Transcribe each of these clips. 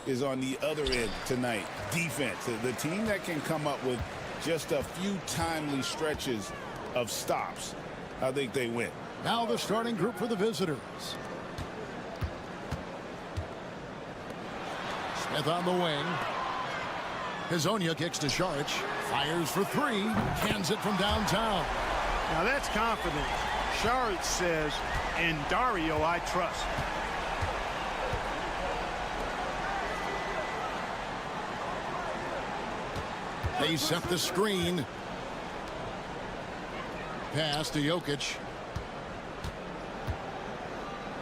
is on the other end tonight. Defense, the team that can come up with just a few timely stretches of stops, I think they win. Now the starting group for the visitors. Smith on the wing. Hazonia kicks to Šarić. Fires for three. Cans it from downtown. Now that's confidence. Šarić says, "In Dario, I trust." They set the screen. Pass to Jokic.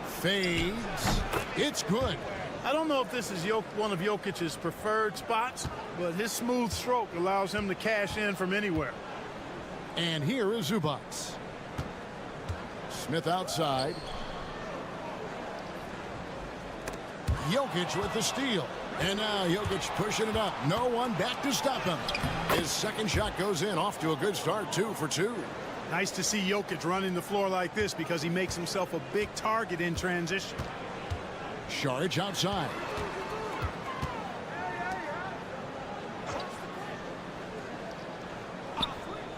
Fades. It's good. I don't know if this is one of Jokic's preferred spots, but his smooth stroke allows him to cash in from anywhere. And here is Zubac. Smith outside. Jokic with the steal. And now Jokic pushing it up. No one back to stop him. His second shot goes in. Off to a good start. 2 for 2. Nice to see Jokic running the floor like this because he makes himself a big target in transition. Šarić outside.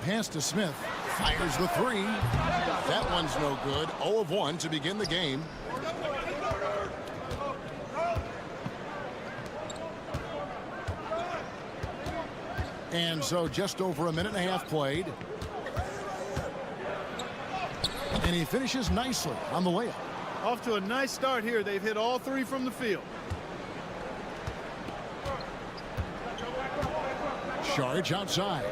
Pass to Smith. Fires the three. That one's no good. 0 of 1 to begin the game. And so just over a minute and a half played. And he finishes nicely on the layup. Off to a nice start here. They've hit all 3 from the field. Šarić outside.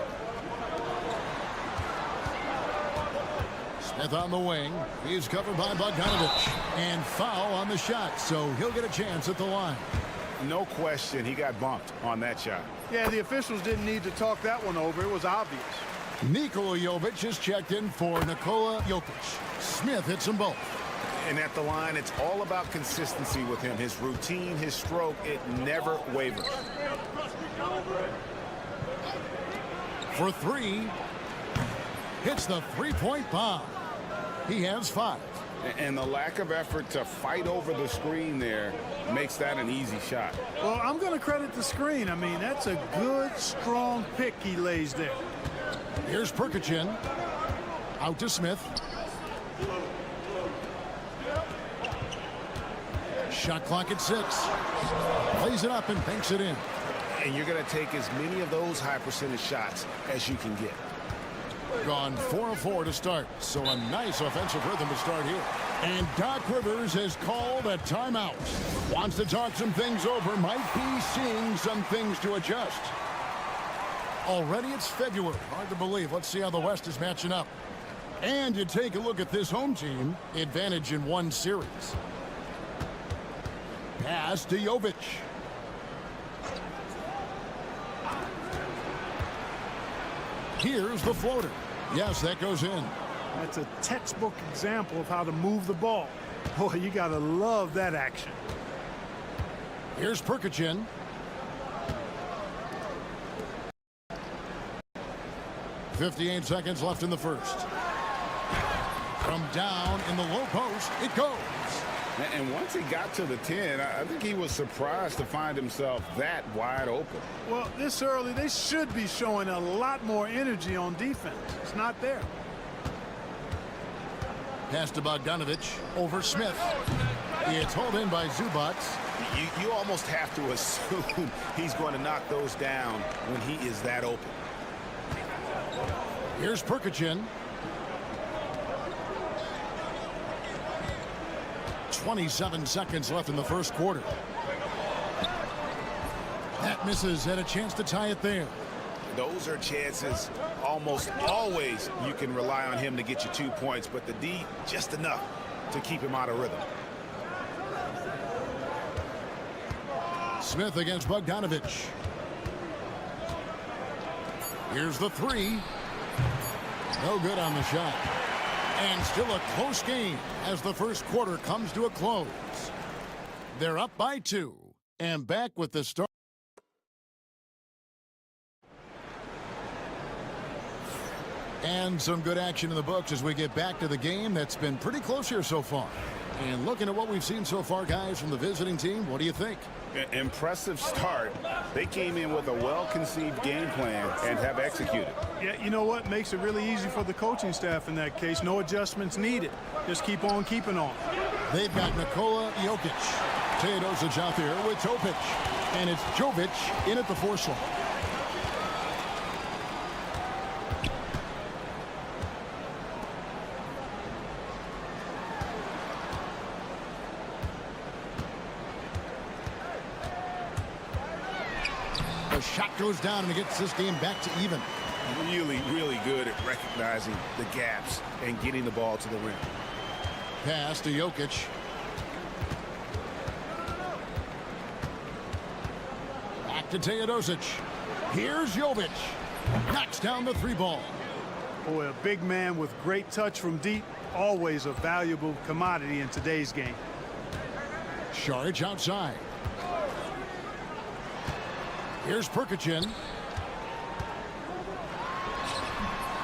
Smith on the wing. He's covered by Bogdanović. And foul on the shot, so he'll get a chance at the line. No question, he got bumped on that shot. Yeah, the officials didn't need to talk that one over. It was obvious. Nikola Jovic is checked in for Nikola Jokic. Smith hits them both. And at the line, it's all about consistency with him. His routine, his stroke, it never wavers. For three. Hits the three-point bomb. He has 5. And the lack of effort to fight over the screen there makes that an easy shot. Well, I'm going to credit the screen. I mean, that's a good, strong pick he lays there. Here's Perkichin. Out to Smith. Shot clock at 6. Plays it up and banks it in. And you're going to take as many of those high percentage shots as you can get. Gone 4 of 4 to start. So a nice offensive rhythm to start here. And Doc Rivers has called a timeout. Wants to talk some things over. Might be seeing some things to adjust. Already it's February. Hard to believe. Let's see how the West is matching up. And you take a look at this home team. Advantage in 1 series. Pass to Jovic. Here's the floater. Yes, that goes in. That's a textbook example of how to move the ball. Boy, you got to love that action. Here's Perkichin. .58 seconds left in the first. From down in the low post, it goes. And once he got to the 10, I think he was surprised to find himself that wide open. Well, this early, they should be showing a lot more energy on defense. It's not there. Pass to Bogdanović over Smith. It's hauled in by Zubac. You almost have to assume he's going to knock those down when he is that open. Here's Perkichin. 27 seconds left in the first quarter. That misses. Had a chance to tie it there. Those are chances almost always you can rely on him to get you 2 points, but the D just enough to keep him out of rhythm. Smith against Bogdanović. Here's the 3. No good on the shot. And still a close game as the first quarter comes to a close. They're up by 2 and back with the start. And some good action in the books as we get back to the game that's been pretty close here so far. And looking at what we've seen so far, guys, from the visiting team, what do you think? Impressive start. They came in with a well-conceived game plan and have executed. Yeah, you know what? Makes it really easy for the coaching staff in that case. No adjustments needed. Just keep on keeping on. They've got Nikola Jokic. Teodosic out there with Topic. And it's Jovic in at the 4 slot. The shot goes down and it gets this game back to even. Really good at recognizing the gaps and getting the ball to the rim. Pass to Jokic. Back to Teodosic. Here's Jovic. Knocks down the 3 ball. Boy, a big man with great touch from deep. Always a valuable commodity in today's game. Saric outside. Here's Perkichin.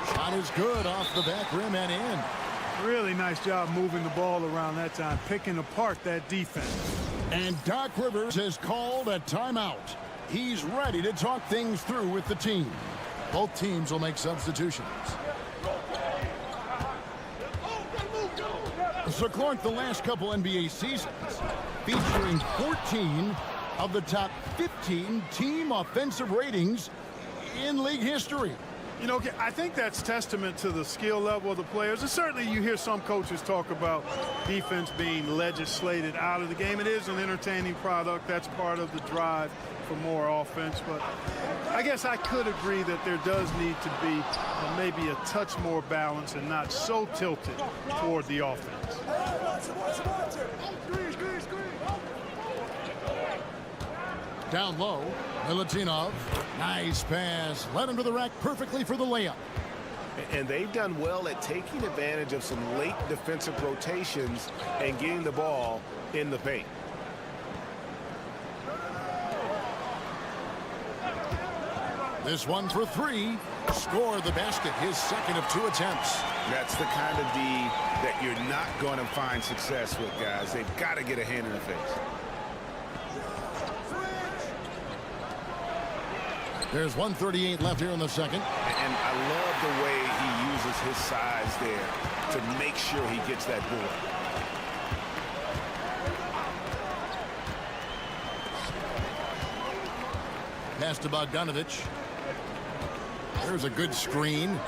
Shot is good off the back rim and in. Really nice job moving the ball around that time, picking apart that defense. And Doc Rivers has called a timeout. He's ready to talk things through with the team. Both teams will make substitutions. So, Clark, the last couple NBA seasons featuring 14 of the top 15 team offensive ratings in league history. You know, I think that's testament to the skill level of the players. And certainly you hear some coaches talk about defense being legislated out of the game. It is an entertaining product. That's part of the drive for more offense. But I guess I could agree that there does need to be maybe a touch more balance and not so tilted toward the offense. Down low, Milutinov. Nice pass. Led him to the rack perfectly for the layup. And they've done well at taking advantage of some late defensive rotations and getting the ball in the paint. This one for 3. Scored the basket, his second of 2 attempts. That's the kind of D that you're not going to find success with, guys. They've got to get a hand in the face. There's 1:38 left here in the second. And I love the way he uses his size there to make sure he gets that board. Pass to Bogdanovic. There's a good screen.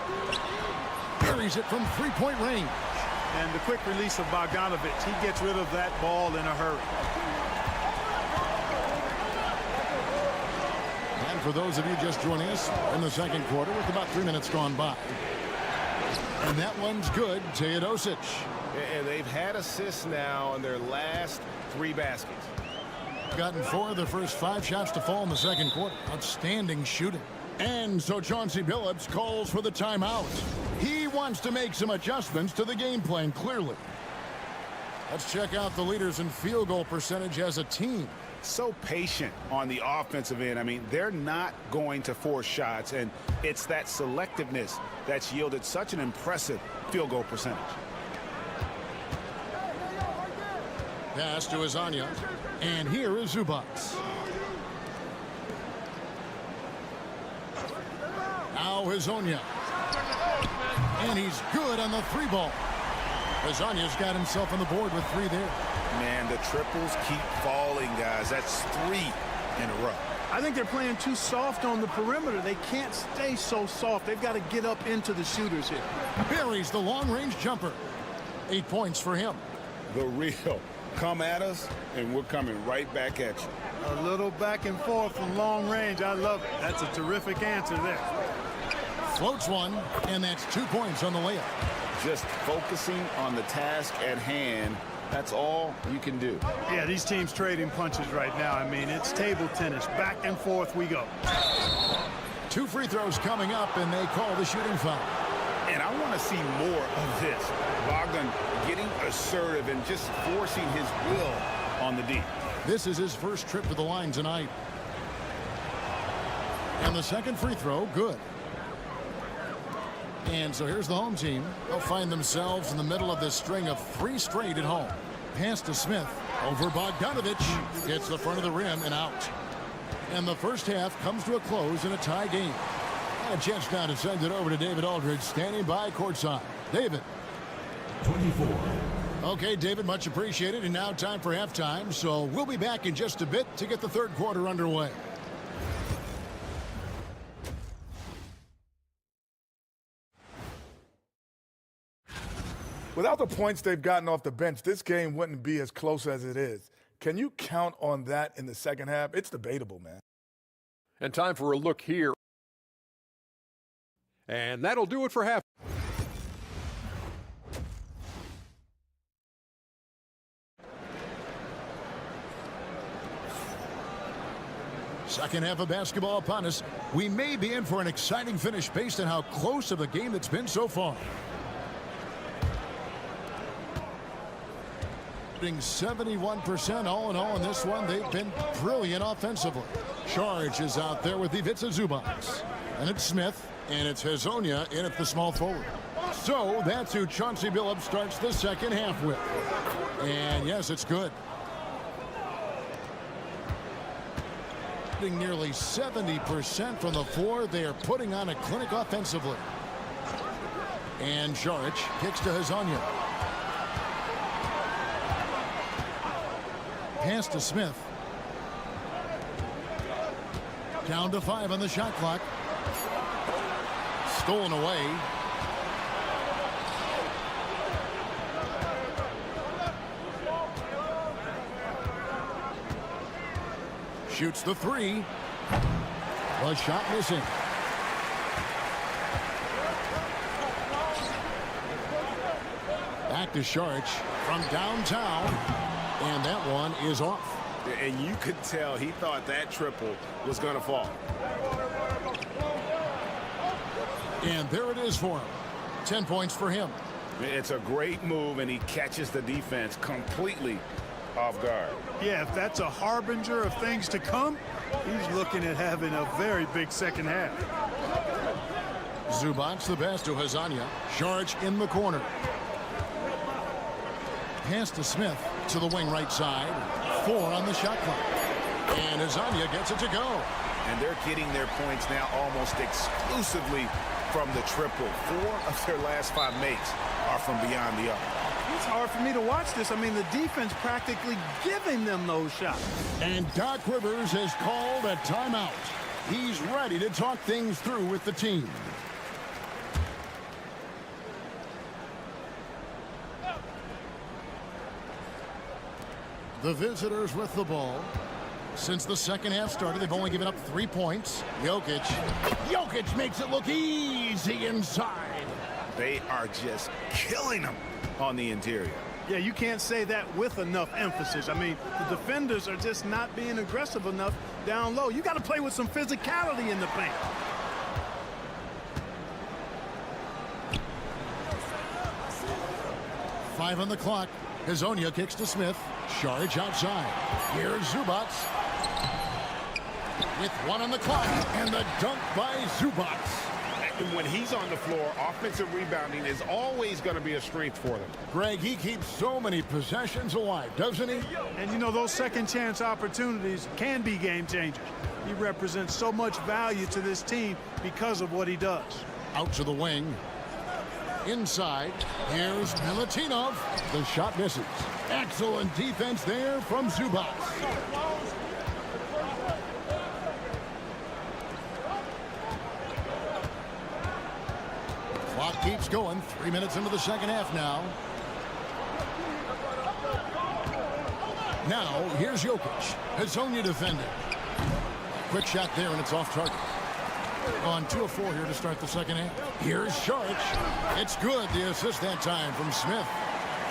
Buries it from 3-point range. And the quick release of Bogdanovic, he gets rid of that ball in a hurry. And for those of you just joining us in the second quarter with about 3 minutes gone by. And that one's good. Teodosic. And they've had assists now in their last 3 baskets. Gotten 4 of the first 5 shots to fall in the second quarter. Outstanding shooting. And so Chauncey Billups calls for the timeout. He wants to make some adjustments to the game plan, clearly. Let's check out the leaders in field goal percentage as a team. So patient on the offensive end. I mean, they're not going to force shots, and it's that selectiveness that's yielded such an impressive field goal percentage. Pass to Azania. And here is Zubac. Now Hazonia. And he's good on the 3 ball. Hazonia's got himself on the board with 3 there. Man, the triples keep falling, guys. That's 3 in a row. I think they're playing too soft on the perimeter. They can't stay so soft. They've got to get up into the shooters here. Buries the long-range jumper. 8 points for him. The real. Come at us, and we're coming right back at you. A little back and forth from long range. I love it. That's a terrific answer there. Floats one, and that's 2 points on the layup. Just focusing on the task at hand. That's all you can do. Yeah, these teams trading punches right now. I mean, it's table tennis. Back and forth we go. 2 free throws coming up, and they call the shooting foul. And I want to see more of this. Bogdan getting assertive and just forcing his will on the D. This is his first trip to the line tonight. And the second free throw, good. And so here's the home team. They'll find themselves in the middle of this string of 3 straight at home. Pass to Smith. Over Bogdanovich. Hits the front of the rim and out. And the first half comes to a close in a tie game. And a chance now to send it over to David Aldridge, standing by courtside. David. 24. Okay, David, much appreciated. And now time for halftime. So we'll be back in just a bit to get the third quarter underway. Without the points they've gotten off the bench, this game wouldn't be as close as it is. Can you count on that in the second half? It's debatable, man. And time for a look here. And that'll do it for half. Second half of basketball upon us. We may be in for an exciting finish based on how close of a game it's been so far. 71% all in all in this one. They've been brilliant offensively. Charge is out there with Ivica Zubac. And it's Smith. And it's Hazonia in at the small forward. So that's who Chauncey Billups starts the second half with. And yes, it's good. Nearly 70% from the floor. They are putting on a clinic offensively. And Šarić kicks to Hazonia. Pass to Smith. Down to 5 on the shot clock. Stolen away. Shoots the 3. The shot missing. Back to Šarić from downtown. And that one is off. And you could tell he thought that triple was going to fall. And there it is for him. 10 points for him. It's a great move, and he catches the defense completely off guard. Yeah, if that's a harbinger of things to come, he's looking at having a very big second half. Zubac the pass to Hazonia. Šarić in the corner. Pass to Smith to the wing right side. 4 on the shot clock. And Hazonia gets it to go. And they're getting their points now almost exclusively from the triple. 4 of their last 5 makes are from beyond the arc. It's hard for me to watch this. I mean, the defense practically giving them those shots. And Doc Rivers has called a timeout. He's ready to talk things through with the team. The visitors with the ball. Since the second half started, they've only given up 3 points. Jokic makes it look easy inside. They are just killing them on the interior. Yeah, you can't say that with enough emphasis. I mean, the defenders are just not being aggressive enough down low. You got to play with some physicality in the paint. Five on the clock. Hazonia kicks to Smith. Šarić outside. Here's Zubac. With 1 on the clock. And the dunk by Zubac. And when he's on the floor, offensive rebounding is always going to be a strength for them. Greg, he keeps so many possessions alive, doesn't he? And, you know, those second chance opportunities can be game changers. He represents so much value to this team because of what he does. Out to the wing. Inside. Here's Milutinov. The shot misses. Excellent defense there from Zubac. Clock keeps going. 3 minutes into the second half now. Now, here's Jokic. Hazonia defending. Quick shot there, and it's off target. On 2 of 4 here to start the second half. Here's Šarić. It's good. The assist that time from Smith.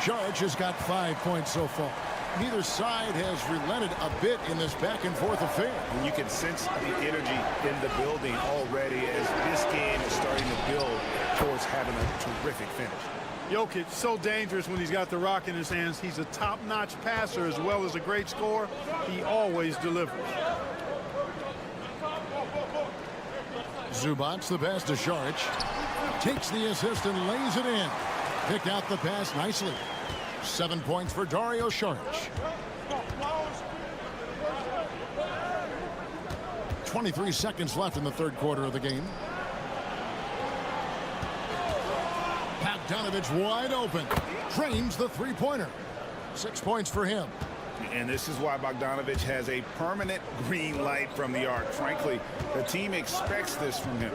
Šarić has got 5 points so far. Neither side has relented a bit in this back-and-forth affair. And you can sense the energy in the building already as this game is starting to build towards having a terrific finish. Jokic, so dangerous when he's got the rock in his hands. He's a top-notch passer as well as a great scorer. He always delivers. Zubac the pass to Šarić. Takes the assist and lays it in. Picked out the pass nicely. 7 points for Dario Saric. 23 seconds left in the third quarter of the game. Bogdanovic wide open. Drains the three-pointer. 6 points for him. And this is why Bogdanovic has a permanent green light from the arc. Frankly, the team expects this from him.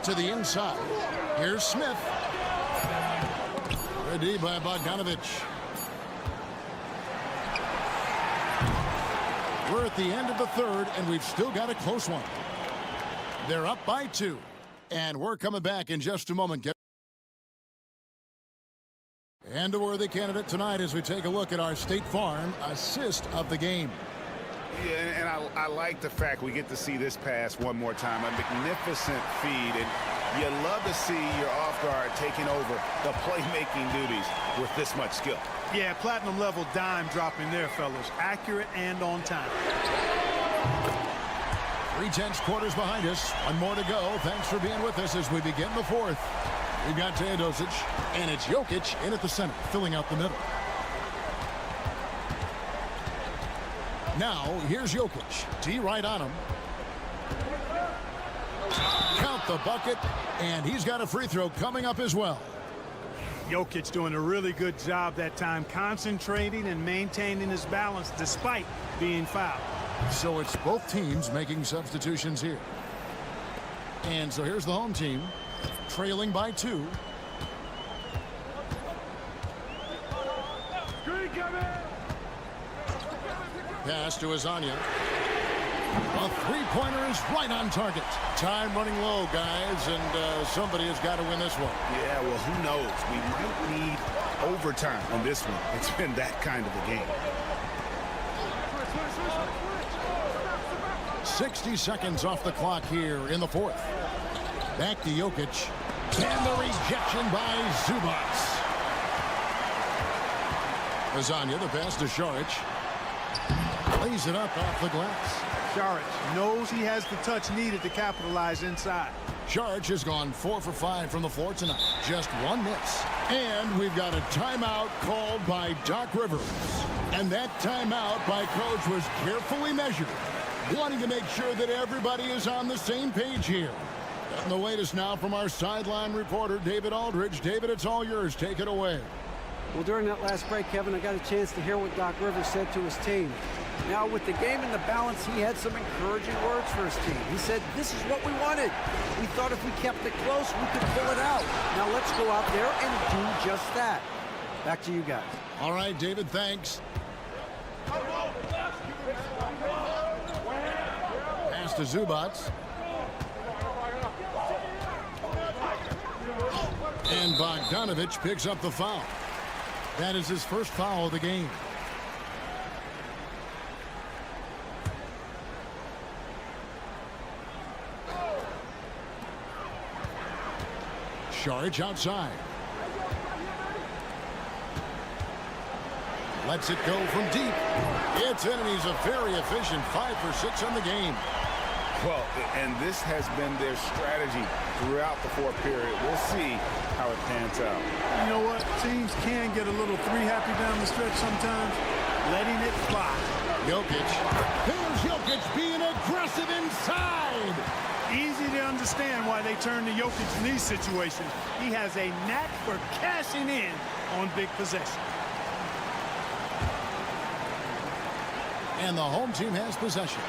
To the inside. Here's Smith. Ready by Bogdanovic. We're at the end of the third, and we've still got a close one. They're up by 2. And we're coming back in just a moment. And a worthy candidate tonight as we take a look at our State Farm assist of the game. Yeah, and I like the fact we get to see this pass one more time. A magnificent feed, and you love to see your off guard taking over the playmaking duties with this much skill. Yeah, platinum level dime dropping there, fellas. Accurate and on time. 3/10 quarters behind us. One more to go. Thanks for being with us as we begin the fourth. We've got Teodosic, and it's Jokic in at the center, filling out the middle. Now, here's Jokic. D right on him. Count the bucket, and he's got a free throw coming up as well. Jokic doing a really good job that time, concentrating and maintaining his balance despite being fouled. So it's both teams making substitutions here. And so here's the home team, trailing by 2. Pass to Azania. A three-pointer is right on target. Time running low, guys, and somebody has got to win this one. Yeah, well, who knows? We might need overtime on this one. It's been that kind of a game. 60 seconds off the clock here in the fourth. Back to Jokic. And the rejection by Zubac. Azania, the pass to Saric. Lays it up off the glass. Saric knows he has the touch needed to capitalize inside. Saric has gone 4 for 5 from the floor tonight. Just one miss. And we've got a timeout called by Doc Rivers. And that timeout by Coach was carefully measured, wanting to make sure that everybody is on the same page here. And the latest now from our sideline reporter, David Aldridge. David, it's all yours. Take it away. Well, during that last break, Kevin, I got a chance to hear what Doc Rivers said to his team. Now, with the game in the balance, he had some encouraging words for his team. He said, this is what we wanted. We thought if we kept it close, we could pull it out. Now, let's go out there and do just that. Back to you guys. All right, David, thanks. Pass to Zubac. And Bogdanovic picks up the foul. That is his first foul of the game. Saric outside. Lets it go from deep. It's in, and he's a very efficient 5 for 6 in the game. Well, and this has been their strategy throughout the fourth period. We'll see how it pans out. You know what? Teams can get a little three-happy down the stretch sometimes, letting it fly. Jokic. Here's Jokic being aggressive inside. Easy to understand why they turn to Jokic in these situations. He has a knack for cashing in on big possessions. And the home team has possession.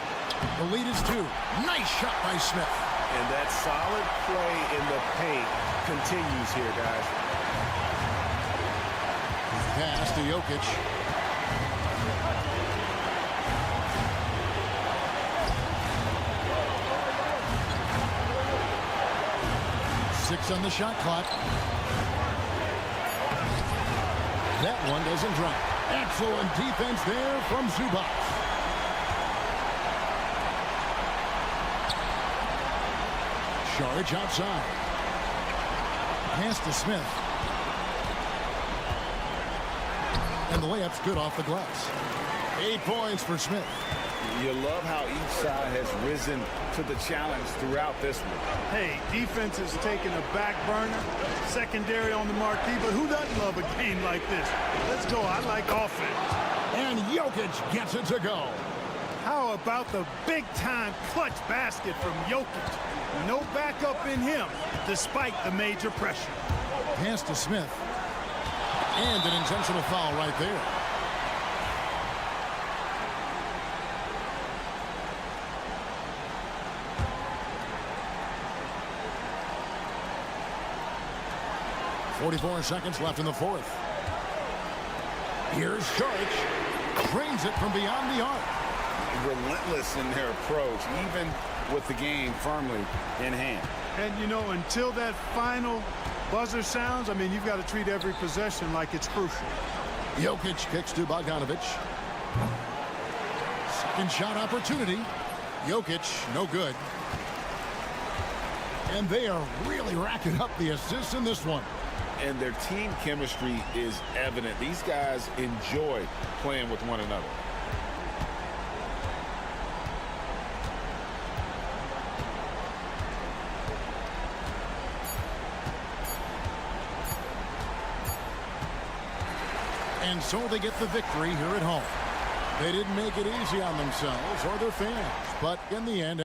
The lead is 2. Nice shot by Smith. And that solid play in the paint continues here, guys. Pass to Jokic. Six on the shot clock. That one doesn't drop. Excellent defense there from Zubac. Saric outside. Pass to Smith. And the layup's good off the glass. 8 points for Smith. You love how each side has risen to the challenge throughout this one. Hey, defense is taking a back burner, secondary on the marquee, but who doesn't love a game like this? Let's go. I like offense. And Jokic gets it to go. How about the big-time clutch basket from Jokic? No backup in him, despite the major pressure. Pass to Smith. And an intentional foul right there. .44 seconds left in the fourth. Here's Saric. Drains it from beyond the arc. Relentless in their approach, even with the game firmly in hand. And, you know, until that final buzzer sounds, I mean, you've got to treat every possession like it's crucial. Jokic kicks to Bogdanovic. Second shot opportunity. Jokic, no good. And they are really racking up the assists in this one. And their team chemistry is evident. These guys enjoy playing with one another. And so they get the victory here at home. They didn't make it easy on themselves or their fans, but in the end,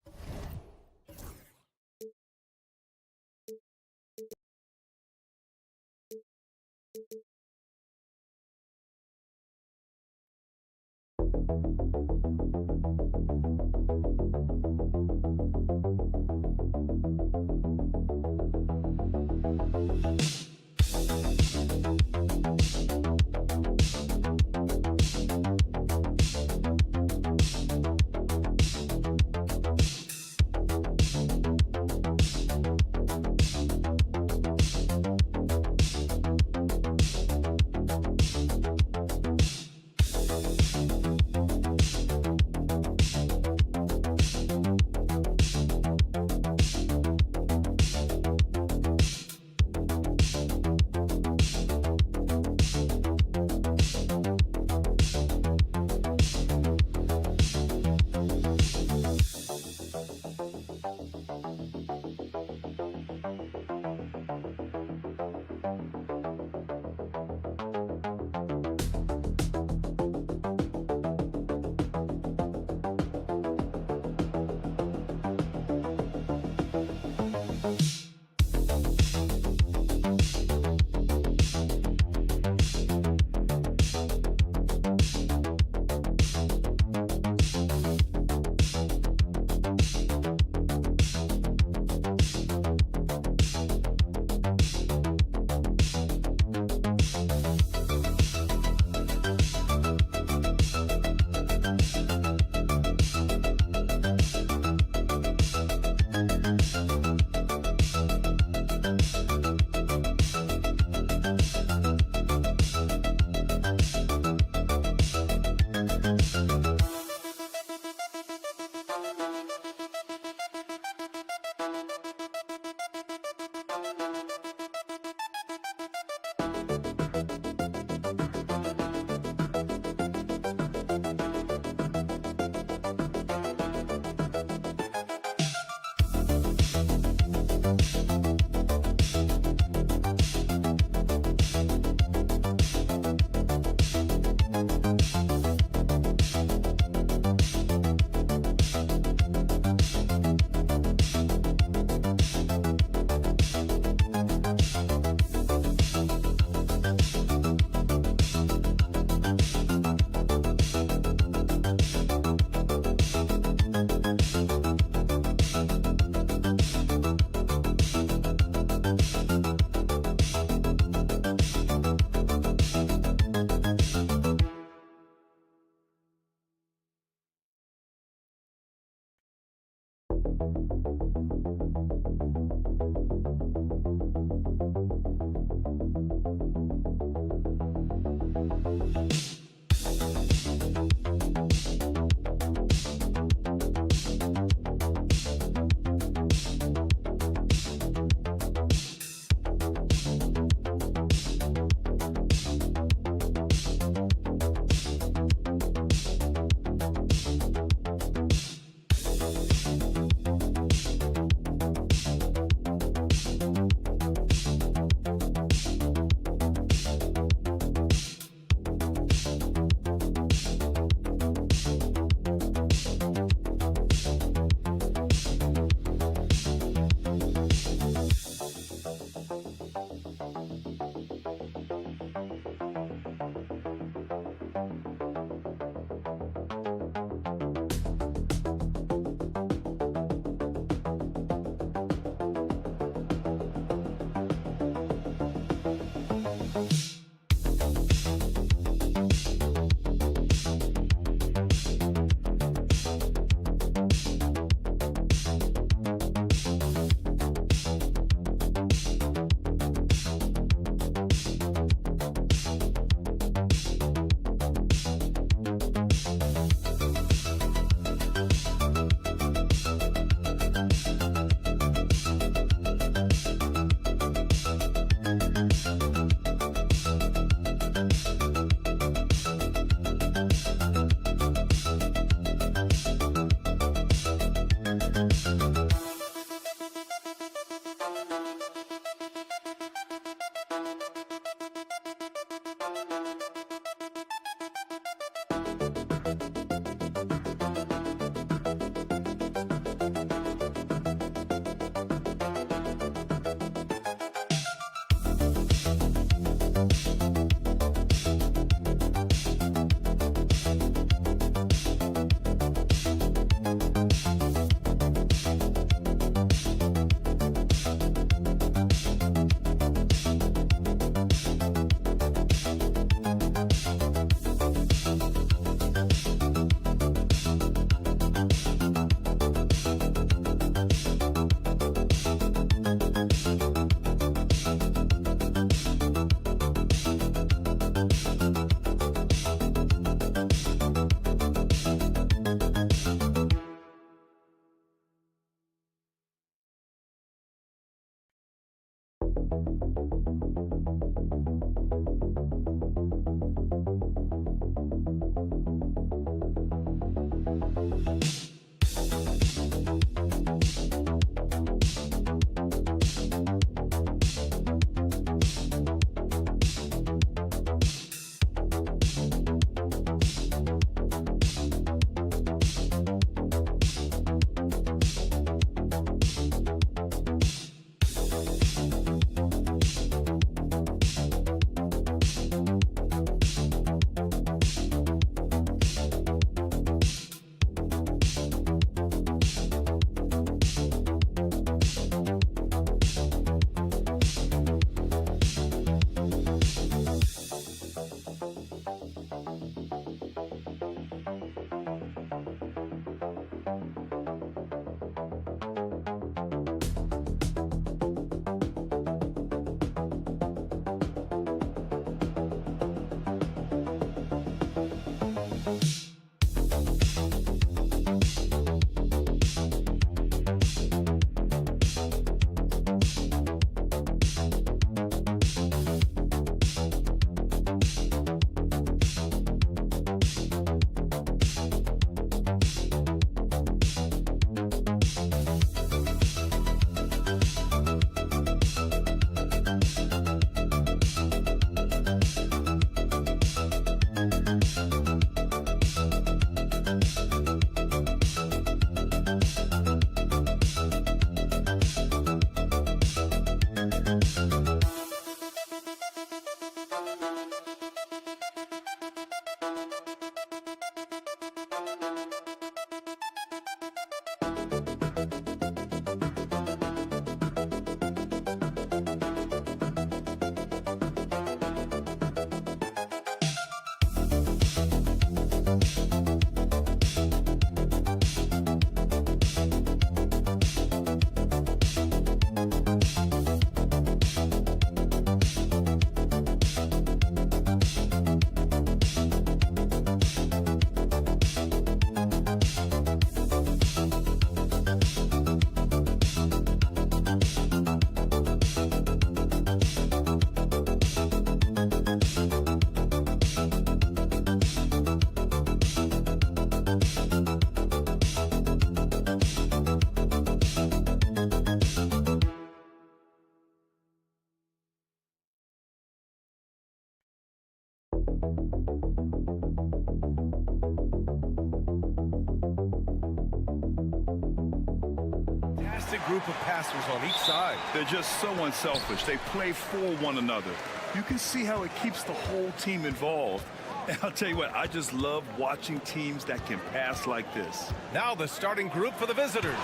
Group of passers on each side. They're just so unselfish. They play for one another. You can see how it keeps the whole team involved. And I'll tell you what, I just love watching teams that can pass like this. Now the starting group for the visitors.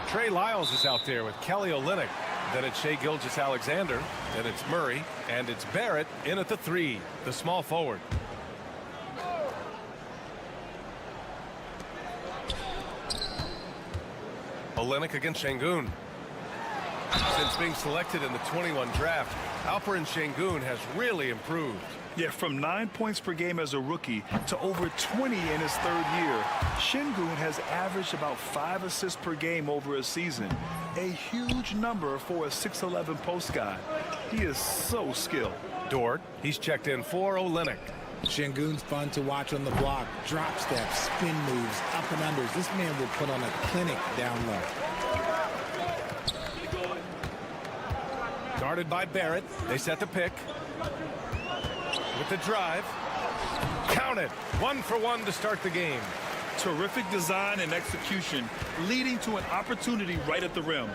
Trey Lyles is out there with Kelly Olynyk. Then it's Shai Gilgeous-Alexander. Then it's Murray. And it's Barrett in at the 3, the small forward. Olynyk against Şengün. Since being selected in the 21 draft, Alperen Şengün has really improved. Yeah, from 9 points per game as a rookie to over 20 in his 3rd year. Şengün has averaged about 5 assists per game over a season. A huge number for a 6'11 post guy. He is so skilled. Dort, he's checked in for Olynyk. Şengün's fun to watch on the block. Drop steps, spin moves, up and unders. This man will put on a clinic down low. Guarded by Barrett. They set the pick. With the drive. Count it. 1 for 1 to start the game. Terrific design and execution, leading to an opportunity right at the rim.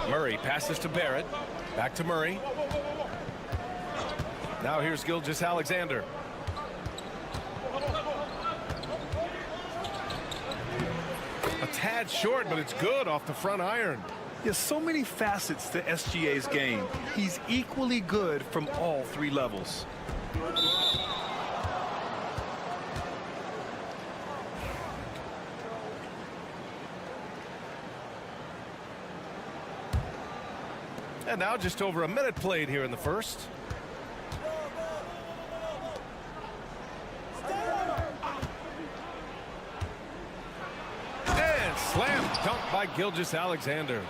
Murray passes to Barrett. Back to Murray. Now here's Gilgeous-Alexander. A tad short, but it's good off the front iron. There's so many facets to SGA's game. He's equally good from all 3 levels. And now just over a minute played here in the first. And slam dunk by Gilgeous-Alexander.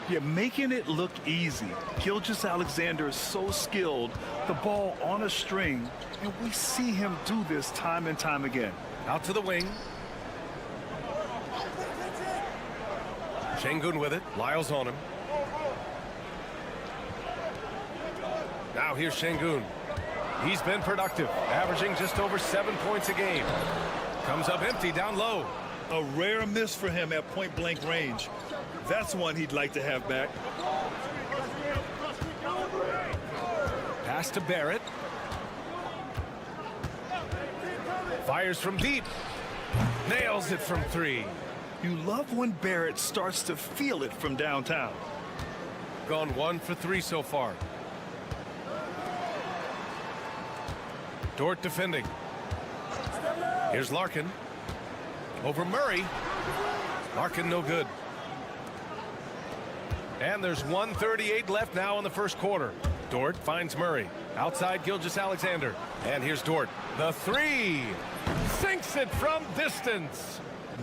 Yeah, making it look easy. Gilgeous-Alexander is so skilled, the ball on a string, and we see him do this time and time again. Out to the wing. Şengün with it. Lyles on him. Now here's Şengün. He's been productive, averaging just over 7 points a game. Comes up empty down low. A rare miss for him at point-blank range. That's one he'd like to have back. Pass to Barrett. Fires from deep. Nails it from 3. You love when Barrett starts to feel it from downtown. Gone 1 for 3 so far. Dort defending. Here's Larkin. Over Murray. Larkin no good. And there's 1:38 left now in the first quarter. Dort finds Murray. Outside Gilgeous-Alexander. And here's Dort. The 3. Sinks it from distance.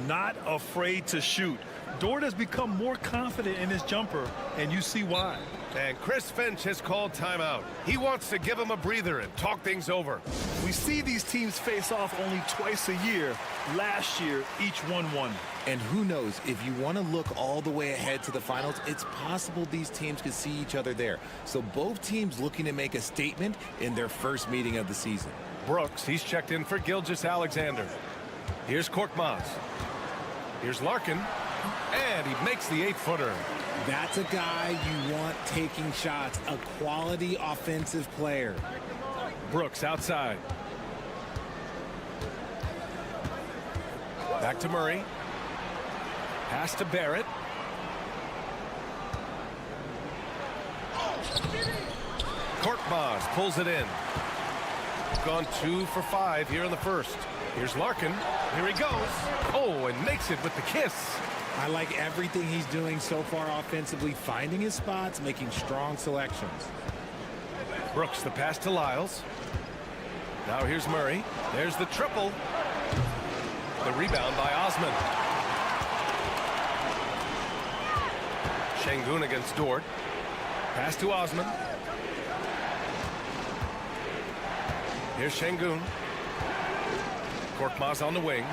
Not afraid to shoot. Dort has become more confident in his jumper, and you see why. And Chris Finch has called timeout. He wants to give him a breather and talk things over. We see these teams face off only twice a year. Last year, each won. And who knows, if you want to look all the way ahead to the finals, it's possible these teams could see each other there. So both teams looking to make a statement in their first meeting of the season. Brooks, he's checked in for Gilgeous-Alexander. Here's Korkmaz. Here's Larkin. And he makes the 8-footer. That's a guy you want taking shots, a quality offensive player. Brooks outside. Back to Murray. Pass to Barrett. Korkmaz pulls it in. Gone 2 for 5 here in the first. Here's Larkin. Here he goes. Oh, and makes it with the kiss. I like everything he's doing so far offensively, finding his spots, making strong selections. Brooks, the pass to Lyles. Now here's Murray. There's the triple. The rebound by Osman. Şengün against Dort. Pass to Osman. Here's Şengün. Korkmaz on the wing.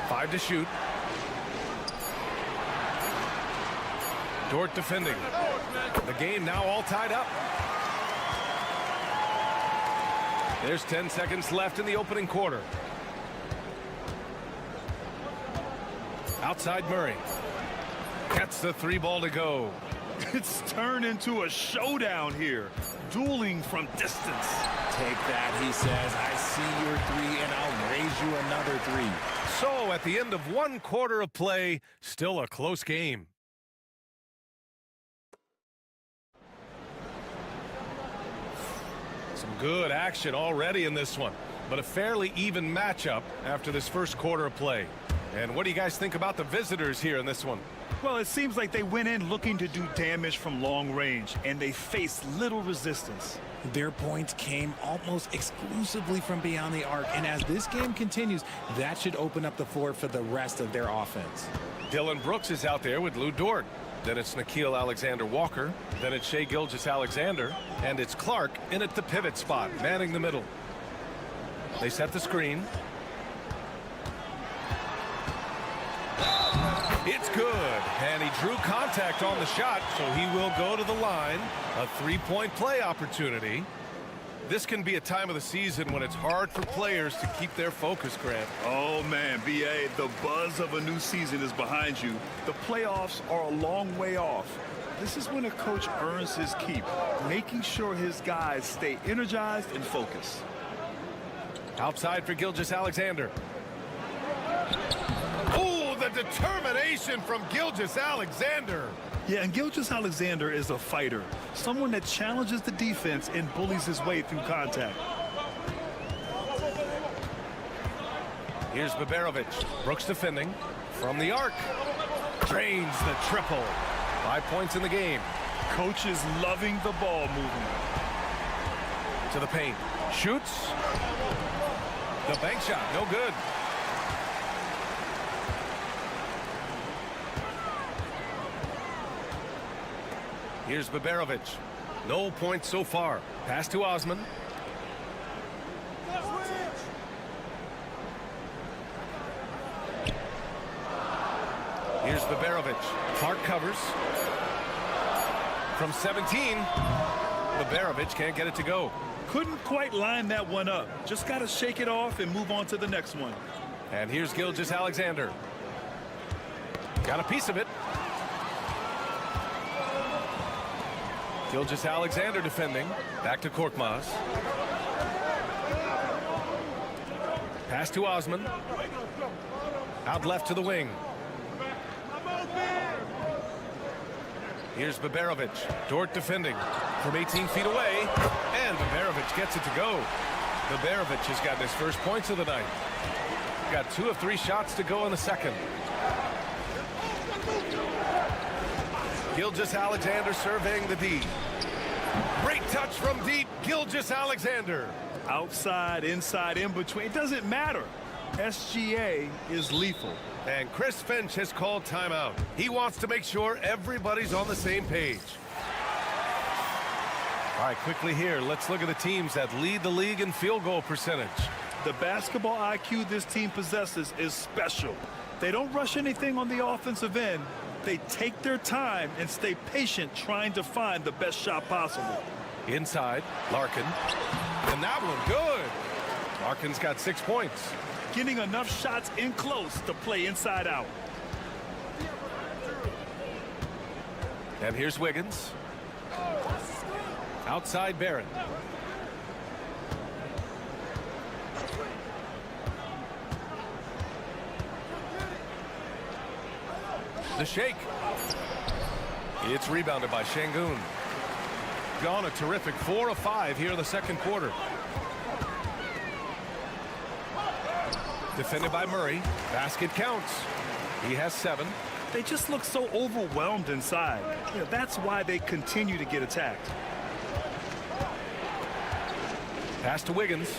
5 to shoot. Dort defending. The game now all tied up. There's 10 seconds left in the opening quarter. Outside Murray. Gets the 3 ball to go. It's turned into a showdown here. Dueling from distance. Take that, he says. I see your 3, and I'll raise you another 3. So at the end of 1 quarter of play, still a close game. Some good action already in this one, but a fairly even matchup after this first quarter of play. And what do you guys think about the visitors here in this one? Well, it seems like they went in looking to do damage from long range, and they faced little resistance. Their points came almost exclusively from beyond the arc, and as this game continues, that should open up the floor for the rest of their offense. Dylan Brooks is out there with Lou Dort. Then it's Nickeil Alexander-Walker. Then it's Shai Gilgeous-Alexander. And it's Clark in at the pivot spot, manning the middle. They set the screen. It's good. And he drew contact on the shot, so he will go to the line. A 3-point play opportunity. This can be a time of the season when it's hard for players to keep their focus, Grant. Oh, man, B.A., the buzz of a new season is behind you. The playoffs are a long way off. This is when a coach earns his keep, making sure his guys stay energized and focused. Outside for Gilgeous-Alexander. Oh, the determination from Gilgeous-Alexander. Yeah, and Gilgeous-Alexander is a fighter, someone that challenges the defense and bullies his way through contact. Here's Baberovic. Brooks defending from the arc. Drains the triple. 5 points in the game. Coach is loving the ball movement. To the paint. Shoots. The bank shot, no good. Here's Baberovic. No points so far. Pass to Osman. Here's Baberovic. Clark covers. From 17. Baberovic can't get it to go. Couldn't quite line that one up. Just got to shake it off and move on to the next one. And here's Gilgeous-Alexander. Got a piece of it. Gilgeous-Alexander defending. Back to Korkmaz. Pass to Osman. Out left to the wing. Here's Baberovic. Dort defending from 18 feet away. And Baberovic gets it to go. Baberovic has gotten his first points of the night. Got 2 of 3 shots to go in the second. Gilgeous-Alexander surveying the D. Great touch from deep. Gilgeous-Alexander. Outside, inside, in between. It doesn't matter. SGA is lethal. And Chris Finch has called timeout. He wants to make sure everybody's on the same page. All right, quickly here, let's look at the teams that lead the league in field goal percentage. The basketball IQ this team possesses is special. They don't rush anything on the offensive end. They take their time and stay patient trying to find the best shot possible. Inside, Larkin. And that one, good. Larkin's got 6 points. Getting enough shots in close to play inside out. And here's Wiggins. Outside Barrett. The shake. It's rebounded by Şengün. Gone a terrific 4 of 5 here in the second quarter. Defended by Murray. Basket counts. He has 7. They just look so overwhelmed inside. You know, that's why they continue to get attacked. Pass to Wiggins.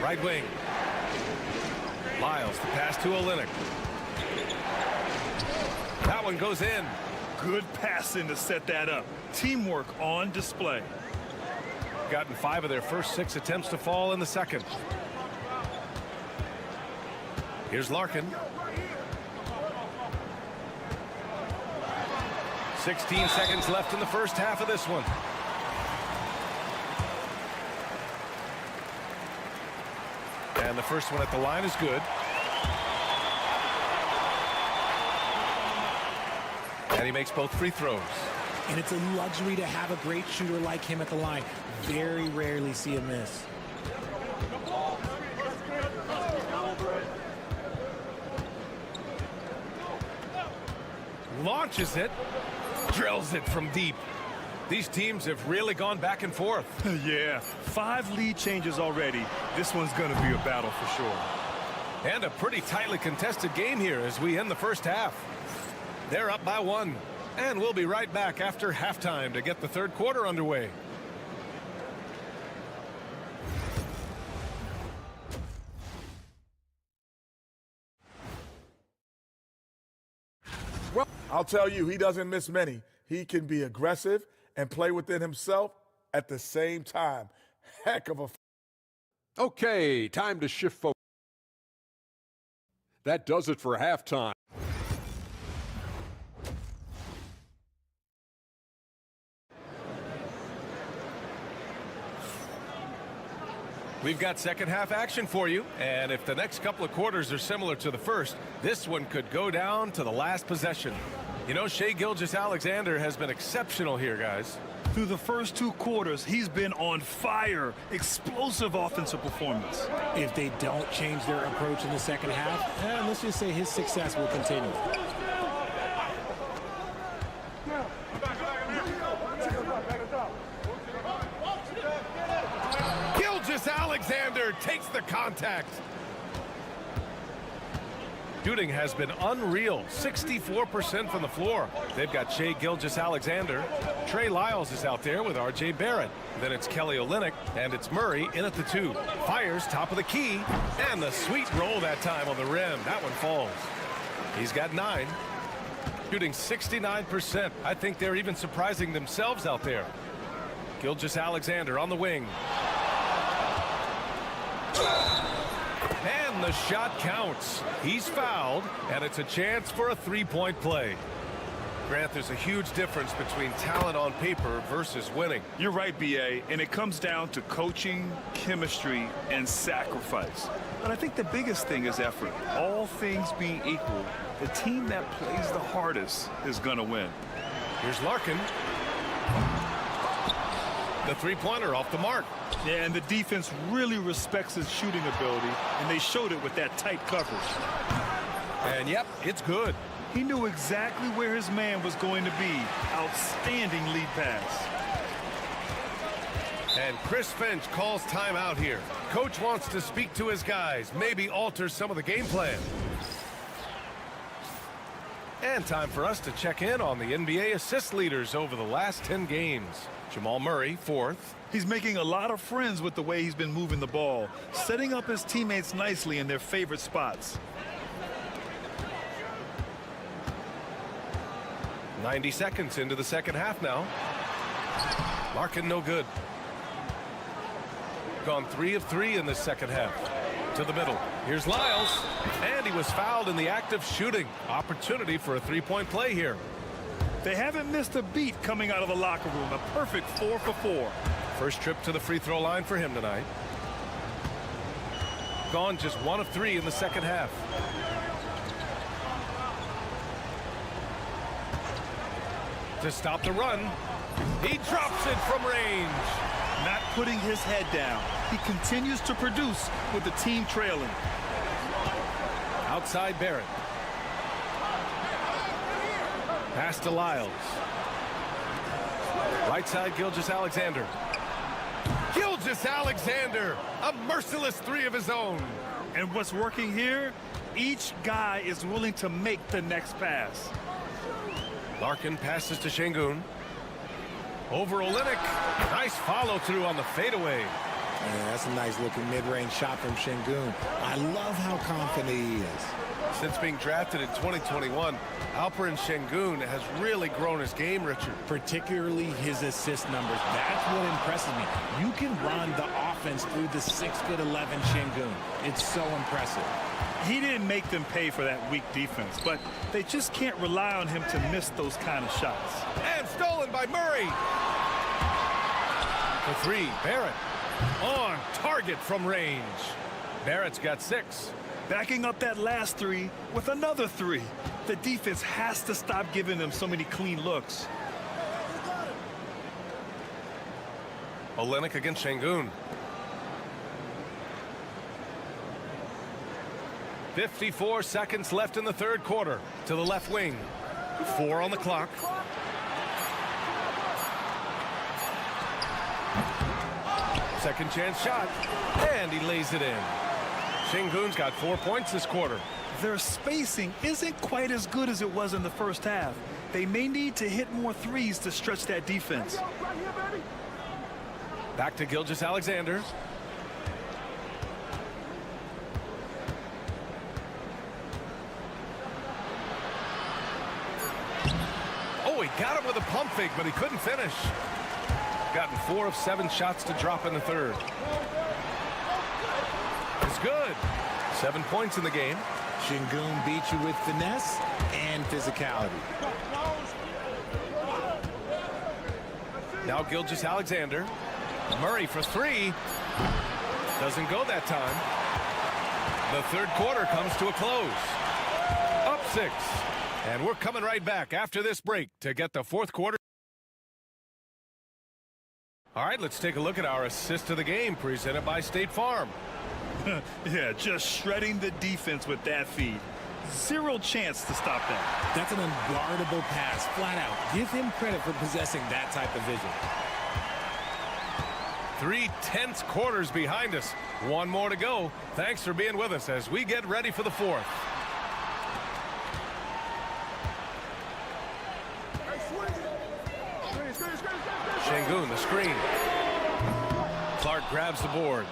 Right wing. Lyles, the pass to Olynyk. That one goes in. Good passing to set that up. Teamwork on display. Gotten 5 of their first 6 attempts to fall in the second. Here's Larkin. 16 seconds left in the first half of this one. And the first one at the line is good. And he makes both free throws. And it's a luxury to have a great shooter like him at the line. Very rarely see a miss. Launches it. Drills it from deep. These teams have really gone back and forth. Yeah, 5 lead changes already. This one's going to be a battle for sure. And a pretty tightly contested game here as we end the first half. They're up by 1. And we'll be right back after halftime to get the third quarter underway. Well, I'll tell you, he doesn't miss many. He can be aggressive and play within himself at the same time. Heck of a... Okay, time to shift focus. That does it for halftime. We've got second half action for you, and if the next couple of quarters are similar to the first, this one could go down to the last possession. You know, Shai Gilgeous-Alexander has been exceptional here, guys. Through the first 2 quarters, he's been on fire. Explosive offensive performance. If they don't change their approach in the second half, let's just say his success will continue. Gilgeous-Alexander takes the contact. Shooting has been unreal, 64% from the floor. They've got Shai Gilgeous-Alexander. Trey Lyles is out there with R.J. Barrett. Then it's Kelly Olynyk, and it's Murray in at the 2. Fires top of the key, and the sweet roll that time on the rim. That one falls. He's got 9. Shooting 69%. I think they're even surprising themselves out there. Gilgeous-Alexander on the wing. And the shot counts. He's fouled, and it's a chance for a three-point play. Grant, there's a huge difference between talent on paper versus winning. You're right, B.A., and it comes down to coaching, chemistry, and sacrifice. But I think the biggest thing is effort. All things being equal, the team that plays the hardest is going to win. Here's Larkin. The three-pointer off the mark. Yeah, and the defense really respects his shooting ability, and they showed it with that tight coverage. And yep, it's good. He knew exactly where his man was going to be. Outstanding lead pass. And Chris Finch calls timeout here. Coach wants to speak to his guys, maybe alter some of the game plan. And time for us to check in on the NBA assist leaders over the last 10 games. Jamal Murray, 4th. He's making a lot of friends with the way he's been moving the ball, setting up his teammates nicely in their favorite spots. 90 seconds into the second half now. Larkin no good. Gone 3 of 3 in the second half. To the middle. Here's Lyles. And he was fouled in the act of shooting. Opportunity for a three-point play here. They haven't missed a beat coming out of the locker room. A perfect 4 for 4. First trip to the free throw line for him tonight. Gone just 1 of 3 in the second half. To stop the run. He drops it from range. Not putting his head down. He continues to produce with the team trailing. Outside Barrett. Pass to Lyles. Right side Gilgeous-Alexander. Gilgeous-Alexander, a merciless 3 of his own. And what's working here? Each guy is willing to make the next pass. Larkin passes to Şengün. Over Olynyk. Nice follow through on the fadeaway. Yeah, that's a nice looking mid-range shot from Şengün. I love how confident he is. Since being drafted in 2021, Alperen Şengün has really grown his game, Richard. Particularly his assist numbers. That's what impresses me. You can run the offense through the 6'11" Şengün. It's so impressive. He didn't make them pay for that weak defense, but they just can't rely on him to miss those kind of shots. And stolen by Murray. For 3, Barrett. On target from range. Barrett's got 6. Backing up that last 3 with another 3. The defense has to stop giving them so many clean looks. Olynyk against Şengün. 54 seconds left in the third quarter. To the left wing. 4 on the clock. Second chance shot. And he lays it in. Şengün's got 4 points this quarter. Their spacing isn't quite as good as it was in the first half. They may need to hit more threes to stretch that defense. Back to Gilgeous-Alexander. Oh, he got him with a pump fake, but he couldn't finish. Gotten 4 of 7 shots to drop in the third. It's good. 7 points in the game. Şengün beat you with finesse and physicality. Now Gilgeous-Alexander. Murray for 3. Doesn't go that time. The third quarter comes to a close. Up 6. And we're coming right back after this break to get the fourth quarter. All right, let's take a look at our assist of the game presented by State Farm. Yeah, just shredding the defense with that feed. Zero chance to stop that. That's an unguardable pass, flat out. Give him credit for possessing that type of vision. 3 tense quarters behind us. 1 more to go. Thanks for being with us as we get ready for the fourth. Şengün, the screen. Clark grabs the board.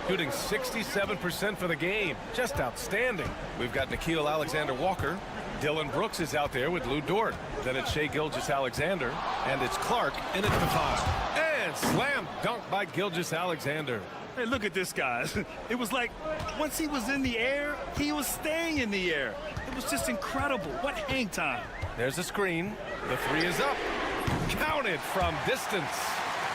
Shooting 67% for the game. Just outstanding. We've got Nickeil Alexander-Walker. Dylan Brooks is out there with Lou Dort. Then it's Shai Gilgeous-Alexander, and it's Clark in at the 5. And slam dunk by Gilgeous-Alexander. Hey, look at this, guys. It was like once he was in the air, he was staying in the air. It was just incredible. What hang time. There's a screen. The 3 is up. Counted from distance.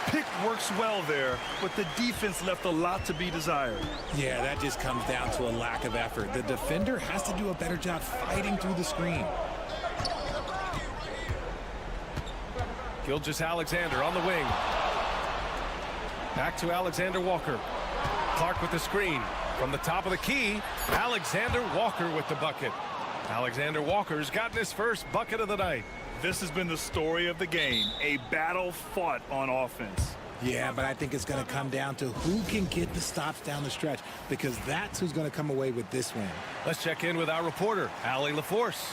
Pick works well there, but the defense left a lot to be desired. Yeah, that just comes down to a lack of effort. The defender has to do a better job fighting through the screen. Gilgeous-Alexander on the wing. Back to Alexander Walker. Clark with the screen. From the top of the key, Alexander Walker with the bucket. Alexander Walker's gotten his first bucket of the night. This has been the story of the game, a battle fought on offense. Yeah, but I think it's going to come down to who can get the stops down the stretch, because that's who's going to come away with this win. Let's check in with our reporter, Allie LaForce.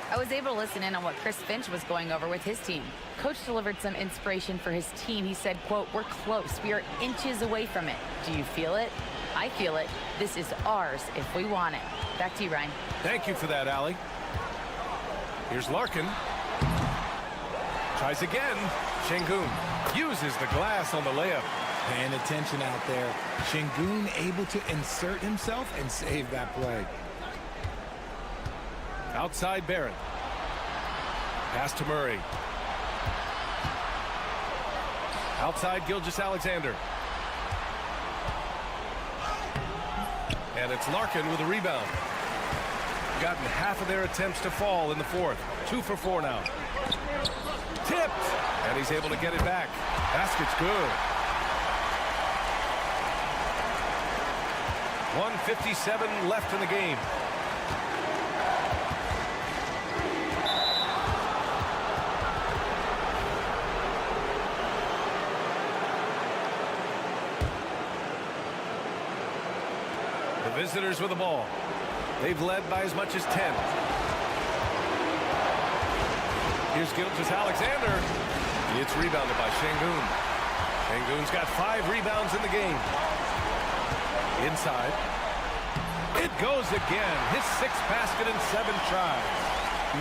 I was able to listen in on what Chris Finch was going over with his team. Coach delivered some inspiration for his team. He said, quote, "We're close. We are inches away from it. Do you feel it? I feel it. This is ours if we want it." Back to you, Ryan. Thank you for that, Allie. Here's Larkin. Tries again. Şengün uses the glass on the layup. Paying attention out there. Şengün able to insert himself and save that play. Outside Barrett. Pass to Murray. Outside Gilgeous-Alexander. And it's Larkin with a rebound. Gotten half of their attempts to fall in the 4th. 2 for 4 now. Tipped. And he's able to get it back. Basket's good. 1:57 left in the game. The visitors with the ball. They've led by as much as 10. Here's Gilgeous-Alexander. It's rebounded by Şengün. Şengün's got 5 rebounds in the game. Inside. It goes again. His 6th basket in 7 tries.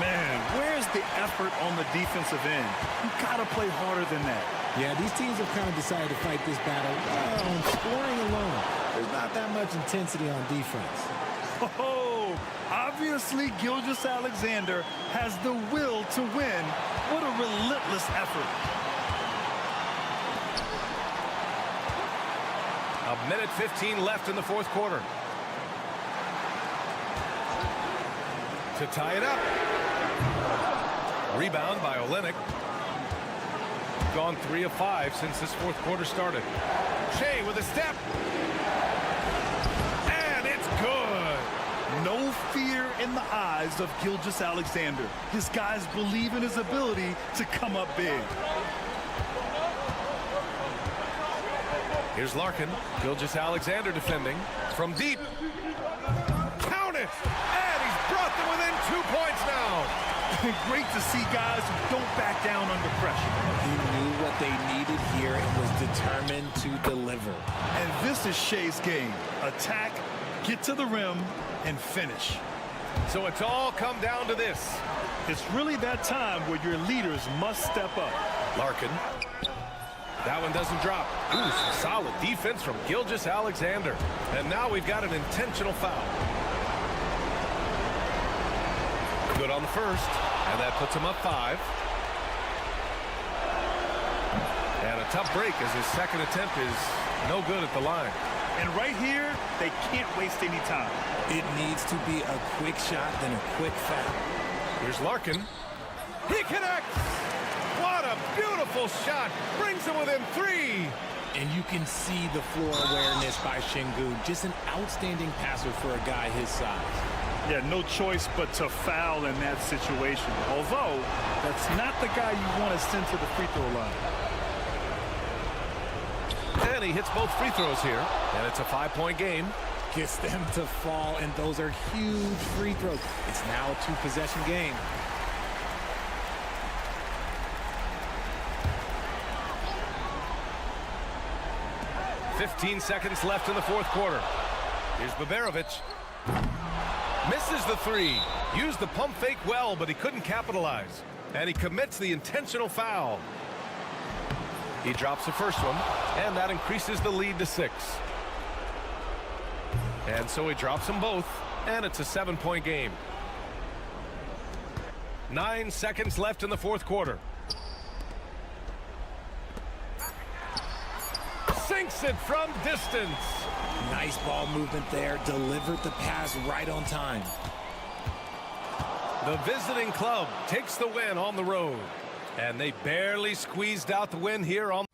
Man, where's the effort on the defensive end? You gotta play harder than that. Yeah, these teams have kind of decided to fight this battle on scoring alone. There's not that much intensity on defense. Oh, obviously Gilgeous-Alexander has the will to win. What a relentless effort. A minute 15 left in the 4th quarter. To tie it up. Rebound by Olynyk. Gone 3 of 5 since this 4th quarter started. Shai with a step. And it's good. No fear in the eyes of Gilgeous-Alexander. His guys believe in his ability to come up big. Here's Larkin. Gilgeous-Alexander defending. From deep. Count it! And he's brought them within 2 points now. Great to see guys who don't back down under pressure. He knew what they needed here and was determined to deliver. And this is Shai's game. Attack, get to the rim, and finish. So it's all come down to this. It's really that time where your leaders must step up. Larkin. That one doesn't drop. Ooh, some solid defense from Gilgeous-Alexander. And now we've got an intentional foul. Good on the first, and that puts him up 5. And a tough break as his 2nd attempt is no good at the line. And right here, they can't waste any time. It needs to be a quick shot, then a quick foul. Here's Larkin. He connects! What a beautiful shot! Brings him within 3! And you can see the floor awareness by Şengün. Just an outstanding passer for a guy his size. Yeah, no choice but to foul in that situation. Although, that's not the guy you want to send to the free throw line. And he hits both free throws here. And it's a 5-point game. Gets them to fall, and those are huge free throws. It's now a 2-possession game. .15 seconds left in the 4th quarter. Here's Baberovic. Misses the three. Used the pump fake well, but he couldn't capitalize. And he commits the intentional foul. He drops the first one, and that increases the lead to 6. And so he drops them both, and it's a 7-point game. 9 seconds left in the fourth quarter. Sinks it from distance. Nice ball movement there. Delivered the pass right on time. The visiting club takes the win on the road. And they barely squeezed out the win here on.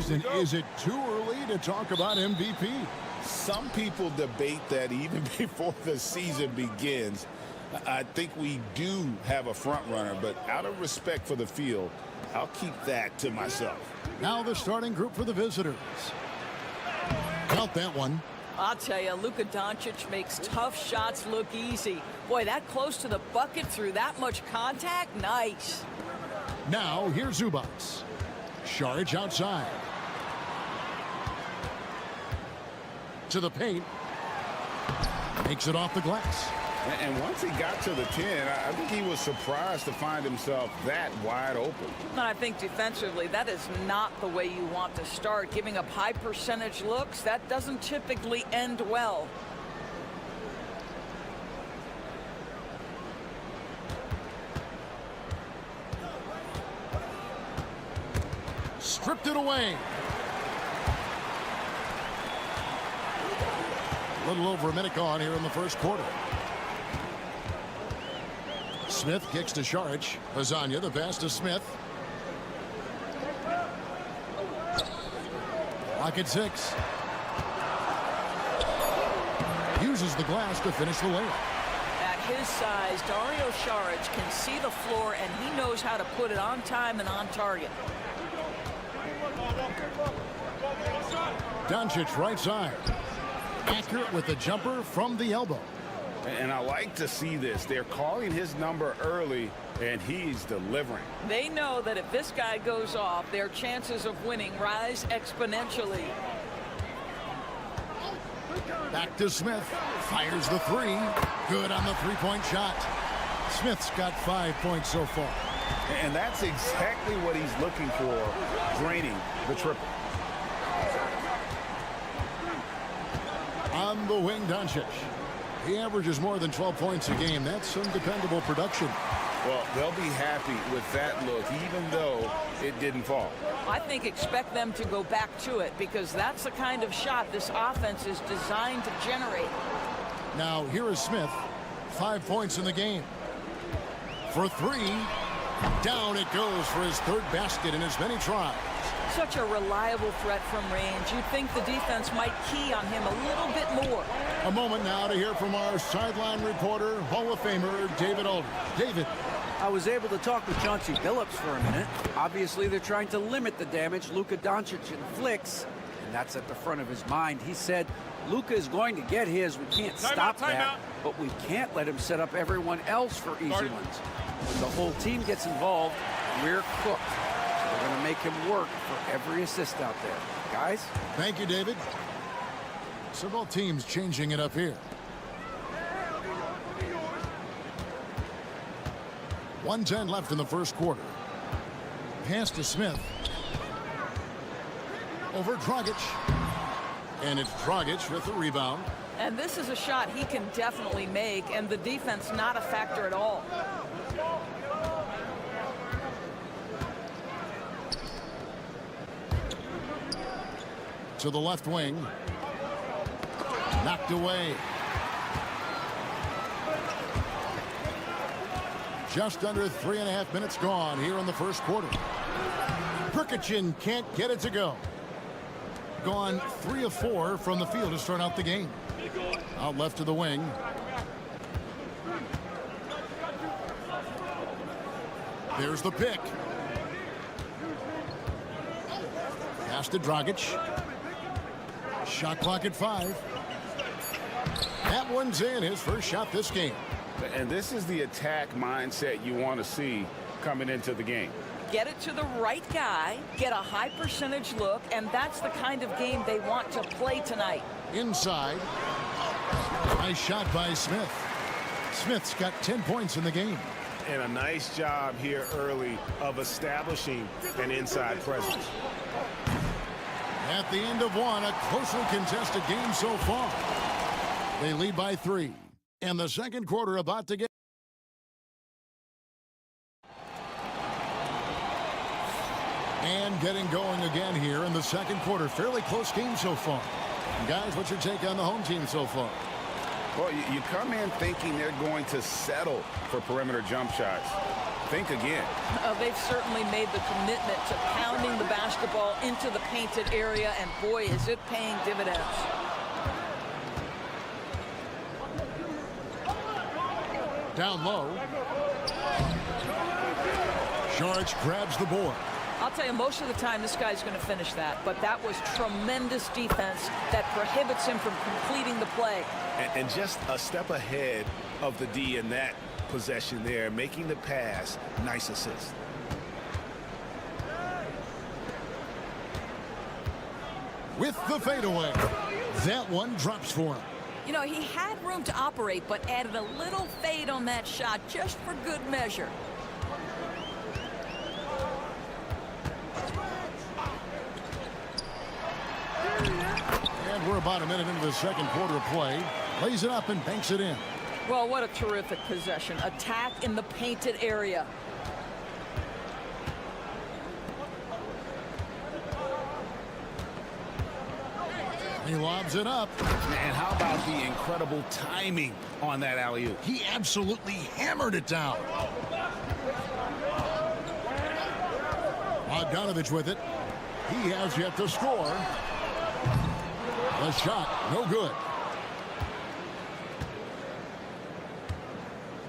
season, is it too early to talk about MVP? Some people debate that even before the season begins. I think we do have a front runner, but out of respect for the field, I'll keep that to myself. Now the starting group for the visitors. Count that one. I'll tell you, Luka Doncic makes tough shots look easy. Boy, that close to the bucket through that much contact, nice. Now here's Zubac. Saric outside. To the paint. Makes it off the glass. And once he got to the 10, I think he was surprised to find himself that wide open. And I think defensively, that is not the way you want to start. Giving up high percentage looks, that doesn't typically end well. Stripped it away. A little over a minute gone here in the first quarter. Smith kicks to Saric. Lasagna, the pass to Smith. Pocket 6. Uses the glass to finish the layup. At his size, Dario Saric can see the floor, and he knows how to put it on time and on target. Doncic right side. Accurate with the jumper from the elbow. And I like to see this. They're calling his number early, and he's delivering. They know that if this guy goes off, their chances of winning rise exponentially. Back to Smith. Fires the 3. Good on the three-point shot. Smith's got 5 points so far. And that's exactly what he's looking for, draining the triple. On the wing, Doncic. He averages more than 12 points a game. That's some dependable production. Well, they'll be happy with that look, even though it didn't fall. I think expect them to go back to it, because that's the kind of shot this offense is designed to generate. Now, here is Smith. 5 points in the game. For 3. Down it goes for his third basket in as many tries. Such a reliable threat from range. You'd think the defense might key on him a little bit more. A moment now to hear from our sideline reporter, Hall of Famer David Aldridge. David. I was able to talk with Chauncey Billups for a minute. Obviously, they're trying to limit the damage Luka Doncic inflicts, and that's at the front of his mind. He said, Luka is going to get his. We can't stop that, but we can't let him set up everyone else for easy ones. When the whole team gets involved, we're cooked. So they're going to make him work for every assist out there. Guys? Thank you, David. Several teams changing it up here. 1:10 left in the first quarter. Pass to Smith. Over Dragic. And it's Dragic with the rebound. And this is a shot he can definitely make, and the defense not a factor at all. To the left wing. Knocked away. Just under 3.5 minutes gone here in the first quarter. Perkichin can't get it to go. Gone 3 of 4 from the field to start out the game. Out left to the wing. There's the pick. Pass to Dragic. Shot clock at 5. That one's in, his first shot this game. And this is the attack mindset you want to see coming into the game. Get it to the right guy, get a high percentage look, and that's the kind of game they want to play tonight. Inside. Nice shot by Smith. Smith's got 10 points in the game. And a nice job here early of establishing an inside presence. At the end of one, a closely contested game so far. They lead by 3. And the second quarter about to get. And getting going again here in the second quarter. Fairly close game so far. Guys, what's your take on the home team so far? Well, you come in thinking they're going to settle for perimeter jump shots. think again. They've certainly made the commitment to pounding the basketball into the painted area, and boy, is it paying dividends. Down low. Saric grabs the board. I'll tell you, most of the time this guy's going to finish that, but that was tremendous defense that prohibits him from completing the play. And just a step ahead of the D in that possession there, making the pass. Nice assist. With the fadeaway. That one drops for him. You know, he had room to operate, but added a little fade on that shot just for good measure. And we're about a minute into the second quarter of play. Lays it up and banks it in. Well, what a terrific possession. Attack in the painted area. He lobs it up. And how about the incredible timing on that alley-oop? He absolutely hammered it down. Bogdanovich with it. He has yet to score. The shot, no good.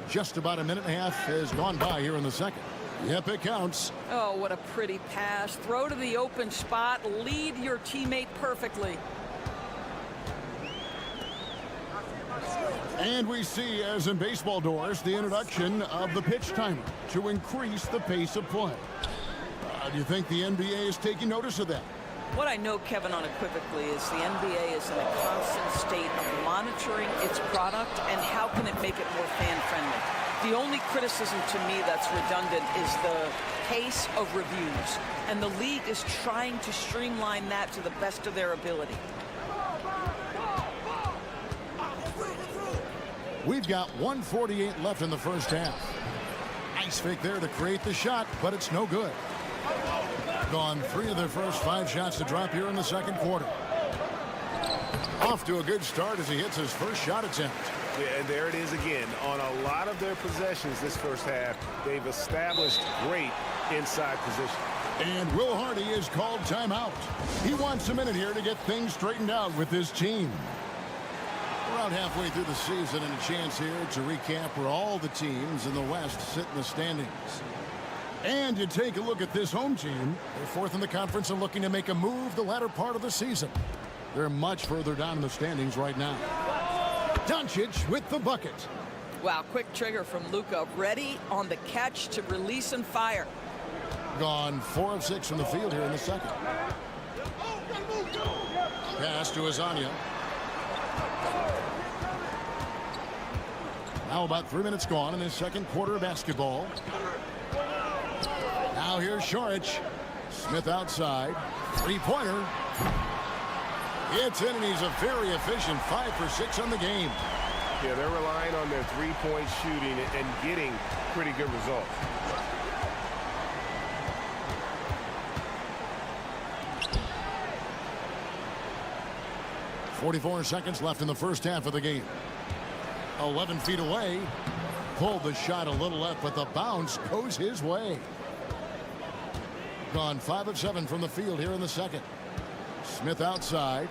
Just about a minute and a half has gone by here in the second. Yep, it counts. Oh, what a pretty pass. Throw to the open spot. Lead your teammate perfectly. And we see, as in baseball doors, the introduction of the pitch timer to increase the pace of play. Do you think the NBA is taking notice of that? What I know, Kevin, unequivocally is the NBA is in a constant state of monitoring its product and how can it make it more fan-friendly. The only criticism to me that's redundant is the pace of reviews, and the league is trying to streamline that to the best of their ability. We've got 1:48 left in the first half. Nice fake there to create the shot, but it's no good. Gone 3 of their first 5 shots to drop here in the second quarter. Off to a good start as he hits his first shot attempt. Yeah, and there it is again. On a lot of their possessions this first half, they've established great inside position. And Will Hardy is called timeout. He wants a minute here to get things straightened out with his team. Around halfway through the season, and a chance here to recap where all the teams in the West sit in the standings. And you take a look at this home team. They're 4th in the conference and looking to make a move the latter part of the season. They're much further down in the standings right now. Doncic with the bucket. Wow, quick trigger from Luka. Ready on the catch to release and fire. Gone 4 of 6 from the field here in the second. Pass to Azania. Now about 3 minutes gone in this second quarter of basketball. Now here's Saric. Smith outside. 3-pointer. It's in, and he's a very efficient 5 for 6 on the game. Yeah, they're relying on their 3-point shooting and getting pretty good results. .44 seconds left in the first half of the game. 11 feet away. Pulled the shot a little left, but the bounce goes his way. Gone 5 of 7 from the field here in the second. Smith outside.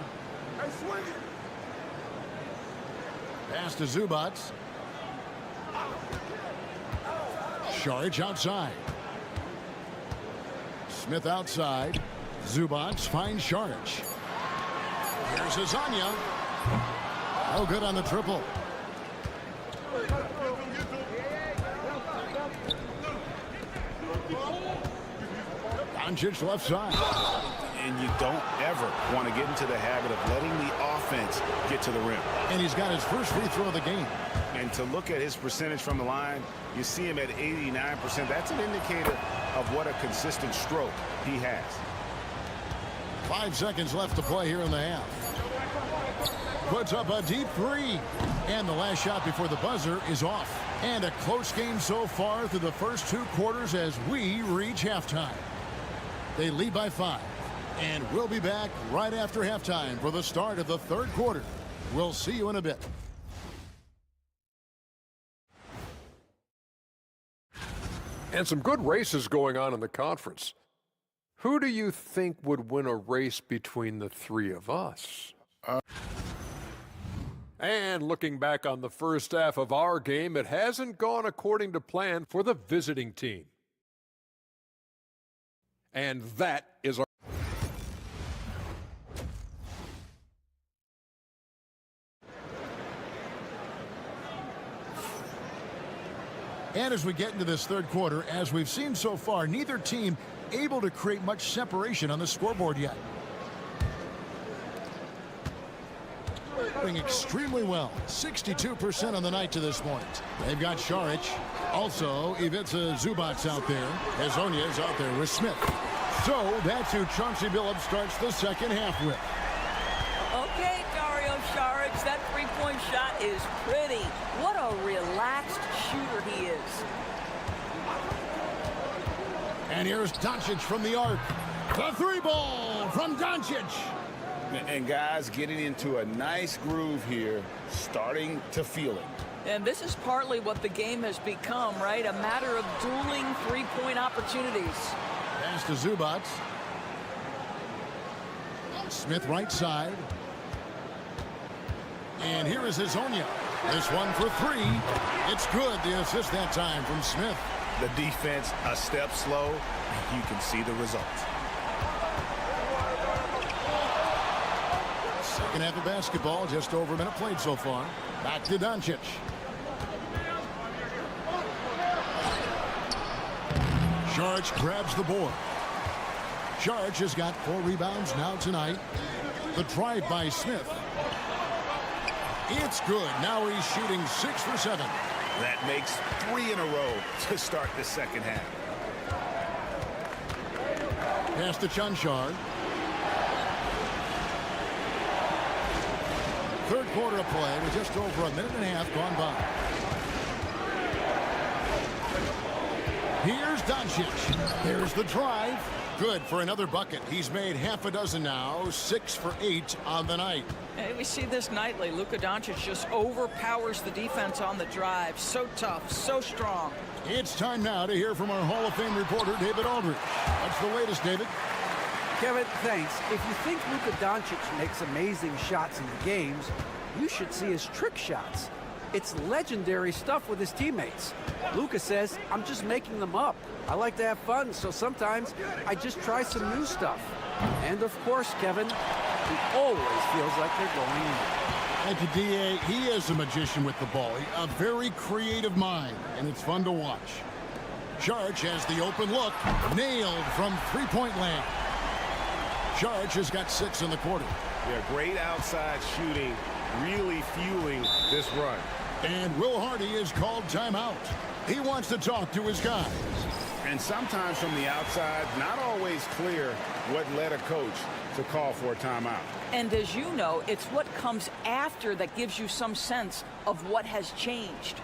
Pass to Zubac. Saric outside. Smith outside. Zubac finds Saric. Here's Azania. No good on the triple. Doncic left side. And you don't ever want to get into the habit of letting the offense get to the rim. And he's got his first free throw of the game. And to look at his percentage from the line, you see him at 89%. That's an indicator of what a consistent stroke he has. 5 seconds left to play here in the half. Puts up a deep 3. And the last shot before the buzzer is off. And a close game so far through the first 2 quarters as we reach halftime. They lead by 5. And we'll be back right after halftime for the start of the third quarter. We'll see you in a bit. And some good races going on in the conference. Who do you think would win a race between the three of us? And looking back on the first half of our game, it hasn't gone according to plan for the visiting team. And that is our... And as we get into this third quarter, as we've seen so far, neither team able to create much separation on the scoreboard yet. Doing extremely well. 62% on the night to this point. They've got Šarić. Also, Ivica Zubac's out there. Hezonja's out there with Smith. So that's who Chauncey Billups starts the second half with. Okay, Dario Šarić, that three-point shot is pretty. What a relaxed shooter he is. And here's Doncic from the arc. The three ball from Doncic. And guys getting into a nice groove here, starting to feel it. And this is partly what the game has become, right? A matter of dueling three-point opportunities. Pass to Zubac. Smith right side. And here is Hezonja. This one for three. It's good. The assist that time from Smith. The defense a step slow. You can see the results. Second half of basketball, just over a minute played so far. Back to Doncic. Šarić grabs the board. Šarić has got 4 rebounds now tonight. The drive by Smith. It's good. Now he's shooting 6 for 7. That makes 3 in a row to start the second half. Pass to Cancar. Third quarter of play with just over a minute and a half gone by. Here's Doncic. There's the drive. Good for another bucket. He's made half a dozen now, 6 for 8 on the night. Hey, we see this nightly. Luka Doncic just overpowers the defense on the drive. So tough, so strong. It's time now to hear from our Hall of Fame reporter, David Aldridge. What's the latest, David? Kevin, thanks. If you think Luka Doncic makes amazing shots in the games, you should see his trick shots. It's legendary stuff with his teammates. Luka says, I'm just making them up. I like to have fun, so sometimes I just try some new stuff. And of course, Kevin, he always feels like they're going in. Thank you, D.A. He is a magician with the ball. A very creative mind, and it's fun to watch. Šarić has the open look. Nailed from three-point land. Šarić has got 6 in the quarter. Yeah, great outside shooting, really fueling this run. And Will Hardy is called timeout. He wants to talk to his guys. And sometimes from the outside, not always clear what led a coach to call for a timeout. And as you know, it's what comes after that gives you some sense of what has changed.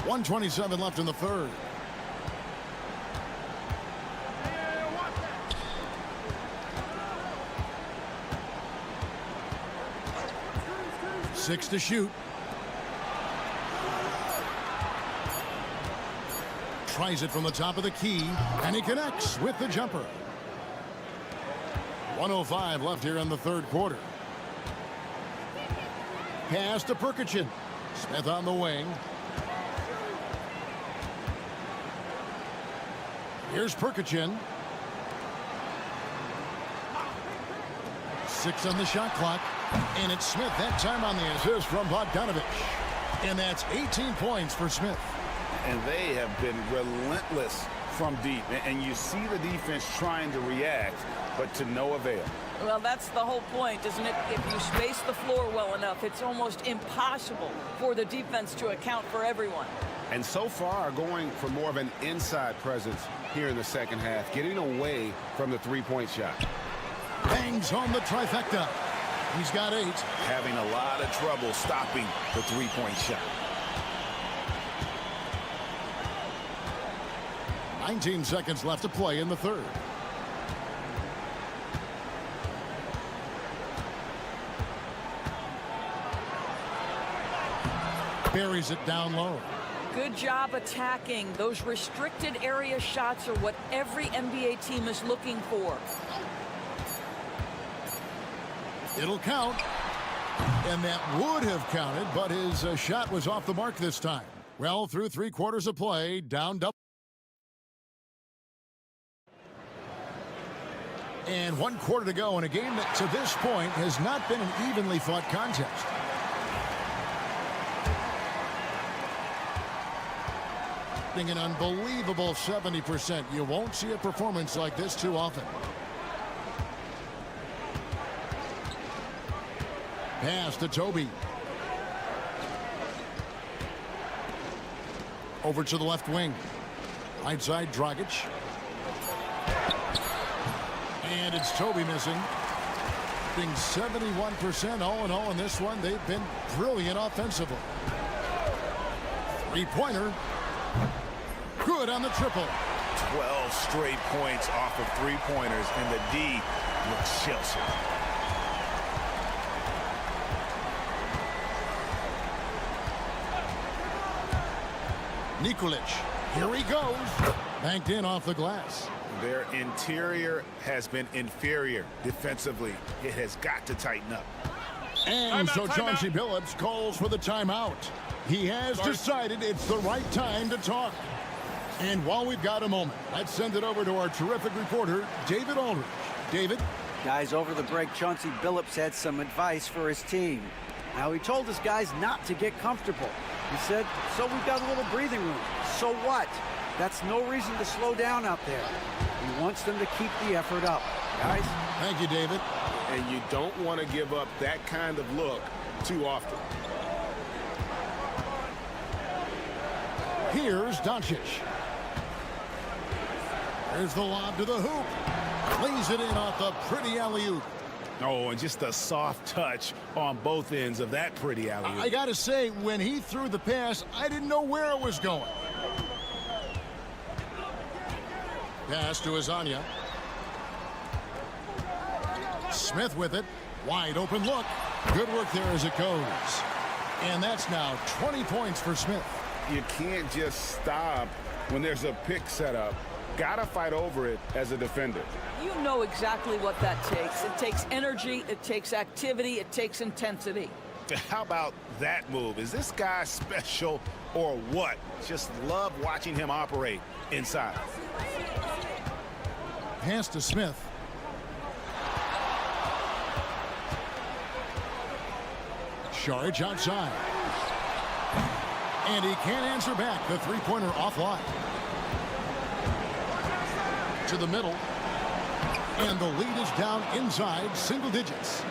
1:27 left in the third. Six to shoot. Tries it from the top of the key, and he connects with the jumper. 1:05 left here in the third quarter. Pass to Prkačin. Smith on the wing. Here's Prkačin. 6 on the shot clock. And it's Smith that time on the assist from Bogdanović. And that's 18 points for Smith. And they have been relentless from deep. And you see the defense trying to react, but to no avail. Well, that's the whole point, isn't it? If you space the floor well enough, it's almost impossible for the defense to account for everyone. And so far going for more of an inside presence here in the second half, getting away from the three-point shot. Bangs home the trifecta. He's got 8. Having a lot of trouble stopping the three-point shot. 19 seconds left to play in the third. Buries it down low. Good job attacking. Those restricted area shots are what every NBA team is looking for. It'll count. And that would have counted, but his shot was off the mark this time. Well, through 3 quarters of play, down double. And 1 quarter to go in a game that to this point has not been an evenly fought contest. An unbelievable 70%. You won't see a performance like this too often. Pass to Toby. Over to the left wing. Right side, Dragic. And it's Toby missing. Being 71% all in all in this one. They've been brilliant offensively. 3-pointer. Good on the triple. 12 straight points off of 3-pointers, and the D looks Chelsea. Nikolic. Here he goes. Banked in off the glass. Their interior has been inferior defensively. It has got to tighten up. And so Chauncey Billups calls for the timeout. He has decided it's the right time to talk. And while we've got a moment, let's send it over to our terrific reporter, David Aldridge. David? Guys, over the break, Chauncey Billups had some advice for his team. Now, he told his guys not to get comfortable. He said, so we've got a little breathing room. So what? That's no reason to slow down out there. He wants them to keep the effort up. Guys? Thank you, David. And you don't want to give up that kind of look too often. Here's Doncic. There's the lob to the hoop. Cleans it in off the pretty alley-oop. Oh, and just a soft touch on both ends of that pretty alley-oop. I got to say, when he threw the pass, I didn't know where it was going. Pass to Azania. Smith with it. Wide open look. Good work there as it goes. And that's now 20 points for Smith. You can't just stop when there's a pick set up. Gotta fight over it as a defender. You know exactly what that takes. It takes energy, it takes activity, it takes intensity. How about that move? Is this guy special or what? Just love watching him operate inside. Pass to Smith. Sharge outside. And he can't answer back. The three-pointer offline. To the middle. And the lead is down inside single digits.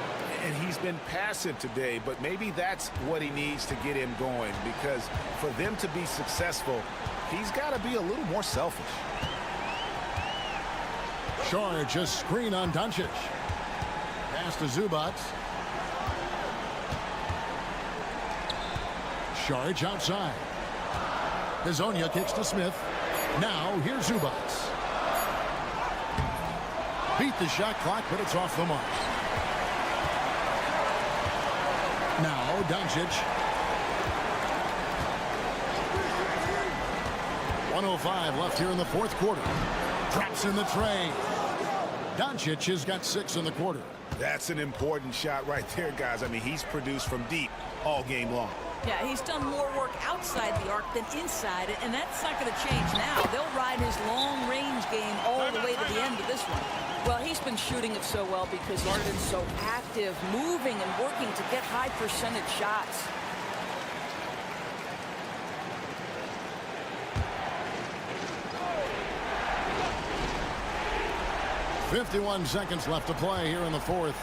And he's been passive today, but maybe that's what he needs to get him going, because for them to be successful, he's got to be a little more selfish. Sharge a screen on Doncic. Pass to Zubac. Sharge outside. Hazonia kicks to Smith. Now here's Zubac. Beat the shot clock, but it's off the mark. Now Doncic. 1:05 left here in the fourth quarter. Drops in the tray. Doncic has got 6 in the quarter. That's an important shot right there, guys. I mean, he's produced from deep all game long. Yeah, he's done more work outside the arc than inside it, and that's not going to change now. They'll ride his long-range game all the way to the end of this one. Well, he's been shooting it so well because he's been so active, moving and working to get high percentage shots. .51 seconds left to play here in the fourth.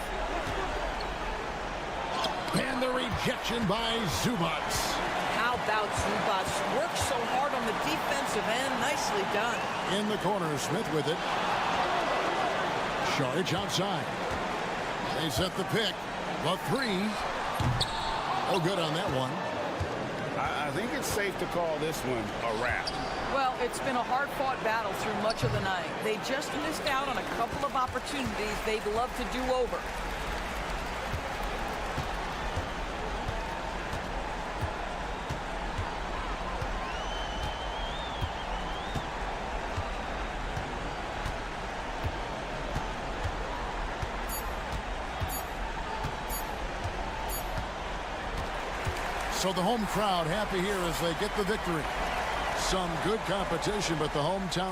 And the rejection by Zubac. How about Zubac? Works so hard on the defensive end. Nicely done. In the corner, Smith with it. Sharge outside. They set the pick. The three. Oh, good on that one. I think it's safe to call this one a wrap. Well, it's been a hard-fought battle through much of the night. They just missed out on a couple of opportunities they'd love to do over. So the home crowd happy here as they get the victory. Some good competition, but the hometown.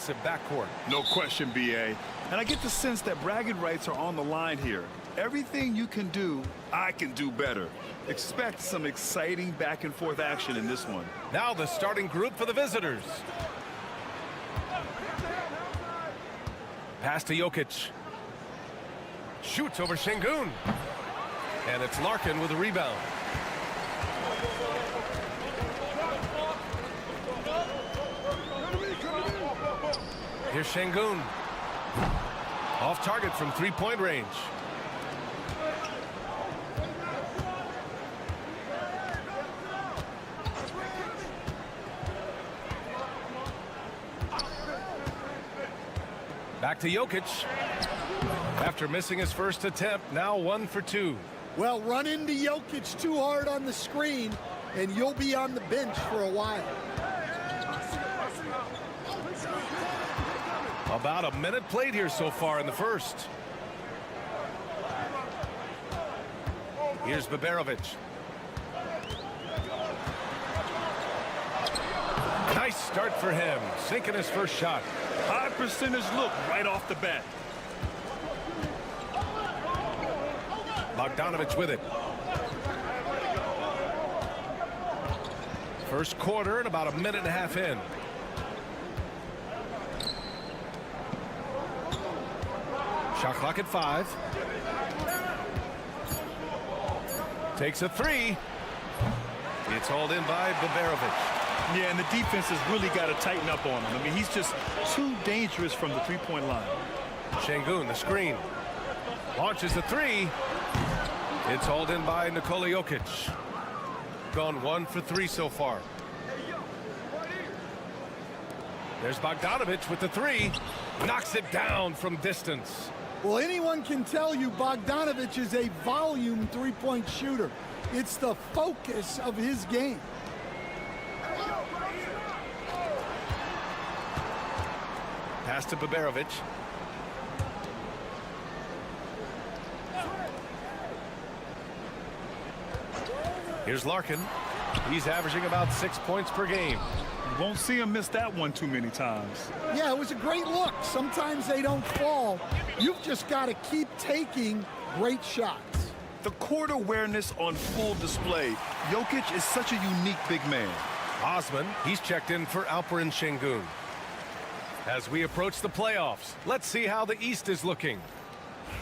Impressive backcourt. No question, BA. And I get the sense that bragging rights are on the line here. Everything you can do, I can do better. Expect some exciting back and forth action in this one. Now the starting group for the visitors. Pass to Jokic. Shoots over Şengün. And it's Larkin with a rebound. Here's Şengün. Off target from three-point range. Back to Jokic. After missing his first attempt, now 1 for 2. Well, run into Jokic too hard on the screen, and you'll be on the bench for a while. About a minute played here so far in the first. Here's Baberovic. Nice start for him, sinking his first shot. High percentage look right off the bat. Bogdanovic with it. First quarter and about a minute and a half in. Shot clock at 5. Takes a 3. It's hauled in by Baberovic. Yeah, and the defense has really got to tighten up on him. I mean, he's just too dangerous from the three-point line. Şengün, the screen. Launches a 3. It's hauled in by Nikola Jokic. Gone 1 for 3 so far. There's Bogdanovic with the 3. Knocks it down from distance. Well, anyone can tell you Bogdanovic is a volume three-point shooter. It's the focus of his game. Pass to Baberovic. Here's Larkin. He's averaging about 6 points per game. Won't see him miss that one too many times. Yeah, it was a great look. Sometimes they don't fall. You've just got to keep taking great shots. The court awareness on full display. Jokic is such a unique big man. Osman, he's checked in for Alperen Şengün. As we approach the playoffs, let's see how the East is looking.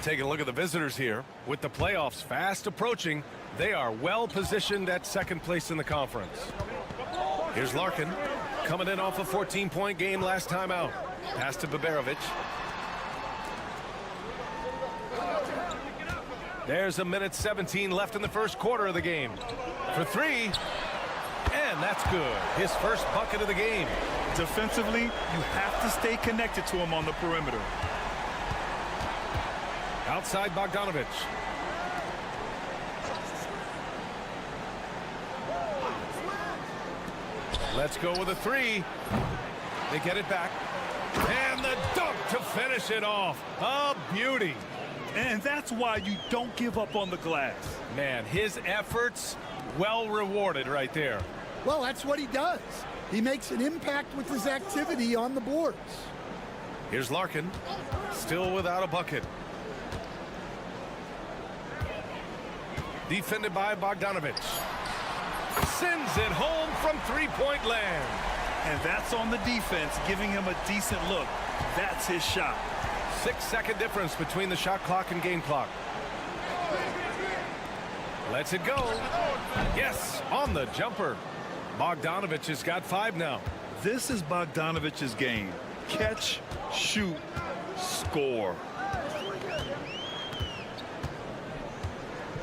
Taking a look at the visitors here. With the playoffs fast approaching, they are well positioned at second place in the conference. Here's Larkin, coming in off a 14-point game last time out. Pass to Baberovic. There's a minute 17 left in the first quarter of the game. For 3, and that's good. His first bucket of the game. Defensively, you have to stay connected to him on the perimeter. Outside Bogdanovic. Let's go with a 3. They get it back. And the dunk to finish it off. A beauty. And that's why you don't give up on the glass. Man, his efforts well rewarded right there. Well, that's what he does. He makes an impact with his activity on the boards. Here's Larkin, still without a bucket. Defended by Bogdanovic. Sends it home from three-point land. And that's on the defense, giving him a decent look. That's his shot. 6-second difference between the shot clock and game clock. Lets it go. Yes, on the jumper. Bogdanovic has got 5 now. This is Bogdanovic's game. Catch, shoot, score.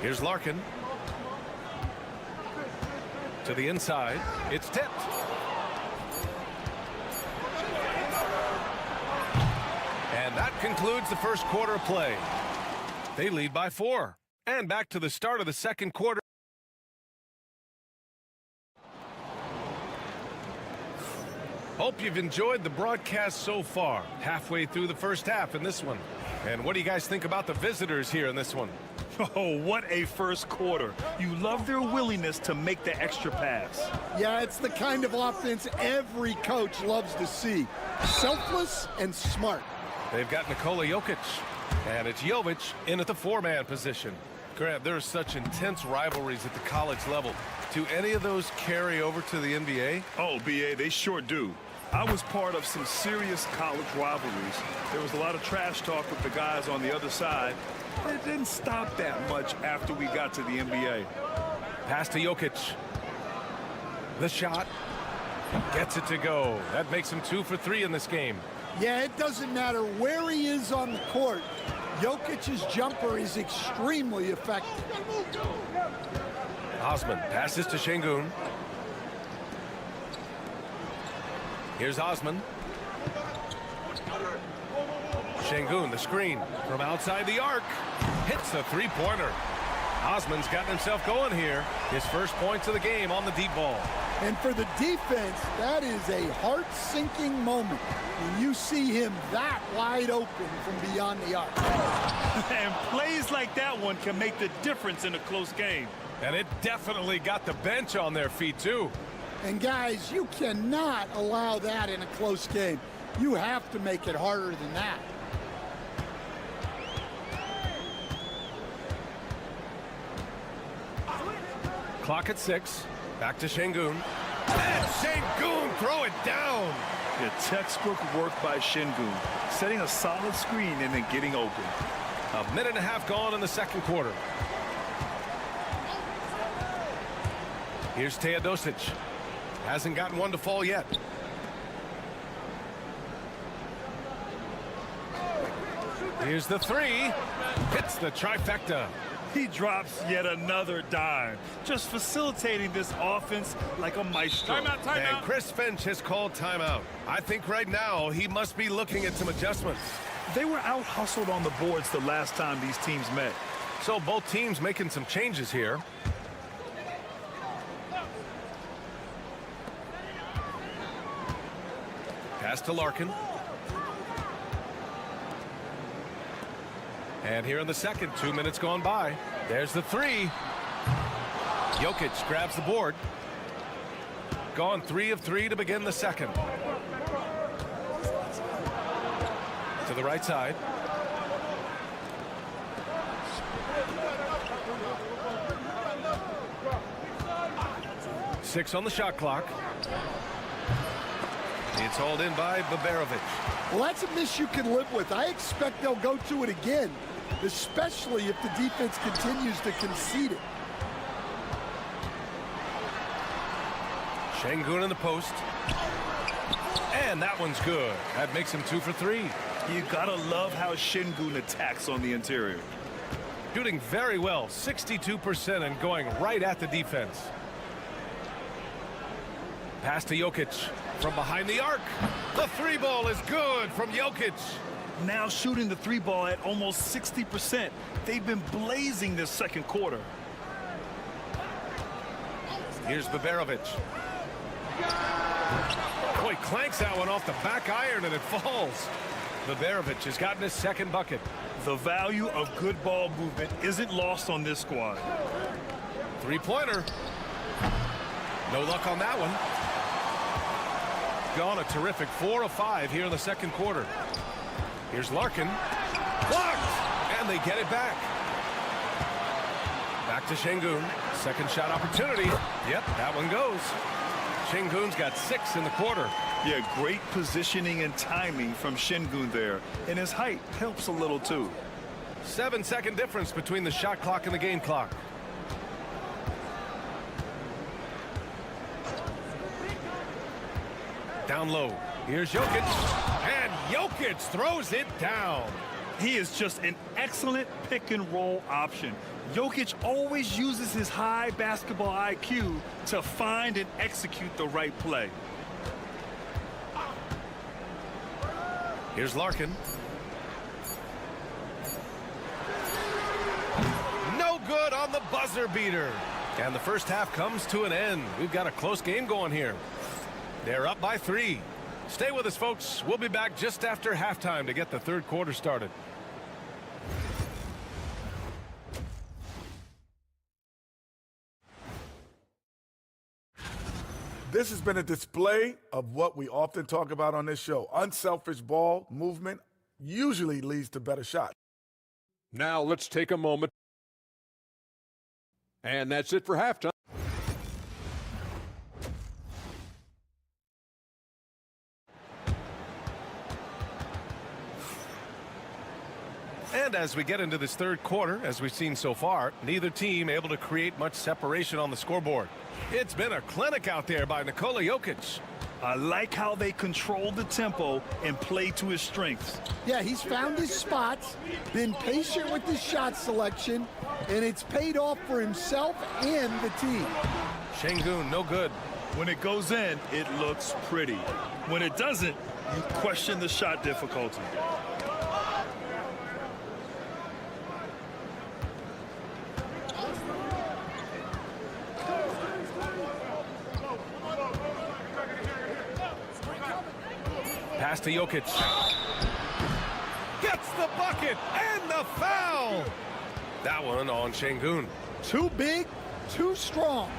Here's Larkin. To the inside. It's tipped. And that concludes the first quarter of play. They lead by 4. And back to the start of the second quarter. Hope you've enjoyed the broadcast so far. Halfway through the first half in this one. And what do you guys think about the visitors here in this one? Oh, what a first quarter. You love their willingness to make the extra pass. Yeah, it's the kind of offense every coach loves to see. Selfless and smart. They've got Nikola Jokic. And it's Jovic in at the 4-man position. Grant, there are such intense rivalries at the college level. Do any of those carry over to the NBA? Oh, BA, they sure do. I was part of some serious college rivalries. There was a lot of trash talk with the guys on the other side. But it didn't stop that much after we got to the NBA. Pass to Jokic. The shot. Gets it to go. That makes him 2 for 3 in this game. Yeah, it doesn't matter where he is on the court. Jokic's jumper is extremely effective. Osman passes to Şengün. Here's Osman. Şengün, the screen from outside the arc. Hits a three-pointer. Osman's gotten himself going here. His first points of the game on the deep ball. And for the defense, that is a heart-sinking moment when you see him that wide open from beyond the arc. And plays like that one can make the difference in a close game. And it definitely got the bench on their feet, too. And guys, you cannot allow that in a close game. You have to make it harder than that. Clock at 6. Back to Şengün. And Şengün throw it down. The textbook work by Şengün, setting a solid screen and then getting open. A minute and a half gone in the second quarter. Here's Teodosic. Hasn't gotten one to fall yet. Here's the three. Hits the trifecta. He drops yet another dime, just facilitating this offense like a maestro. Timeout. And Chris Finch has called timeout. I think right now he must be looking at some adjustments. They were out-hustled on the boards the last time these teams met. So both teams making some changes here. Pass to Larkin. And here in the second, 2 minutes gone by. There's the three. Jokic grabs the board. Gone 3 of 3 to begin the second. To the right side. Six on the shot clock. It's hauled in by Baberovic. Well, that's a miss you can live with. I expect they'll go to it again, especially if the defense continues to concede it. Şengün in the post. And that one's good. That makes him 2 for 3. You gotta love how Şengün attacks on the interior. Shooting very well, 62% and going right at the defense. Pass to Jokic from behind the arc. The three ball is good from Jokic. Now shooting the three ball at almost 60%. They've been blazing this second quarter. Here's Baberovic. Boy, clanks that one off the back iron and it falls. Baberovic has gotten his second bucket. The value of good ball movement isn't lost on this squad. Three-pointer. No luck on that one. Gone a terrific 4 of 5 here in the second quarter. Here's Larkin. Blocked! And they get it back. Back to Şengün. Second shot opportunity. Yep, that one goes. Şengün's got 6 in the quarter. Yeah, great positioning and timing from Şengün there. And his height helps a little too. 7-second difference between the shot clock and the game clock. Down low. Here's Jokic. And Jokic throws it down. He is just an excellent pick and roll option. Jokic always uses his high basketball IQ to find and execute the right play. Here's Larkin. No good on the buzzer beater. And the first half comes to an end. We've got a close game going here. They're up by 3. Stay with us, folks. We'll be back just after halftime to get the third quarter started. This has been a display of what we often talk about on this show. Unselfish ball movement usually leads to better shots. Now let's take a moment. And that's it for halftime. And as we get into this third quarter, as we've seen so far, neither team able to create much separation on the scoreboard. It's been a clinic out there by Nikola Jokic. I like how they control the tempo and play to his strengths. Yeah, he's found his spots, been patient with his shot selection, and it's paid off for himself and the team. Şengün, no good. When it goes in, it looks pretty. When it doesn't, you question the shot difficulty. Pass to Jokic. Gets the bucket and the foul. That one on Şengün. Too big, too strong.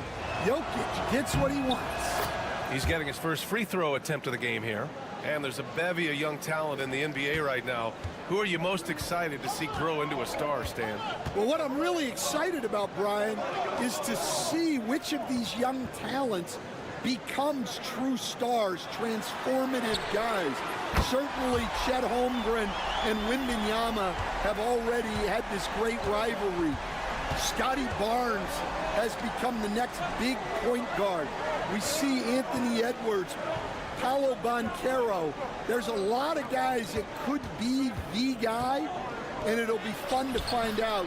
Jokic gets what he wants. He's getting his first free throw attempt of the game here. And there's a bevy of young talent in the NBA right now. Who are you most excited to see grow into a star, Stan? Well, what I'm really excited about, Brian, is to see which of these young talents becomes true stars, transformative guys. Certainly Chet Holmgren and Wembanyama have already had this great rivalry. Scotty Barnes has become the next big point guard. We see Anthony Edwards, Paolo Banchero. There's a lot of guys that could be the guy, and it'll be fun to find out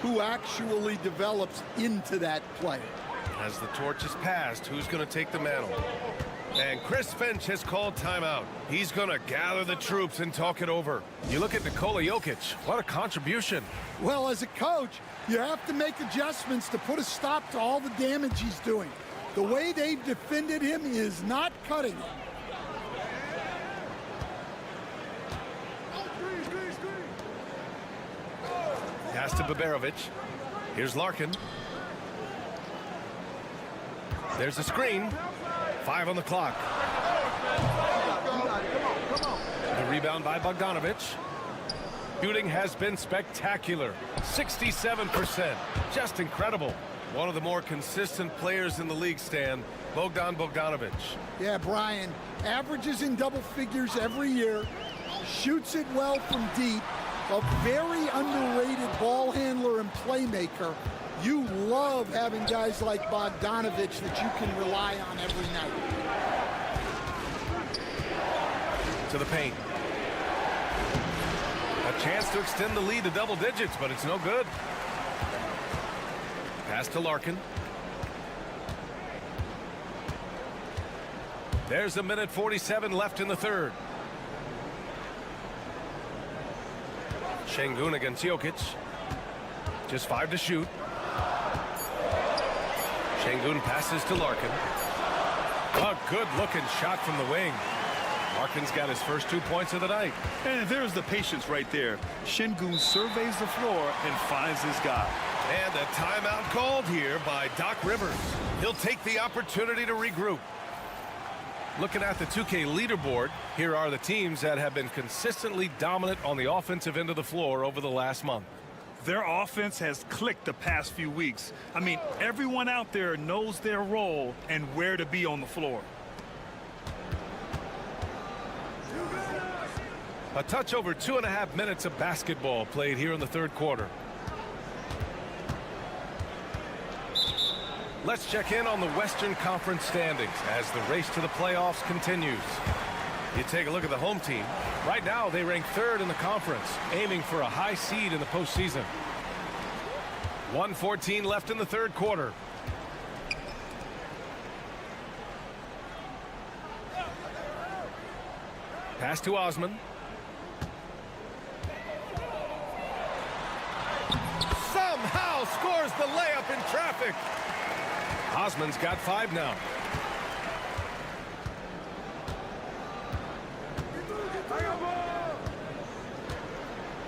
who actually develops into that play. As the torch is passed, who's going to take the mantle? And Chris Finch has called timeout. He's going to gather the troops and talk it over. You look at Nikola Jokic. What a contribution. Well, as a coach, you have to make adjustments to put a stop to all the damage he's doing. The way they've defended him is not cutting it. Pass to Baberovic. Here's Larkin. There's a screen. 5 on the clock. The rebound by Bogdanovic. Shooting has been spectacular. 67%. Just incredible. One of the more consistent players in the league, Stan. Bogdanovic. Yeah, Brian. Averages in double figures every year. Shoots it well from deep. A very underrated ball handler and playmaker. You love having guys like Bogdanovic that you can rely on every night. To the paint. A chance to extend the lead to double digits, but it's no good. Pass to Larkin. There's a minute 47 left in the third. Şengün against Jokic. Just 5 to shoot. Şengün passes to Larkin. A good-looking shot from the wing. Larkin's got his first 2 points of the night. And there's the patience right there. Şengün surveys the floor and finds his guy. And a timeout called here by Doc Rivers. He'll take the opportunity to regroup. Looking at the 2K leaderboard, here are the teams that have been consistently dominant on the offensive end of the floor over the last month. Their offense has clicked the past few weeks. I mean, everyone out there knows their role and where to be on the floor. A touch over 2.5 minutes of basketball played here in the third quarter. Let's check in on the Western Conference standings as the race to the playoffs continues. You take a look at the home team. Right now, they rank third in the conference, aiming for a high seed in the postseason. 1:14 left in the third quarter. Pass to Osman. Somehow scores the layup in traffic. Osman's got 5 now.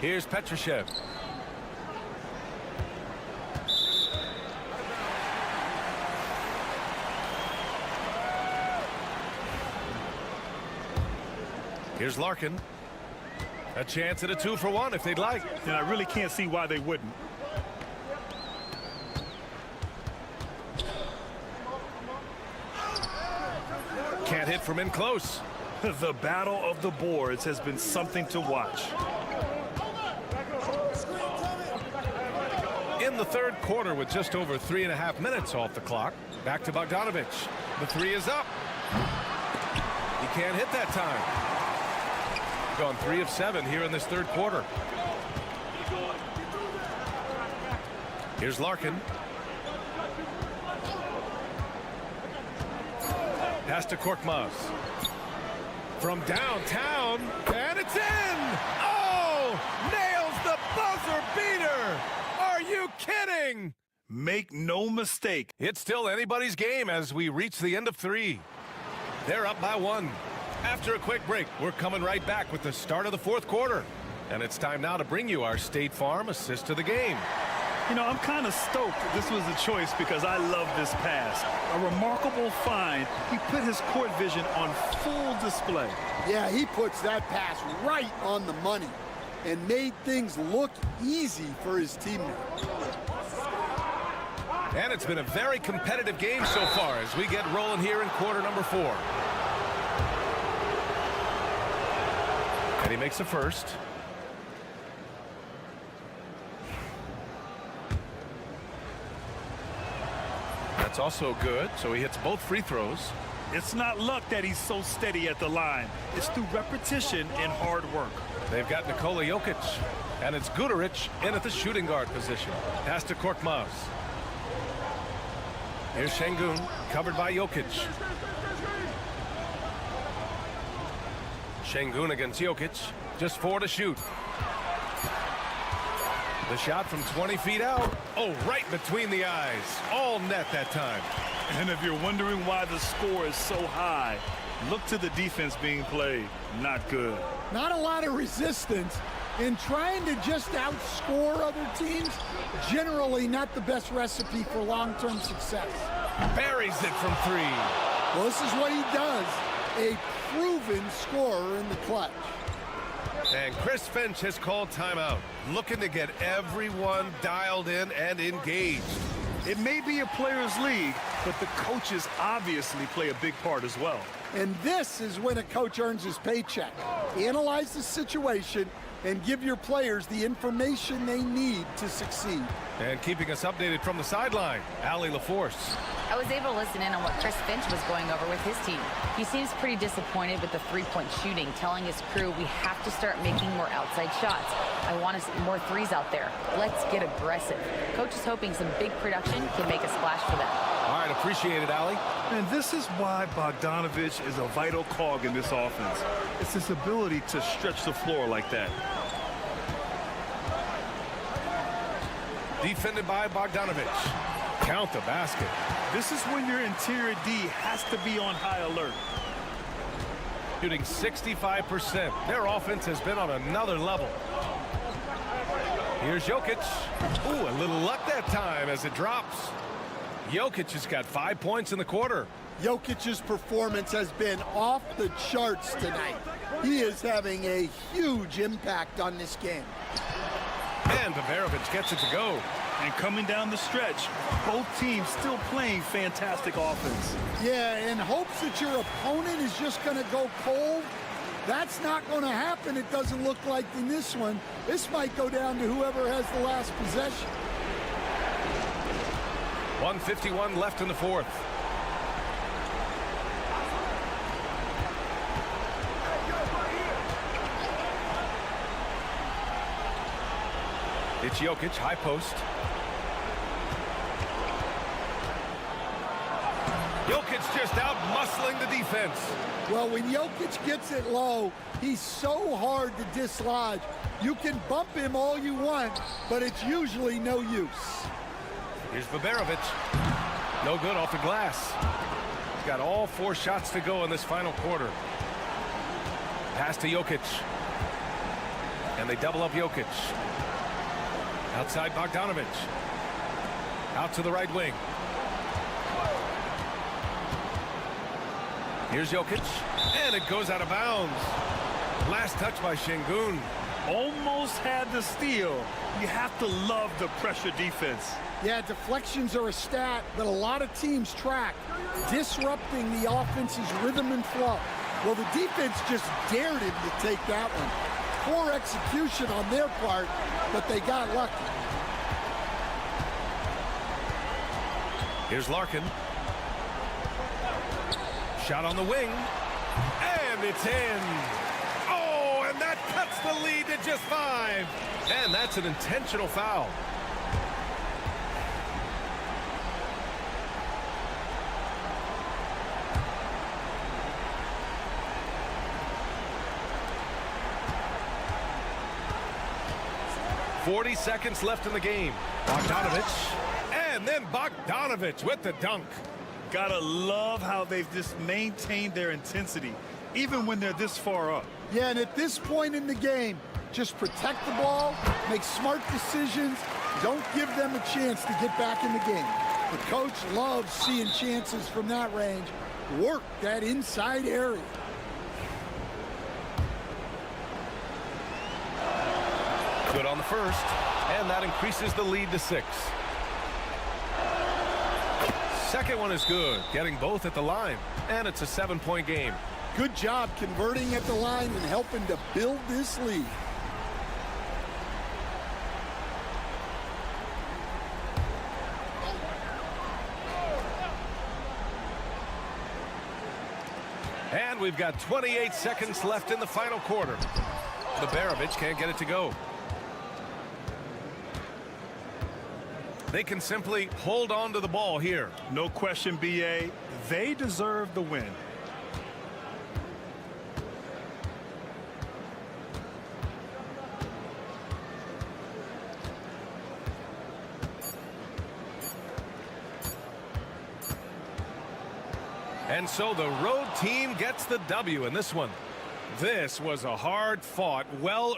Here's Petrushev. Here's Larkin. A chance at a 2-for-1 if they'd like. And I really can't see why they wouldn't. Can't hit from in close. The battle of the boards has been something to watch. In the third quarter with just over 3.5 minutes off the clock. Back to Bogdanovic. The 3 is up. He can't hit that time. Gone 3 of 7 here in this third quarter. Here's Larkin. Pass to Korkmaz. From downtown, and it's in! Oh! Nails the buzzer beater! Are you kidding? Make no mistake. It's still anybody's game as we reach the end of 3. They're up by 1. After a quick break, we're coming right back with the start of the fourth quarter. And it's time now to bring you our State Farm assist of the game. You know, I'm kind of stoked this was a choice because I love this pass. A remarkable find. He put his court vision on full display. Yeah, he puts that pass right on the money and made things look easy for his teammate. And it's been a very competitive game so far as we get rolling here in quarter number 4. And he makes a first. That's also good, so he hits both free throws. It's not luck that he's so steady at the line. It's through repetition and hard work. They've got Nikola Jokic, and it's Guduric in at the shooting guard position. Pass to Korkmaz. Here's Şengün, covered by Jokic. Şengün against Jokic, just 4 to shoot. The shot from 20 feet out. Oh, right between the eyes. All net that time. And if you're wondering why the score is so high, look to the defense being played. Not good. Not a lot of resistance, and trying to just outscore other teams, generally not the best recipe for long-term success. Buries it from 3. Well, this is what he does. A proven scorer in the clutch. And Chris Finch has called timeout, looking to get everyone dialed in and engaged. It may be a players' league, but the coaches obviously play a big part as well. And this is when a coach earns his paycheck. Analyze the situation and give your players the information they need to succeed. And keeping us updated from the sideline, Allie LaForce. I was able to listen in on what Chris Finch was going over with his team. He seems pretty disappointed with the three-point shooting, telling his crew we have to start making more outside shots. I want to see more threes out there. Let's get aggressive. Coach is hoping some big production can make a splash for them. All right, appreciate it, Allie. And this is why Bogdanovich is a vital cog in this offense. It's his ability to stretch the floor like that. Defended by Bogdanovich. Count the basket. This is when your interior D has to be on high alert. Shooting 65%. Their offense has been on another level. Here's Jokic. Ooh, a little luck that time as it drops. Jokic has got 5 points in the quarter. Jokic's performance has been off the charts tonight. He is having a huge impact on this game. And Bogdanovich gets it to go. And coming down the stretch, both teams still playing fantastic offense. Yeah, in hopes that your opponent is just going to go cold. That's not going to happen, it doesn't look like in this one. This might go down to whoever has the last possession. 1:51 left in the fourth. It's Jokic, high post. Jokic just out muscling the defense. Well, when Jokic gets it low, he's so hard to dislodge. You can bump him all you want, but it's usually no use. Here's Bogdanovich. No good off the glass. He's got all 4 shots to go in this final quarter. Pass to Jokic. And they double up Jokic. Outside Bogdanovich. Out to the right wing. Here's Jokic. And it goes out of bounds. Last touch by Şengün. Almost had the steal. You have to love the pressure defense. Yeah, deflections are a stat that a lot of teams track, disrupting the offense's rhythm and flow. Well, the defense just dared him to take that one. Poor execution on their part, but they got lucky. Here's Larkin. Shot on the wing. And it's in. Oh, and that cuts the lead to just 5. And that's an intentional foul. .40 seconds left in the game. Bogdanovich. And then Bogdanovich with the dunk. Gotta love how they've just maintained their intensity, even when they're this far up. Yeah, and at this point in the game, just protect the ball, make smart decisions, don't give them a chance to get back in the game. The coach loves seeing chances from that range. Work that inside area. Good on the first, and that increases the lead to 6. Second one is good, getting both at the line, and it's a 7-point game. Good job converting at the line and helping to build this lead. And we've got 28 seconds left in the final quarter. The Barovic can't get it to go. They can simply hold on to the ball here. No question, BA. They deserve the win. And so the road team gets the W in this one. This was a hard-fought, well...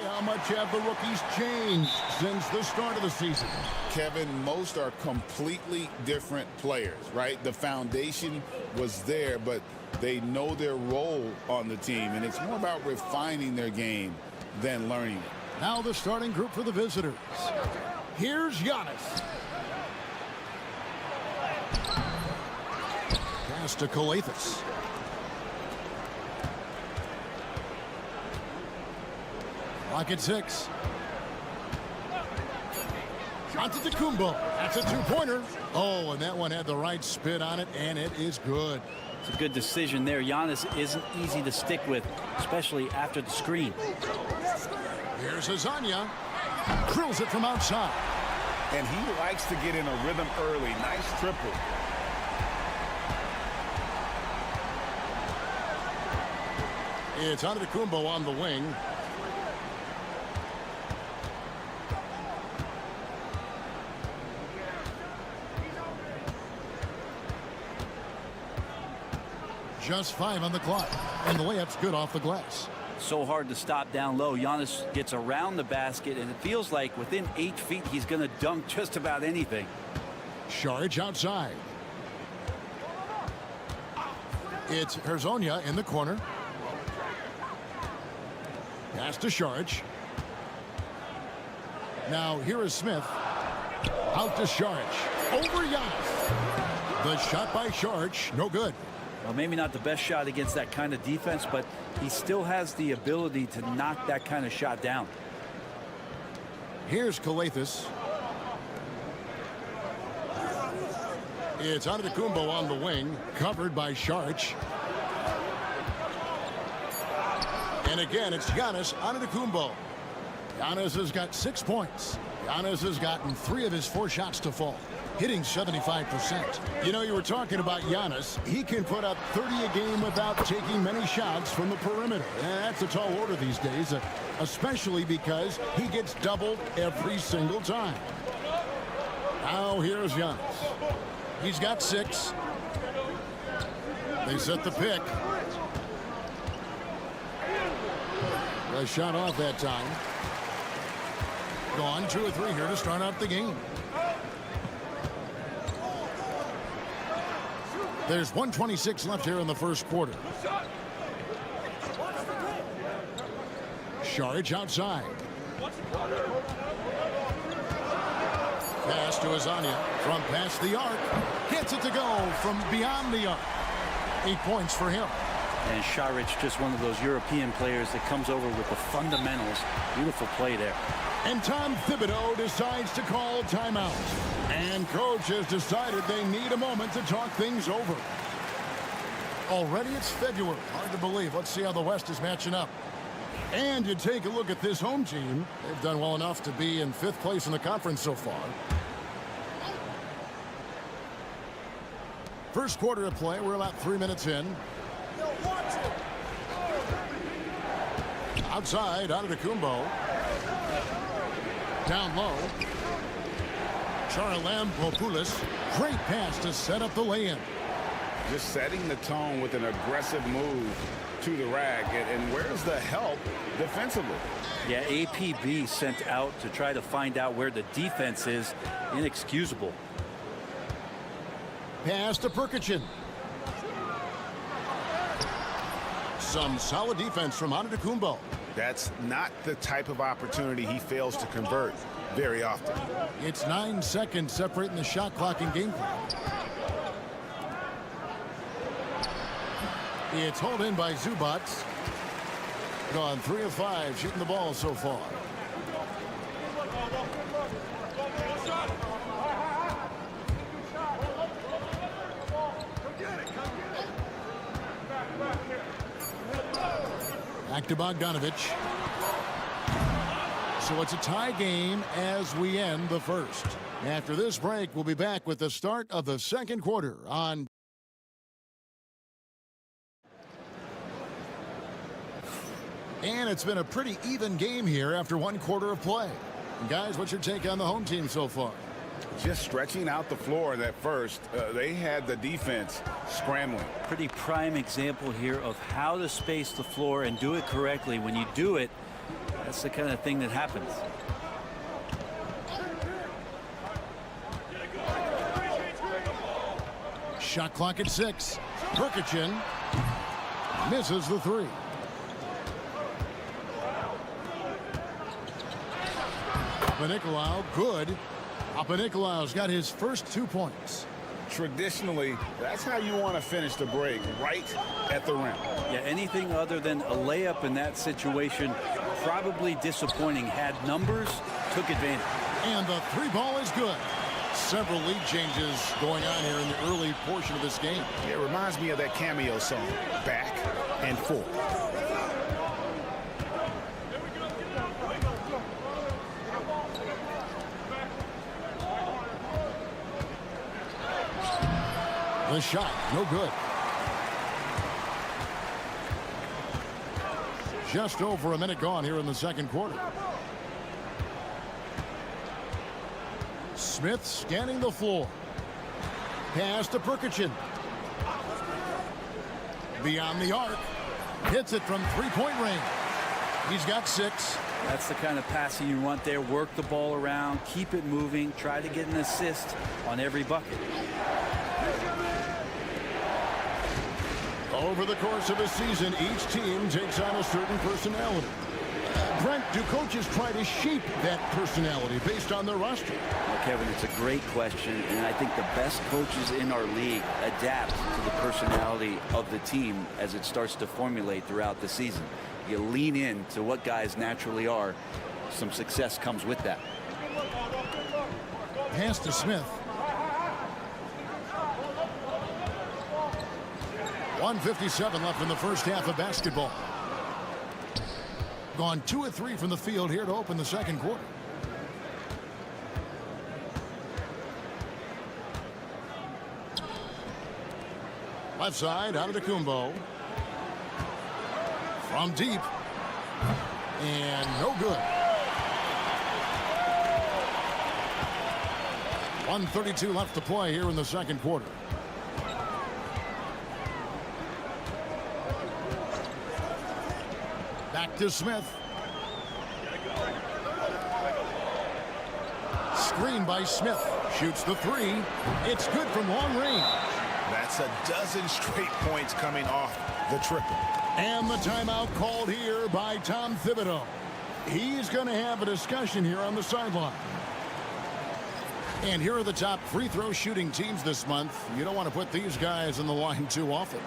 How much have the rookies changed since the start of the season? Kevin, most are completely different players, right? The foundation was there, but they know their role on the team, and it's more about refining their game than learning it. Now the starting group for the visitors. Here's Giannis. Pass to Coathis. Clock at 6. Antetokounmpo. That's a two-pointer. Oh, and that one had the right spin on it, and it is good. It's a good decision there. Giannis isn't easy to stick with, especially after the screen. Here's Azania. Drills it from outside. And he likes to get in a rhythm early. Nice triple. It's Antetokounmpo on the wing. Just 5 on the clock, and the layup's good off the glass. So hard to stop down low. Giannis gets around the basket, and it feels like within 8 feet he's going to dunk just about anything. Saric outside. It's Herzonia in the corner. Pass to Saric. Now here is Smith. Out to Saric. Over Giannis. The shot by Saric, no good. Well, maybe not the best shot against that kind of defense, but he still has the ability to knock that kind of shot down. Here's Coathis. It's Antetokounmpo on the wing, covered by Saric. And again, it's Giannis Antetokounmpo. Giannis has got 6 points. Giannis has gotten 3 of his 4 shots to fall, hitting 75%. You know, you were talking about Giannis. He can put up 30 a game without taking many shots from the perimeter. And that's a tall order these days, especially because he gets doubled every single time. Now here's Giannis. He's got 6. They set the pick. The shot off that time. Gone 2 or 3 here to start out the game. There's 1:26 left here in the first quarter. Saric outside. Pass to Azania from past the arc. Gets it to go from beyond the arc. 8 points for him. And Šarić, just one of those European players that comes over with the fundamentals. Beautiful play there. And Tom Thibodeau decides to call timeout. And coach has decided they need a moment to talk things over. Already it's February. Hard to believe. Let's see how the West is matching up. And you take a look at this home team. They've done well enough to be in 5th place in the conference so far. First quarter of play. We're about 3 minutes in. Outside, Antetokounmpo. Down low. Charalampopoulos. Great pass to set up the lay-in. Just setting the tone with an aggressive move to the rack. And where's the help defensively? Yeah, APB sent out to try to find out where the defense is. Inexcusable. Pass to Prkačin. Some solid defense from Antetokounmpo. That's not the type of opportunity he fails to convert very often. It's 9 seconds separating the shot clock and game clock. It's hauled in by Zubac. Gone 3 of 5 shooting the ball so far. Back to Bogdanovic. So it's a tie game as we end the first. After this break, we'll be back with the start of the second quarter on. And it's been a pretty even game here after 1 quarter of play. And guys, what's your take on the home team so far? Just stretching out the floor that first. They had the defense scrambling. Pretty prime example here of how to space the floor and do it correctly. When you do it, that's the kind of thing that happens. Shot clock at 6. Prkačin misses the 3. Papanikolaou, good. Papanikolaou's got his first 2 points. Traditionally, that's how you want to finish the break, right at the rim. Yeah, anything other than a layup in that situation, probably disappointing. Had numbers, took advantage. And the 3 ball is good. Several lead changes going on here in the early portion of this game. It reminds me of that cameo song, Back and Forth. The shot, no good. Just over a minute gone here in the second quarter. Smith scanning the floor. Pass to Prkačin. Beyond the arc. Hits it from 3-point range. He's got 6. That's the kind of passing you want there. Work the ball around, keep it moving, try to get an assist on every bucket. Over the course of a season, each team takes on a certain personality. Brent, do coaches try to shape that personality based on their roster? Well, Kevin, it's a great question, and I think the best coaches in our league adapt to the personality of the team as it starts to formulate throughout the season. You lean in to what guys naturally are. Some success comes with that. Pass to Smith. 1:57 left in the first half of basketball. Gone 2 of 3 from the field here to open the second quarter. Left side, Antetokounmpo. From deep. And no good. 1:32 left to play here in the second quarter. Back to Smith. Screen by Smith. Shoots the 3. It's good from long range. That's a dozen straight points coming off the triple. And the timeout called here by Tom Thibodeau. He's going to have a discussion here on the sideline. And here are the top free throw shooting teams this month. You don't want to put these guys on the line too often.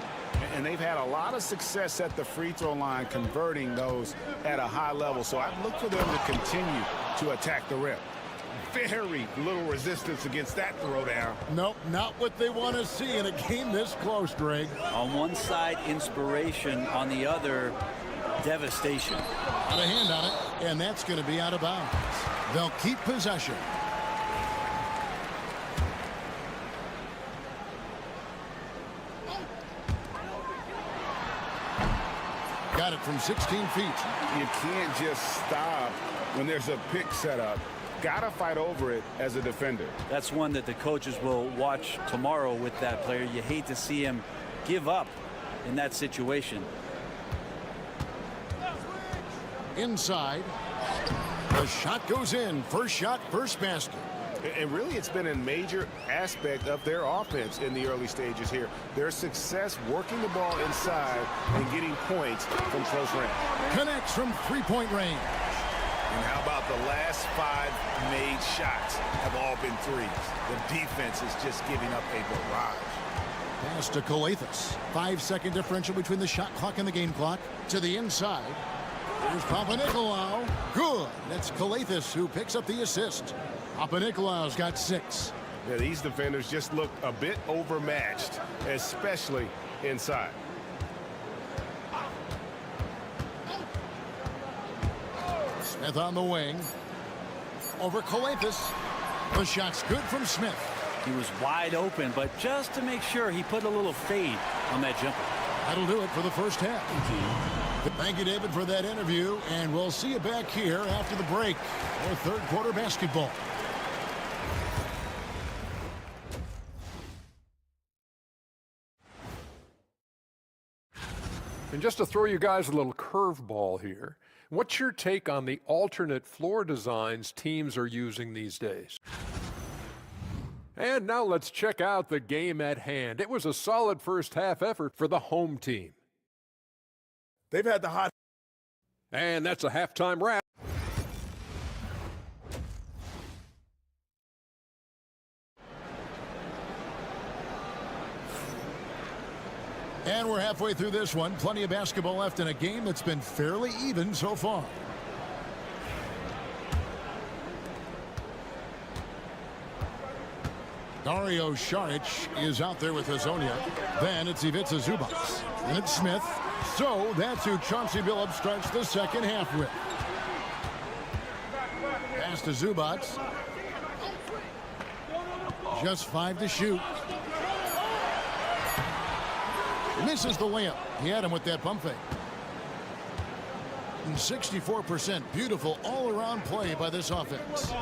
and they've had a lot of success at the free throw line converting those at a high level. So I'd look for them to continue to attack the rim. Very little resistance against that throwdown. Nope, not what they want to see in a game this close, Greg. On one side, inspiration. On the other, devastation. Got a hand on it, and that's going to be out of bounds. They'll keep possession. Got it from 16 feet. You can't just stop when there's a pick set up. Gotta fight over it as a defender. That's one that the coaches will watch tomorrow with that player. You hate to see him give up in that situation. Inside. The shot goes in. First shot, first basket. And really, it's been a major aspect of their offense in the early stages here. Their success working the ball inside and getting points from close range. Connects from three-point range. And how about the last 5 made shots have all been threes? The defense is just giving up a barrage. Pass to Calathis. 5-second differential between the shot clock and the game clock. To the inside. Here's Papanikolaou. Good. That's Calathis who picks up the assist. Papanikolaou's got 6. Yeah, these defenders just look a bit overmatched, especially inside. Smith on the wing. Over Calathis. The shot's good from Smith. He was wide open, but just to make sure, he put a little fade on that jumper. That'll do it for the first half. Thank you, David, for that interview, and we'll see you back here after the break for third quarter basketball. And just to throw you guys a little curveball here, what's your take on the alternate floor designs teams are using these days? And now let's check out the game at hand. It was a solid first half effort for the home team. They've had the hot. And that's a halftime wrap. And we're halfway through this one. Plenty of basketball left in a game that's been fairly even so far. Dario Saric is out there with Hazonia. Then it's Ivica Zubac. And it's Smith. So that's who Chauncey Billups starts the second half with. Pass to Zubac. Just 5 to shoot. Misses the layup. He had him with that pump fake. And 64%. Beautiful all-around play by this offense.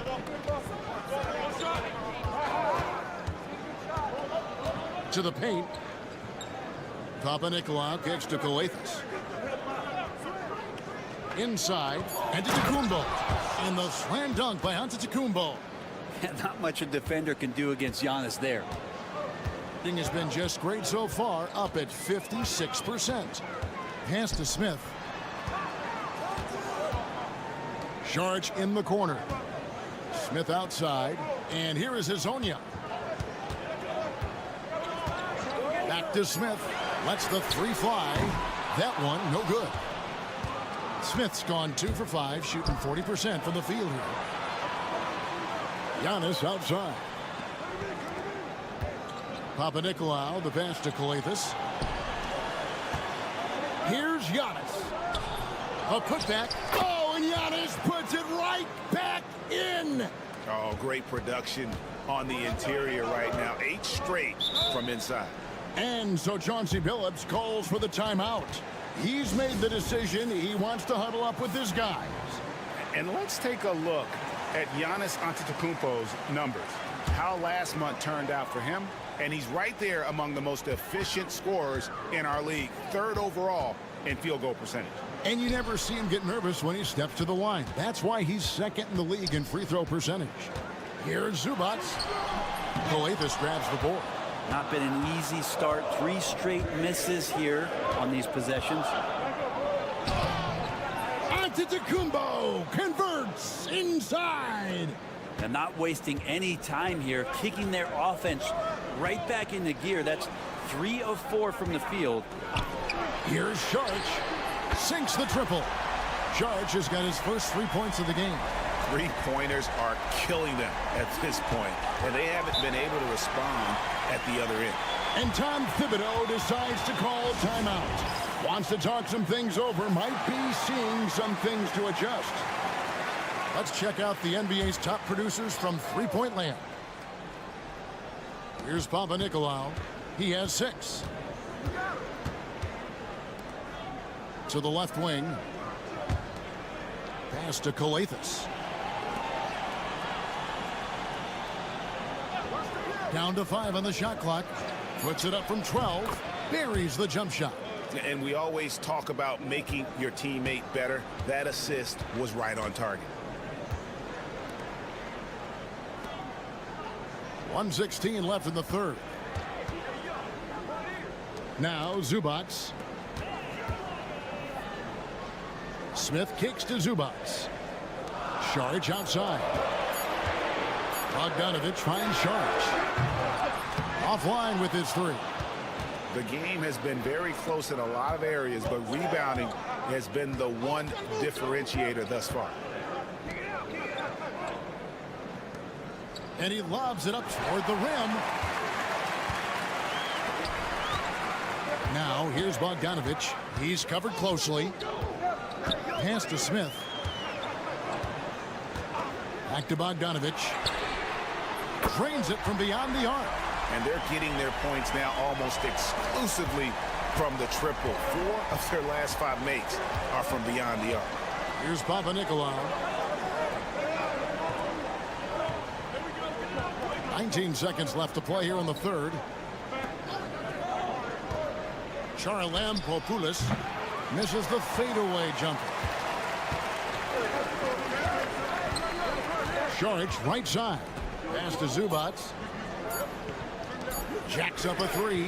To the paint. Papanikolaou kicks to Calathis. Inside. Antetokounmpo. And the slam dunk by Antetokounmpo. Not much a defender can do against Giannis there. Thing has been just great so far, up at 56%. Pass to Smith. Saric in the corner. Smith outside. And here is Hazonia. Back to Smith. Lets the 3 fly. That one, no good. Smith's gone 2 for 5, shooting 40% from the field here. Giannis outside. Papanikolaou, the pass to Calathis. Here's Giannis. A putback. Oh, and Giannis puts it right back in. Oh, great production on the interior right now. 8 straight from inside. And so Chauncey Billups calls for the timeout. He's made the decision. He wants to huddle up with his guys. And let's take a look at Giannis Antetokounmpo's numbers. How last month turned out for him. And he's right there among the most efficient scorers in our league. 3rd overall in field goal percentage. And you never see him get nervous when he steps to the line. That's why he's 2nd in the league in free throw percentage. Here's Zubac. Calathis grabs the board. Not been an easy start. 3 straight misses here on these possessions. Antetokounmpo converts inside. And not wasting any time here, kicking their offense right back into gear. That's 3 of 4 from the field. Here's Sharch. Sinks the triple. Sharch has got his first 3 points of the game. Three-pointers are killing them at this point, and they haven't been able to respond at the other end. And Tom Thibodeau decides to call timeout. Wants to talk some things over, might be seeing some things to adjust. Let's check out the NBA's top producers from three-point land. Here's Papanikolaou. He has 6. To the left wing. Pass to Kalathis. Down to 5 on the shot clock. Puts it up from 12. Buries the jump shot. And we always talk about making your teammate better. That assist was right on target. 1:16 left in the third. Now Zubac. Smith kicks to Zubac. Sharch outside. Bogdanovic finds Sharch. Offline with his 3. The game has been very close in a lot of areas, but rebounding has been the one differentiator thus far. And he lobs it up toward the rim. Now here's Bogdanovic. He's covered closely. Pass to Smith. Back to Bogdanovic. Drains it from beyond the arc. And they're getting their points now almost exclusively from the triple. 4 of their last 5 makes are from beyond the arc. Here's Papanikolaou. 19 seconds left to play here in the third. Charalampopoulos misses the fadeaway jumper. Sharch right side. Pass to Zubac. Jacks up a 3.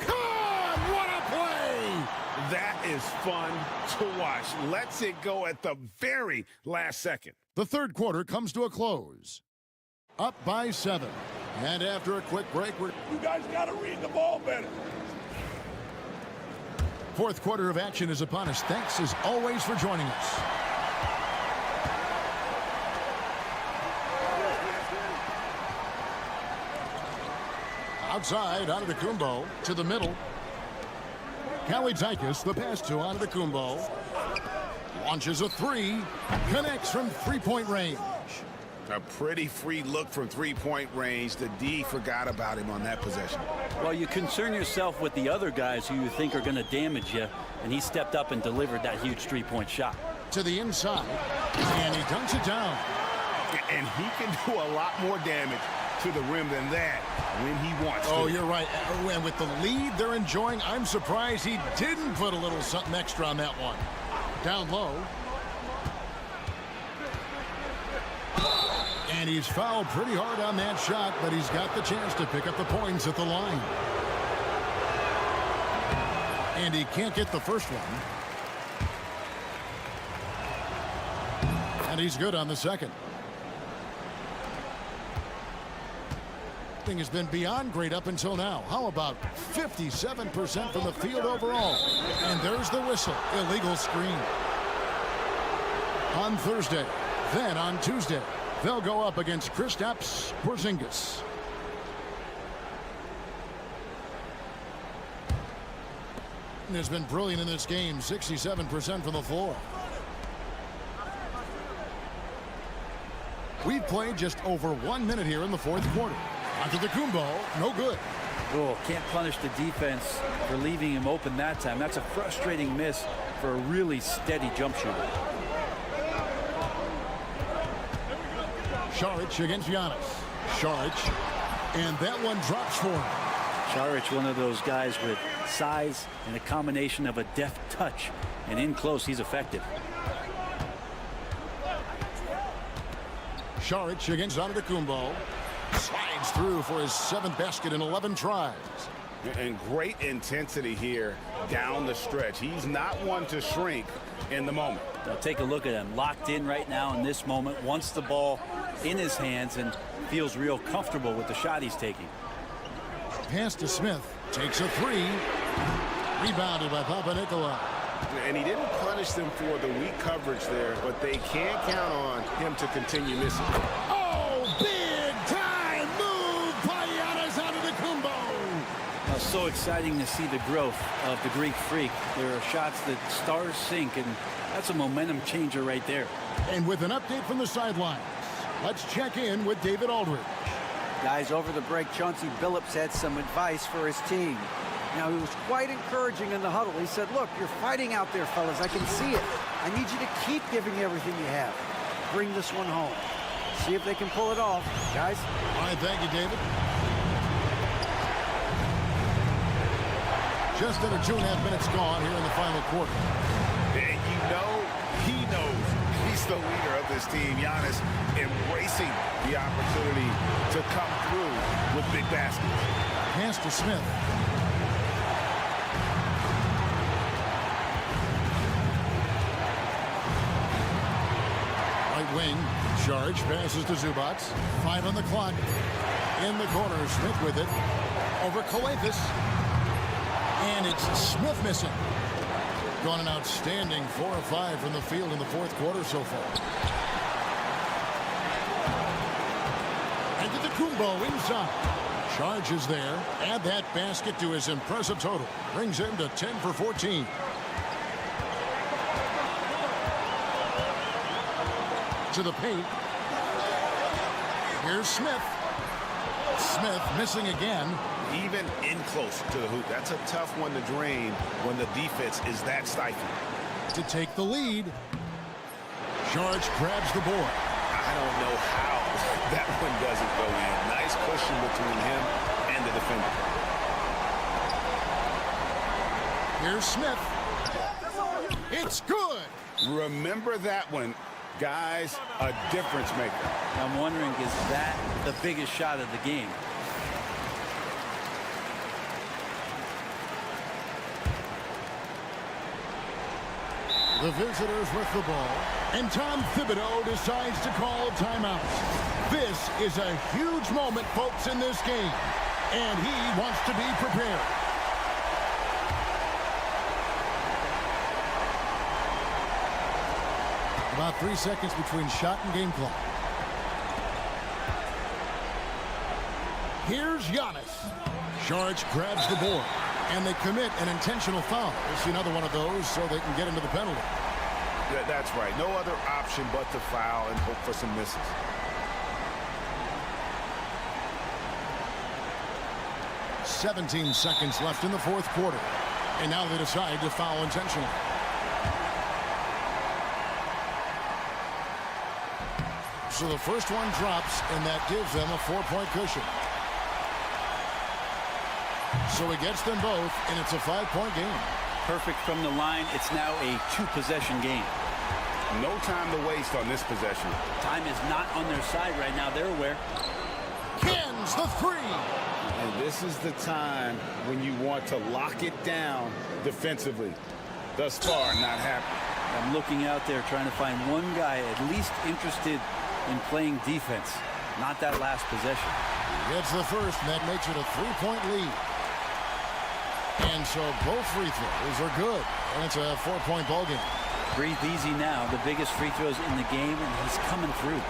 God, what a play! That is fun to watch. Lets it go at the very last second. The third quarter comes to a close. Up by 7. And after a quick break, you guys got to read the ball better. Fourth quarter of action is upon us. Thanks as always for joining us. Outside, Antetokounmpo to the middle. Kalaitzakis, the pass to Antetokounmpo. Launches a 3. Connects from three-point range. A pretty free look from three-point range. The D forgot about him on that possession. Well, you concern yourself with the other guys who you think are going to damage you, and he stepped up and delivered that huge three-point shot. To the inside, and he dunks it down. And he can do a lot more damage to the rim than that when he wants to. Oh, you're right. And with the lead they're enjoying, I'm surprised he didn't put a little something extra on that one. Down low. And he's fouled pretty hard on that shot, but he's got the chance to pick up the points at the line. And he can't get the first one. And he's good on the second. Has been beyond great up until now. How about 57% from the field overall? And there's the whistle. Illegal screen. On Thursday, then on Tuesday, they'll go up against Kristaps Porzingis. Has been brilliant in this game. 67% from the floor. We've played just over 1 minute here in the fourth quarter. Antetokounmpo, no good. Oh, can't punish the defense for leaving him open that time. That's a frustrating miss for a really steady jump shooter. Saric against Giannis. Saric, and that one drops for him. Saric, one of those guys with size and a combination of a deft touch, and in close, he's effective. Saric against Antetokounmpo. Slides through for his 7th basket in 11 tries. And great intensity here down the stretch. He's not one to shrink in the moment. Now take a look at him. Locked in right now in this moment. Wants the ball in his hands and feels real comfortable with the shot he's taking. Pass to Smith. Takes a three. Rebounded by Papanikolaou. And he didn't punish them for the weak coverage there, but they can't count on him to continue missing. Oh, big time move by Giannis Antetokounmpo. So exciting to see the growth of the Greek Freak. There are shots that stars sink, and that's a momentum changer right there. And with an update from the sidelines, let's check in with David Aldridge. Guys, over the break, Chauncey Billups had some advice for his team. Now, he was quite encouraging in the huddle. He said, look, you're fighting out there, fellas. I can see it. I need you to keep giving everything you have. Bring this one home. See if they can pull it off. Guys? All right, thank you, David. Just under 2.5 minutes gone here in the final quarter. And you know, he knows he's the leader of this team. Giannis embracing the opportunity to come through with big baskets. Pass to Smith. Right wing. Charge. Passes to Zubac. 5 on the clock. In the corner. Smith with it. Over Coathis. And it's Smith missing. Gone an outstanding 4 of 5 from the field in the fourth quarter so far. And to the Kumbo inside. Charges there. Add that basket to his impressive total. Brings him to 10 for 14. To the paint. Here's Smith. Smith missing again. Even in close to the hoop. That's a tough one to drain when the defense is that stifling. To take the lead. Charge grabs the board. I don't know how that one doesn't go in. Nice cushion between him and the defender. Here's Smith. It's good. Remember that one. Guys, a difference maker. I'm wondering, is that the biggest shot of the game? The visitors with the ball. And Tom Thibodeau decides to call a timeout. This is a huge moment, folks, in this game. And he wants to be prepared. About 3 seconds between shot and game clock. Here's Giannis. Charge grabs the board. And they commit an intentional foul. We'll see another one of those so they can get into the penalty. Yeah, that's right. No other option but to foul and hope for some misses. "17 seconds left in the fourth quarter. And now they decide to foul intentionally. So the first one drops, and that gives them a 4-point cushion. So he gets them both, and it's a 5-point game. Perfect from the line. It's now a 2-possession game. No time to waste on this possession. Time is not on their side right now. They're aware. Cans the three. And this is the time when you want to lock it down defensively. Thus far, not happening. I'm looking out there trying to find one guy at least interested in playing defense. Not that last possession. Gets the first, and that makes it a 3-point lead. And so both free throws are good. And it's a 4-point ball game. Breathe easy now. The biggest free throws in the game, and he's coming through.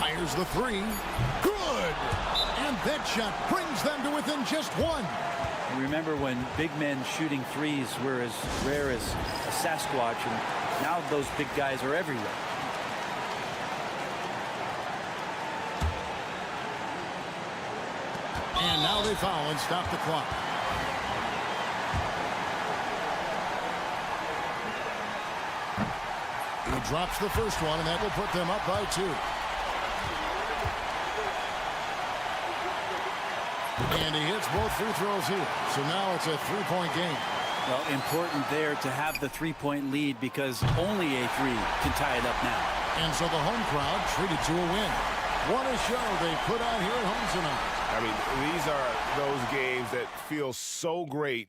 Fires the three. Good! And that shot brings them to within just one. Remember when big men shooting threes were as rare as a Sasquatch, and now those big guys are everywhere. And now they foul and stop the clock. He drops the first one, and that will put them up by 2. And he hits both free throws here. So now it's a 3-point game. Well, important there to have the 3-point lead because only a 3 can tie it up now. And so the home crowd treated to a win. What a show they put on here at home tonight. I mean, these are those games that feel so great.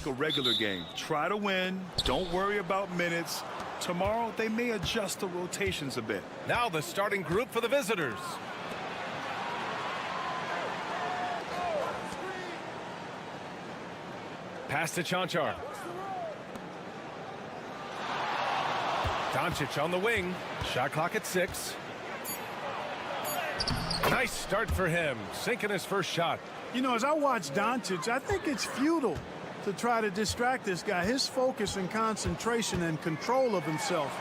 a regular game. Try to win. Don't worry about minutes. Tomorrow, they may adjust the rotations a bit. Now the starting group for the visitors. Pass to Chanchar. Doncic on the wing. Shot clock at 6. Nice start for him. Sinking his first shot. You know, as I watch Doncic, I think it's futile to try to distract this guy. His focus and concentration and control of himself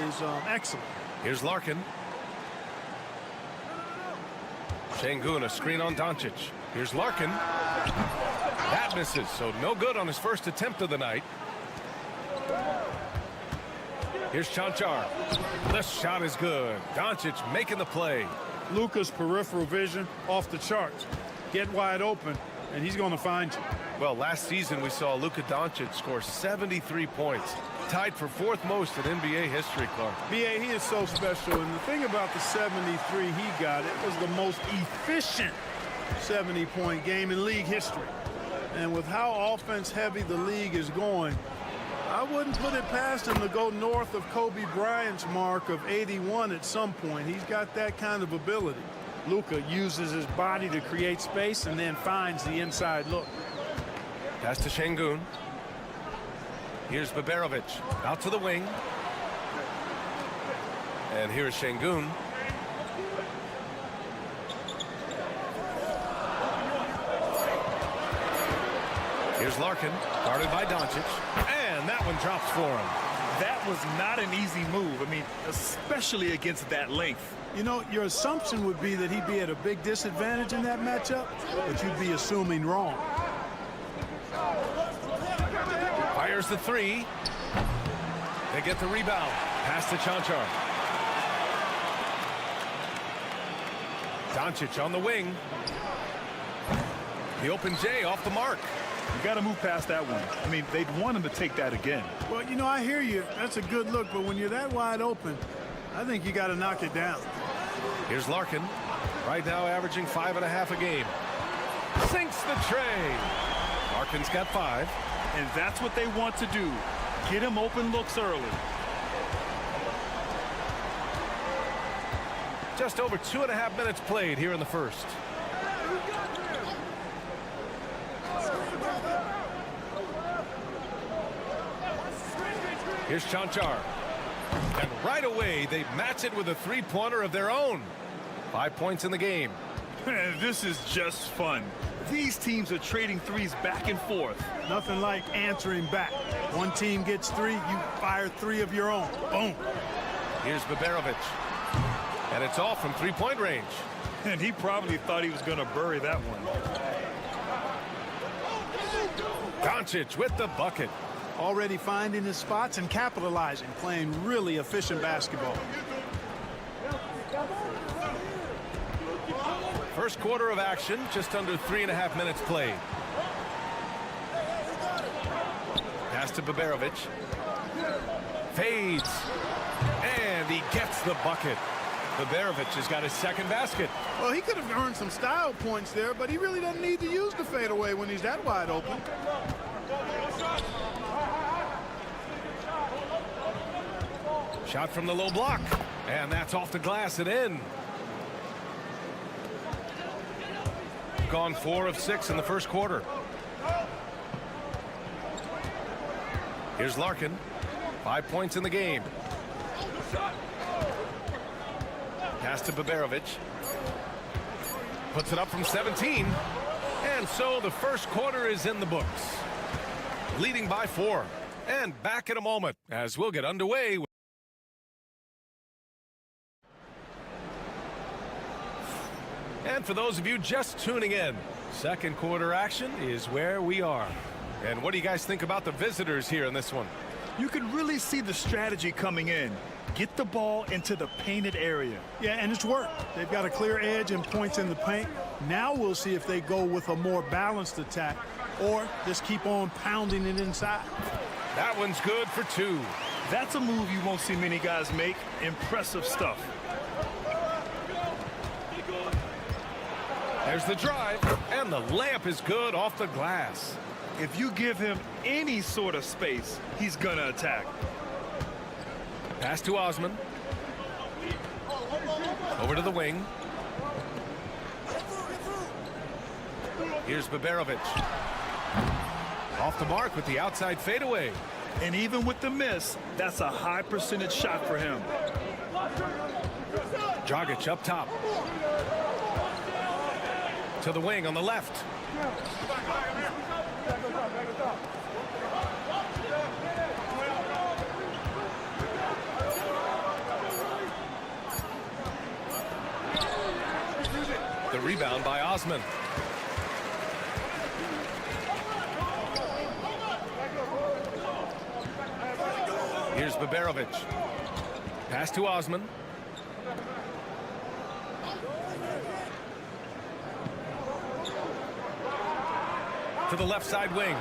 is excellent. Here's Larkin. Şengün, a screen on Doncic. Here's Larkin. That misses, so no good on his first attempt of the night. Here's Chanchar. This shot is good. Doncic making the play. Luka's peripheral vision off the charts. Get wide open, and he's going to find you. Well, last season we saw Luka Doncic score 73 points. Tied for 4th most in NBA history, Clark. B.A., he is so special, and the thing about the 73 he got, it was the most efficient 70-point game in league history. And with how offense-heavy the league is going, I wouldn't put it past him to go north of Kobe Bryant's mark of 81 at some point. He's got that kind of ability. Luka uses his body to create space and then finds the inside look. Pass to Şengün. Here's Baberovic. Out to the wing. And here's Şengün. Here's Larkin. Guarded by Doncic. And that one drops for him. That was not an easy move. I mean, especially against that length. You know, your assumption would be that he'd be at a big disadvantage in that matchup, but you'd be assuming wrong. Fires the 3. They get the rebound. Pass to Chanchar. Doncic on the wing. The open J off the mark. You got to move past that one. I mean, they'd want him to take that again. Well, you know, I hear you. That's a good look, but when you're that wide open, I think you got to knock it down. Here's Larkin. Right now averaging 5.5 a game. Sinks the tray. Larkin's got 5. And that's what they want to do. Get him open looks early. Just over 2.5 minutes played here in the first. Here's Chanchar. And right away, they match it with a 3-pointer of their own. 5 points in the game. This is just fun. These teams are trading threes back and forth. Nothing like answering back. One team gets 3, you fire 3 of your own. Boom. Here's Baberovic. And it's off from 3-point range. And he probably thought he was going to bury that one. Doncic with the bucket. Already finding his spots and capitalizing, playing really efficient basketball. First quarter of action, just under 3.5 minutes played. Pass to Baberovic. Fades. And he gets the bucket. Baberovic has got his second basket. Well, he could have earned some style points there, but he really doesn't need to use the fadeaway when he's that wide open. Shot from the low block. And that's off the glass and in. Gone 4 of 6 in the first quarter. Here's Larkin. 5 points in the game. Pass to Baberovic. Puts it up from 17. And so the first quarter is in the books. Leading by 4. And back in a moment as we'll get underway. And for those of you just tuning in, second quarter action is where we are. And what do you guys think about the visitors here in this one? You can really see the strategy coming in. Get the ball into the painted area. Yeah, and it's worked. They've got a clear edge and points in the paint. Now we'll see if they go with a more balanced attack or just keep on pounding it inside. That one's good for 2. That's a move you won't see many guys make. Impressive stuff. There's the drive, and the layup is good off the glass. If you give him any sort of space, he's going to attack. Pass to Osman. Over to the wing. Here's Baberovic. Off the mark with the outside fadeaway. And even with the miss, that's a high percentage shot for him. Dragic up top. To the wing on the left. The rebound by Osman. Here's Baberovic. Pass to Osman. To the left side wing.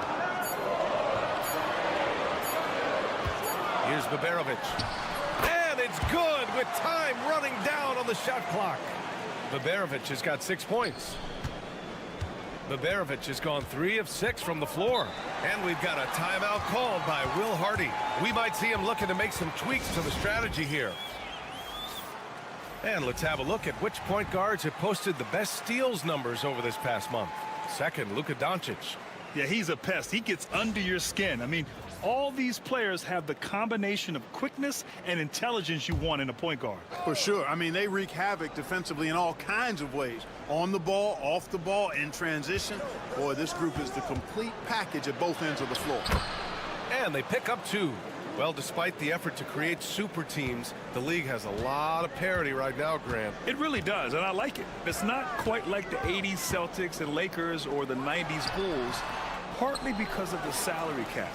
Here's Baberovic. And it's good with time running down on the shot clock. Baberovic has got 6 points. Baberovic has gone 3 of 6 from the floor. And we've got a timeout called by Will Hardy. We might see him looking to make some tweaks to the strategy here. And let's have a look at which point guards have posted the best steals numbers over this past month. Second, Luka Doncic. Yeah, he's a pest. He gets under your skin. I mean, all these players have the combination of quickness and intelligence you want in a point guard. For sure. I mean, they wreak havoc defensively in all kinds of ways. On the ball, off the ball, in transition. Boy, this group is the complete package at both ends of the floor. And they pick up 2. Well, despite the effort to create super teams, the league has a lot of parity right now, Grant. It really does, and I like it. It's not quite like the 80s Celtics and Lakers or the 90s Bulls, partly because of the salary cap.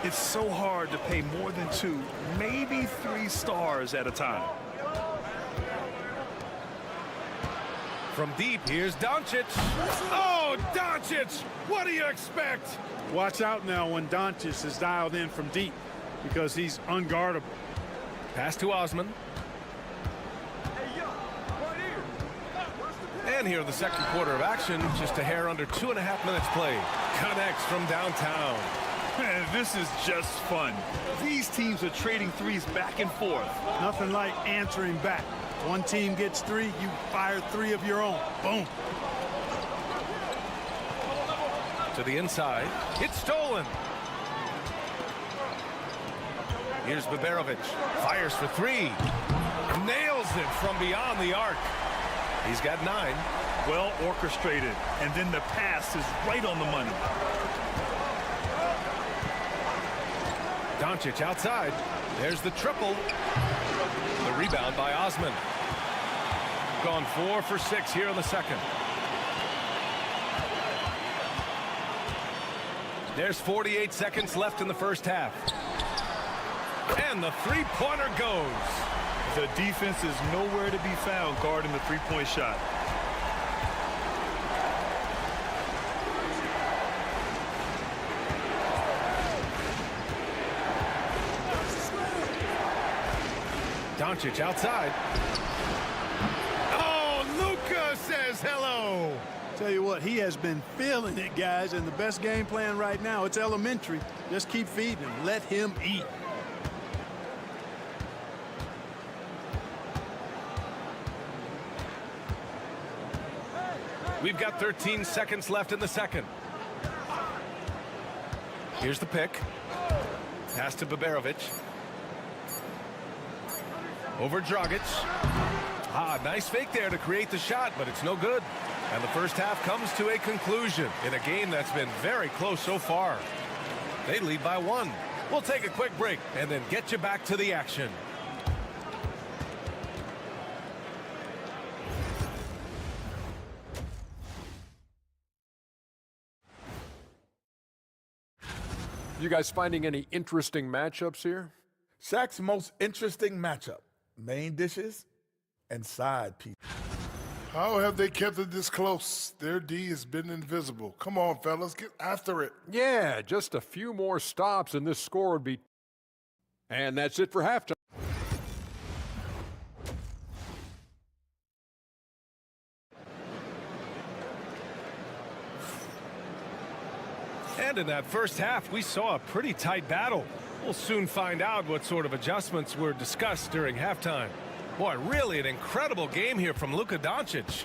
It's so hard to pay more than 2, maybe 3 stars at a time. From deep, here's Doncic. Oh, Doncic! What do you expect? Watch out now when Doncic is dialed in from deep, because he's unguardable. Pass to Osman. And here in the second quarter of action, just a hair under 2.5 minutes played. Connects from downtown. Man, this is just fun. These teams are trading threes back and forth. Nothing like answering back. One team gets 3, you fire 3 of your own. Boom. To the inside. It's stolen. Here's Baberovic. Fires for 3. Nails it from beyond the arc. He's got 9. Well orchestrated. And then the pass is right on the money. Doncic outside. There's the triple. The rebound by Osman. Gone 4 for 6 here in the second. There's 48 seconds left in the first half. And the three-pointer goes. The defense is nowhere to be found guarding the three-point shot. Doncic outside. Oh, Luka says hello. Tell you what, he has been feeling it, guys, and the best game plan right now, it's elementary. Just keep feeding him. Let him eat. We've got 13 seconds left in the second. Here's the pick. Pass to Baberovic. Over Dragic. Nice fake there to create the shot, but it's no good. And the first half comes to a conclusion in a game that's been very close so far. They lead by 1. We'll take a quick break and then get you back to the action. You guys finding any interesting matchups here? Shaq's most interesting matchup: main dishes and side pieces. How have they kept it this close? Their D has been invisible. Come on, fellas, get after it. Yeah, just a few more stops and this score would be... And that's it for halftime. And in that first half, we saw a pretty tight battle. We'll soon find out what sort of adjustments were discussed during halftime. Boy, really an incredible game here from Luka Doncic.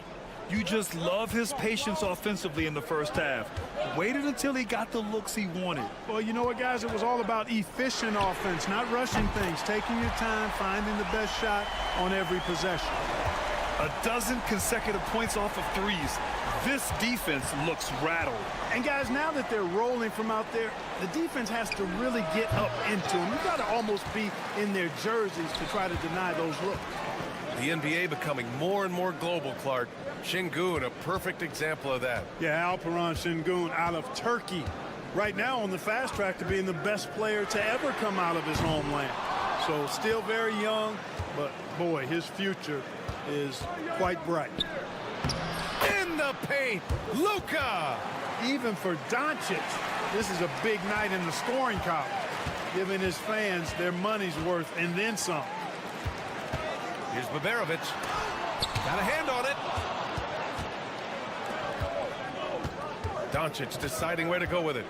You just love his patience offensively in the first half. Waited until he got the looks he wanted. Well, you know what, guys? It was all about efficient offense, not rushing things, taking your time, finding the best shot on every possession. A dozen consecutive points off of threes. This defense looks rattled. And guys, now that they're rolling from out there, the defense has to really get up into them. You've got to almost be in their jerseys to try to deny those looks. The NBA becoming more and more global, Clark. Şengün, a perfect example of that. Yeah, Alperen Şengün out of Turkey. Right now on the fast track to being the best player to ever come out of his homeland. So still very young, but boy, his future is quite bright. In the paint, Luka! Even for Doncic, this is a big night in the scoring column, giving his fans their money's worth and then some. Here's Baberovic. Got a hand on it. Doncic deciding where to go with it.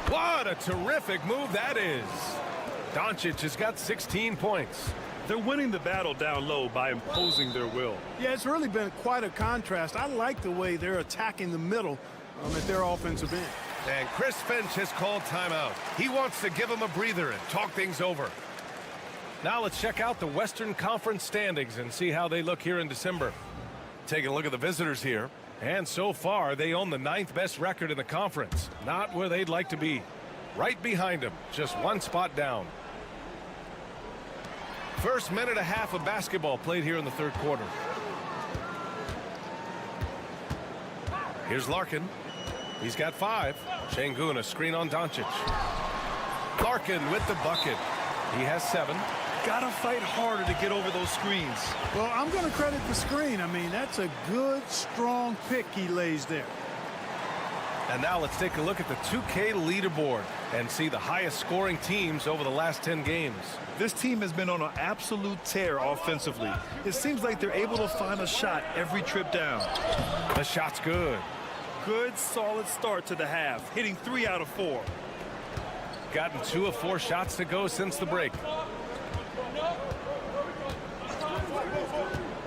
What a terrific move that is. Doncic has got 16 points. They're winning the battle down low by imposing their will. Yeah, it's really been quite a contrast. I like the way they're attacking the middle at their offensive end. And Chris Finch has called timeout. He wants to give them a breather and talk things over. Now let's check out the Western Conference standings and see how they look here in December. Taking a look at the visitors here. And so far, they own the 9th best record in the conference. Not where they'd like to be. Right behind them, just one spot down. First minute and a half of basketball played here in the third quarter. Here's Larkin. He's got 5. Şengün, a screen on Doncic. Larkin with the bucket. He has 7. Gotta fight harder to get over those screens. Well, I'm going to credit the screen. I mean, that's a good, strong pick he lays there. And now let's take a look at the 2K leaderboard and see the highest scoring teams over the last 10 games. This team has been on an absolute tear offensively. It seems like they're able to find a shot every trip down. The shot's good. Good, solid start to the half, hitting 3 out of 4. Gotten 2 of 4 shots to go since the break.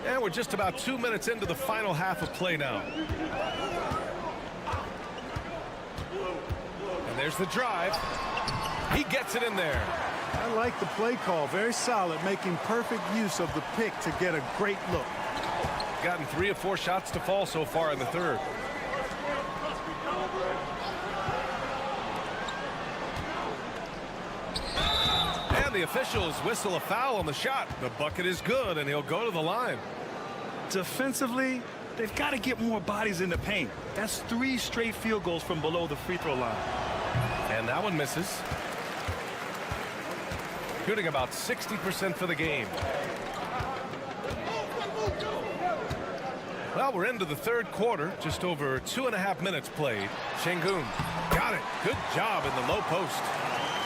And we're just about 2 minutes into the final half of play now. And there's the drive. He gets it in there. I like the play call. Very solid, making perfect use of the pick to get a great look. Gotten 3 of 4 shots to fall so far in the third. And the officials whistle a foul on the shot. The bucket is good, and he'll go to the line. Defensively, they've got to get more bodies in the paint. That's 3 straight field goals from below the free throw line. And that one misses. Shooting about 60% for the game. Well, we're into the third quarter. Just over 2.5 minutes played. Şengün got it. Good job in the low post.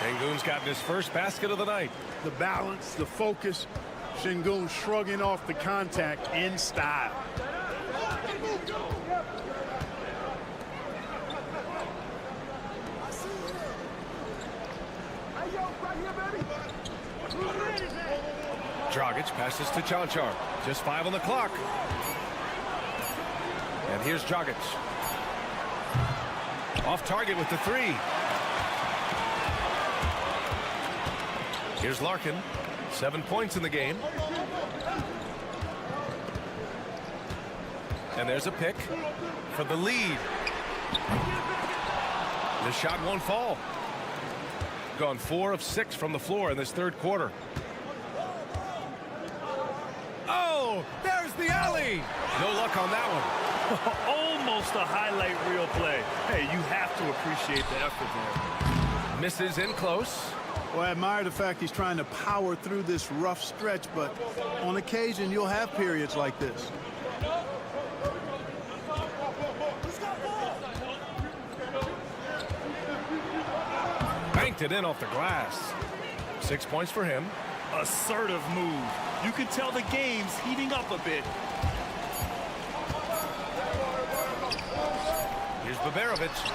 Şengün's gotten his first basket of the night. The balance, the focus. Şengün shrugging off the contact in style. Dragic passes to Cancar. Just 5 on the clock. And here's Dragic. Off target with the 3. Here's Larkin. 7 points in the game. And there's a pick for the lead. The shot won't fall. Gone 4 of 6 from the floor in this third quarter. Oh, there's the alley. No luck on that one. Almost a highlight reel play. Hey, you have to appreciate the effort there. Misses in close. Well, I admire the fact he's trying to power through this rough stretch, but on occasion you'll have periods like this. Banked banked it in off the glass. 6 points for him. Assertive move. You can tell the game's heating up a bit. Here's Baberovic.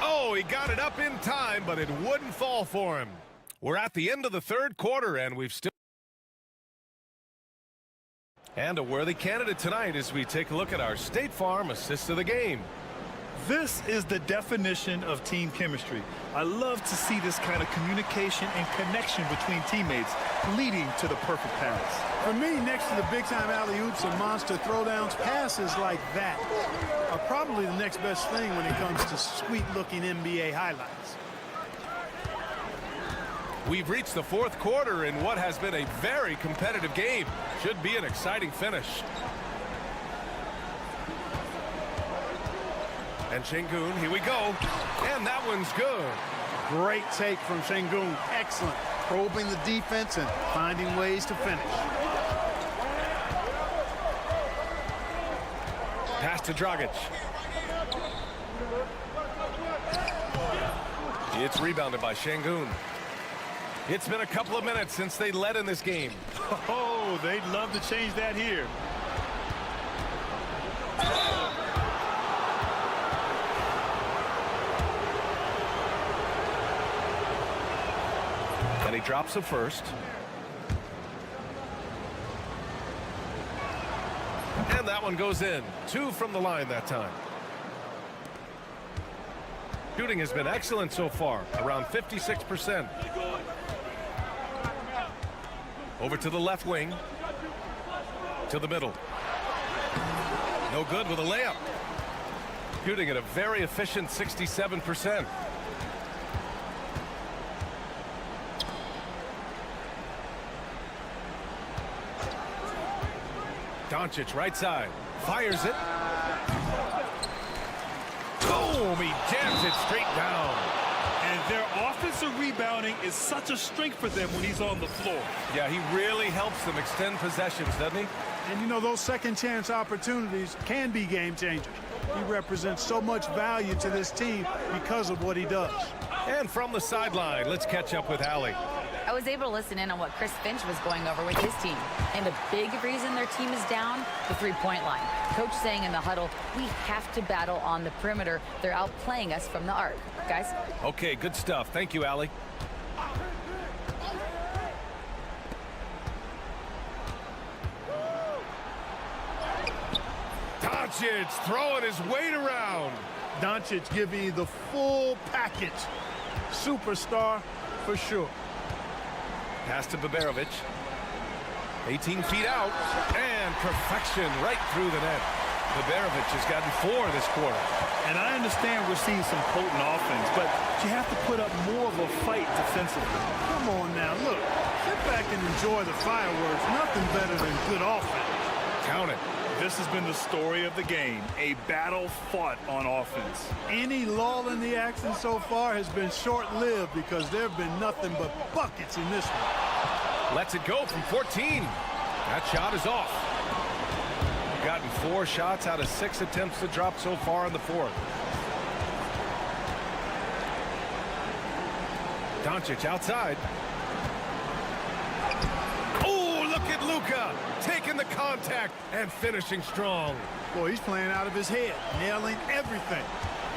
Oh, he got it up in time, but it wouldn't fall for him. We're at the end of the third quarter, and we've still... And a worthy candidate tonight as we take a look at our State Farm assist of the game. This is the definition of team chemistry. I love to see this kind of communication and connection between teammates leading to the perfect pass. For me, next to the big-time alley-oops and monster throwdowns, passes like that are probably the next best thing when it comes to sweet-looking NBA highlights. We've reached the fourth quarter in what has been a very competitive game. Should be an exciting finish. And Şengün, here we go. And that one's good. Great take from Şengün. Excellent. Probing the defense and finding ways to finish. Pass to Dragic. It's rebounded by Şengün. It's been a couple of minutes since they led in this game. Oh, they'd love to change that here. And he drops the first. And that one goes in. 2 from the line that time. Shooting has been excellent so far, around 56%. Over to the left wing. To the middle. No good with a layup. Shooting at a very efficient 67%. Doncic right side. Fires it. Boom! He jams it straight down. And their offensive rebounding is such a strength for them when he's on the floor. Yeah, he really helps them extend possessions, doesn't he? And you know, those second chance opportunities can be game changers. He represents so much value to this team because of what he does. And from the sideline, let's catch up with Allie. I was able to listen in on what Chris Finch was going over with his team. And a big reason their team is down, the three-point line. Coach saying in the huddle, we have to battle on the perimeter. They're outplaying us from the arc. Guys? Okay, good stuff. Thank you, Allie. Doncic throwing his weight around. Doncic giving you the full package. Superstar for sure. Pass to Baberovic. 18 feet out. And perfection right through the net. Baberovic has gotten 4 this quarter. And I understand we're seeing some potent offense, but you have to put up more of a fight defensively. Come on now, look. Sit back and enjoy the fireworks. Nothing better than good offense. Count it. This has been the story of the game, a battle fought on offense. Any lull in the action so far has been short-lived because there have been nothing but buckets in this one. Lets it go from 14. That shot is off. Gotten 4 shots out of 6 attempts to drop so far in the fourth. Doncic outside. Oh, look at Luka taking the contact and finishing strong. Boy, he's playing out of his head, nailing everything.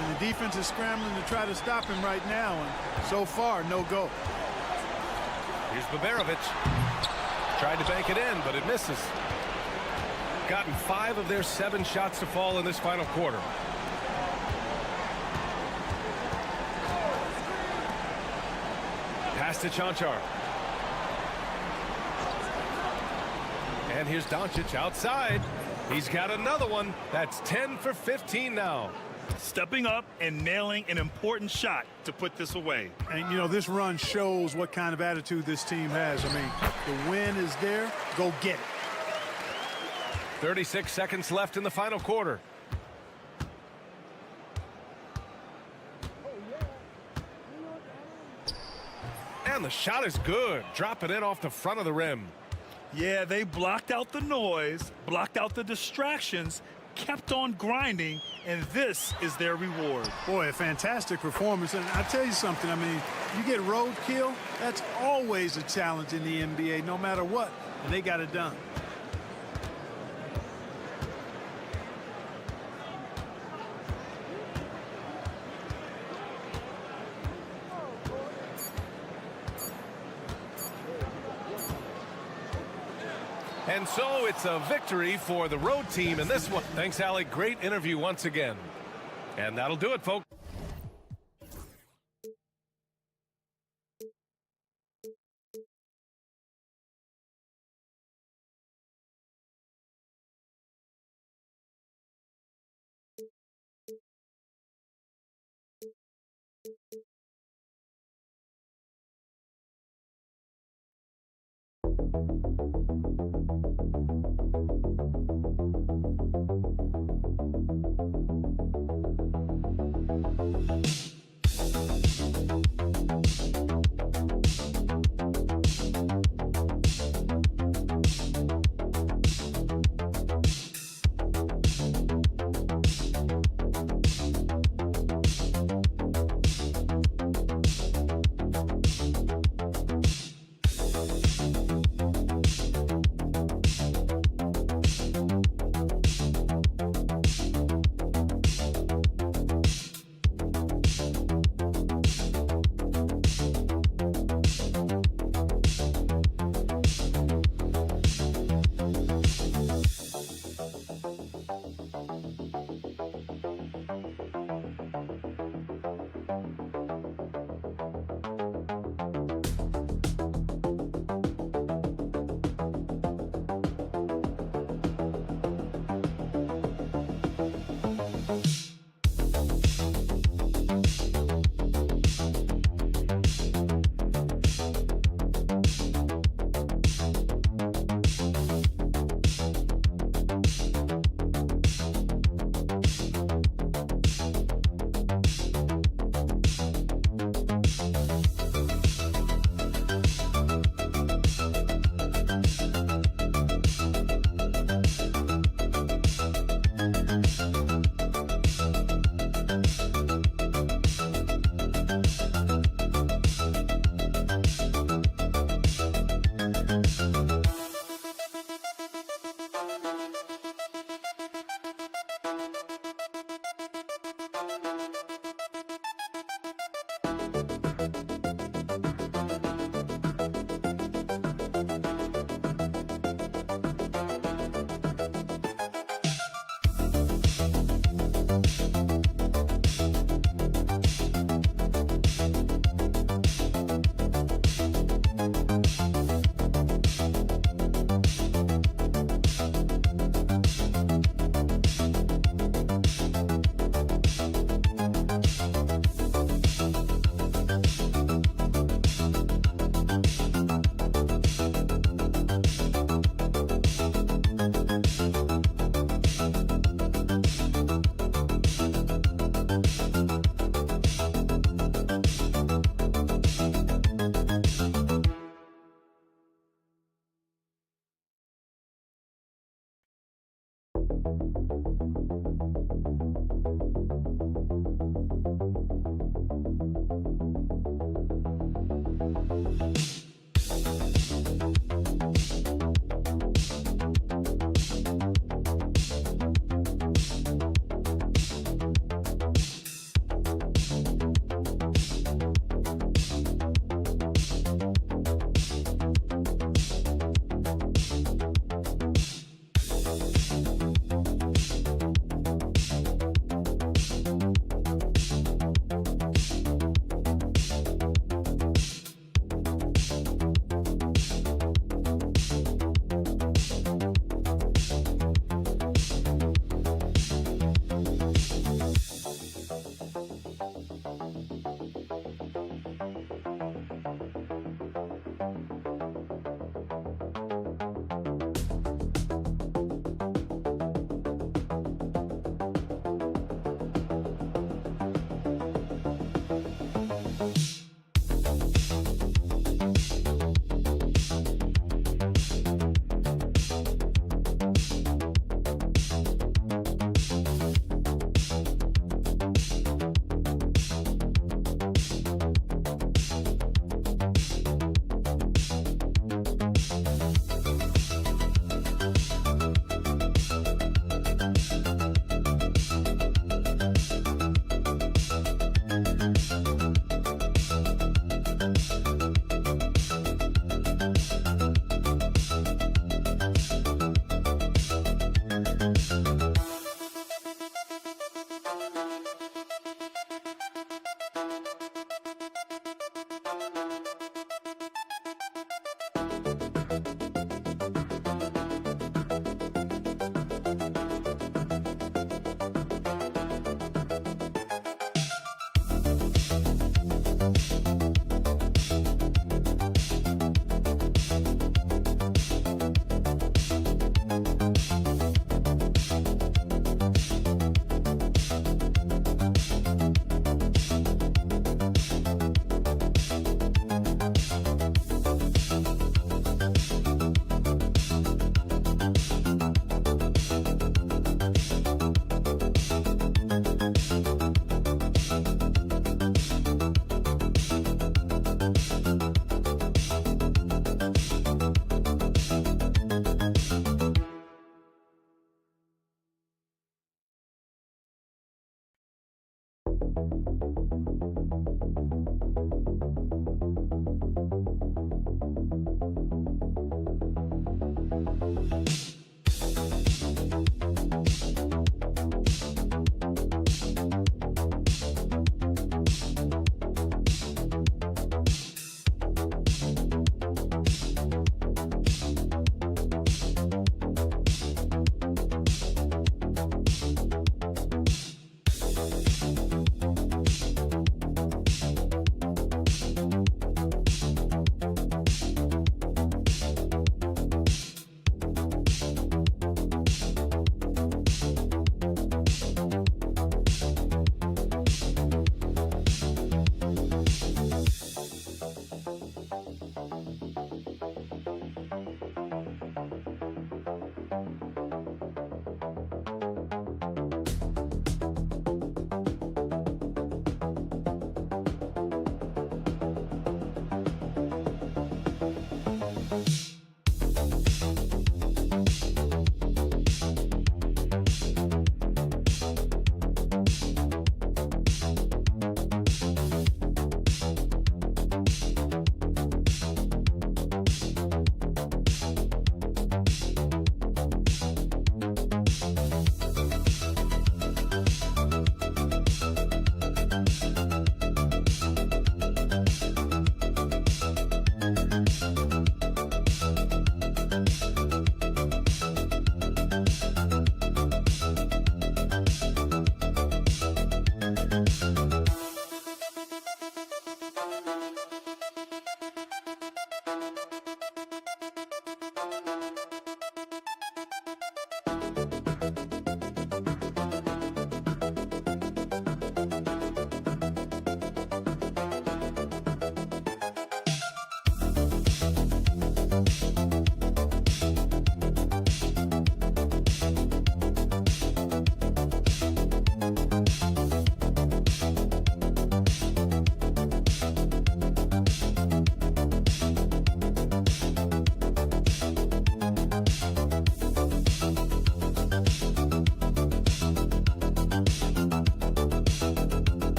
And the defense is scrambling to try to stop him right now, and so far, no go. Here's Baberovic. Tried to bank it in, but it misses. Gotten 5 of their 7 shots to fall in this final quarter. Pass to Cancar. And here's Doncic outside. He's got another one. That's 10 for 15 now. Stepping up and nailing an important shot to put this away. And, you know, this run shows what kind of attitude this team has. I mean, the win is there. Go get it. 36 seconds left in the final quarter. And the shot is good. Drop it in off the front of the rim. Yeah, they blocked out the noise, blocked out the distractions, kept on grinding, and this is their reward. Boy, a fantastic performance. And I tell you something, I mean, you get roadkill, that's always a challenge in the NBA, no matter what, and they got it done. And so it's a victory for the road team in this one. Thanks, Alec. Great interview once again. And that'll do it, folks.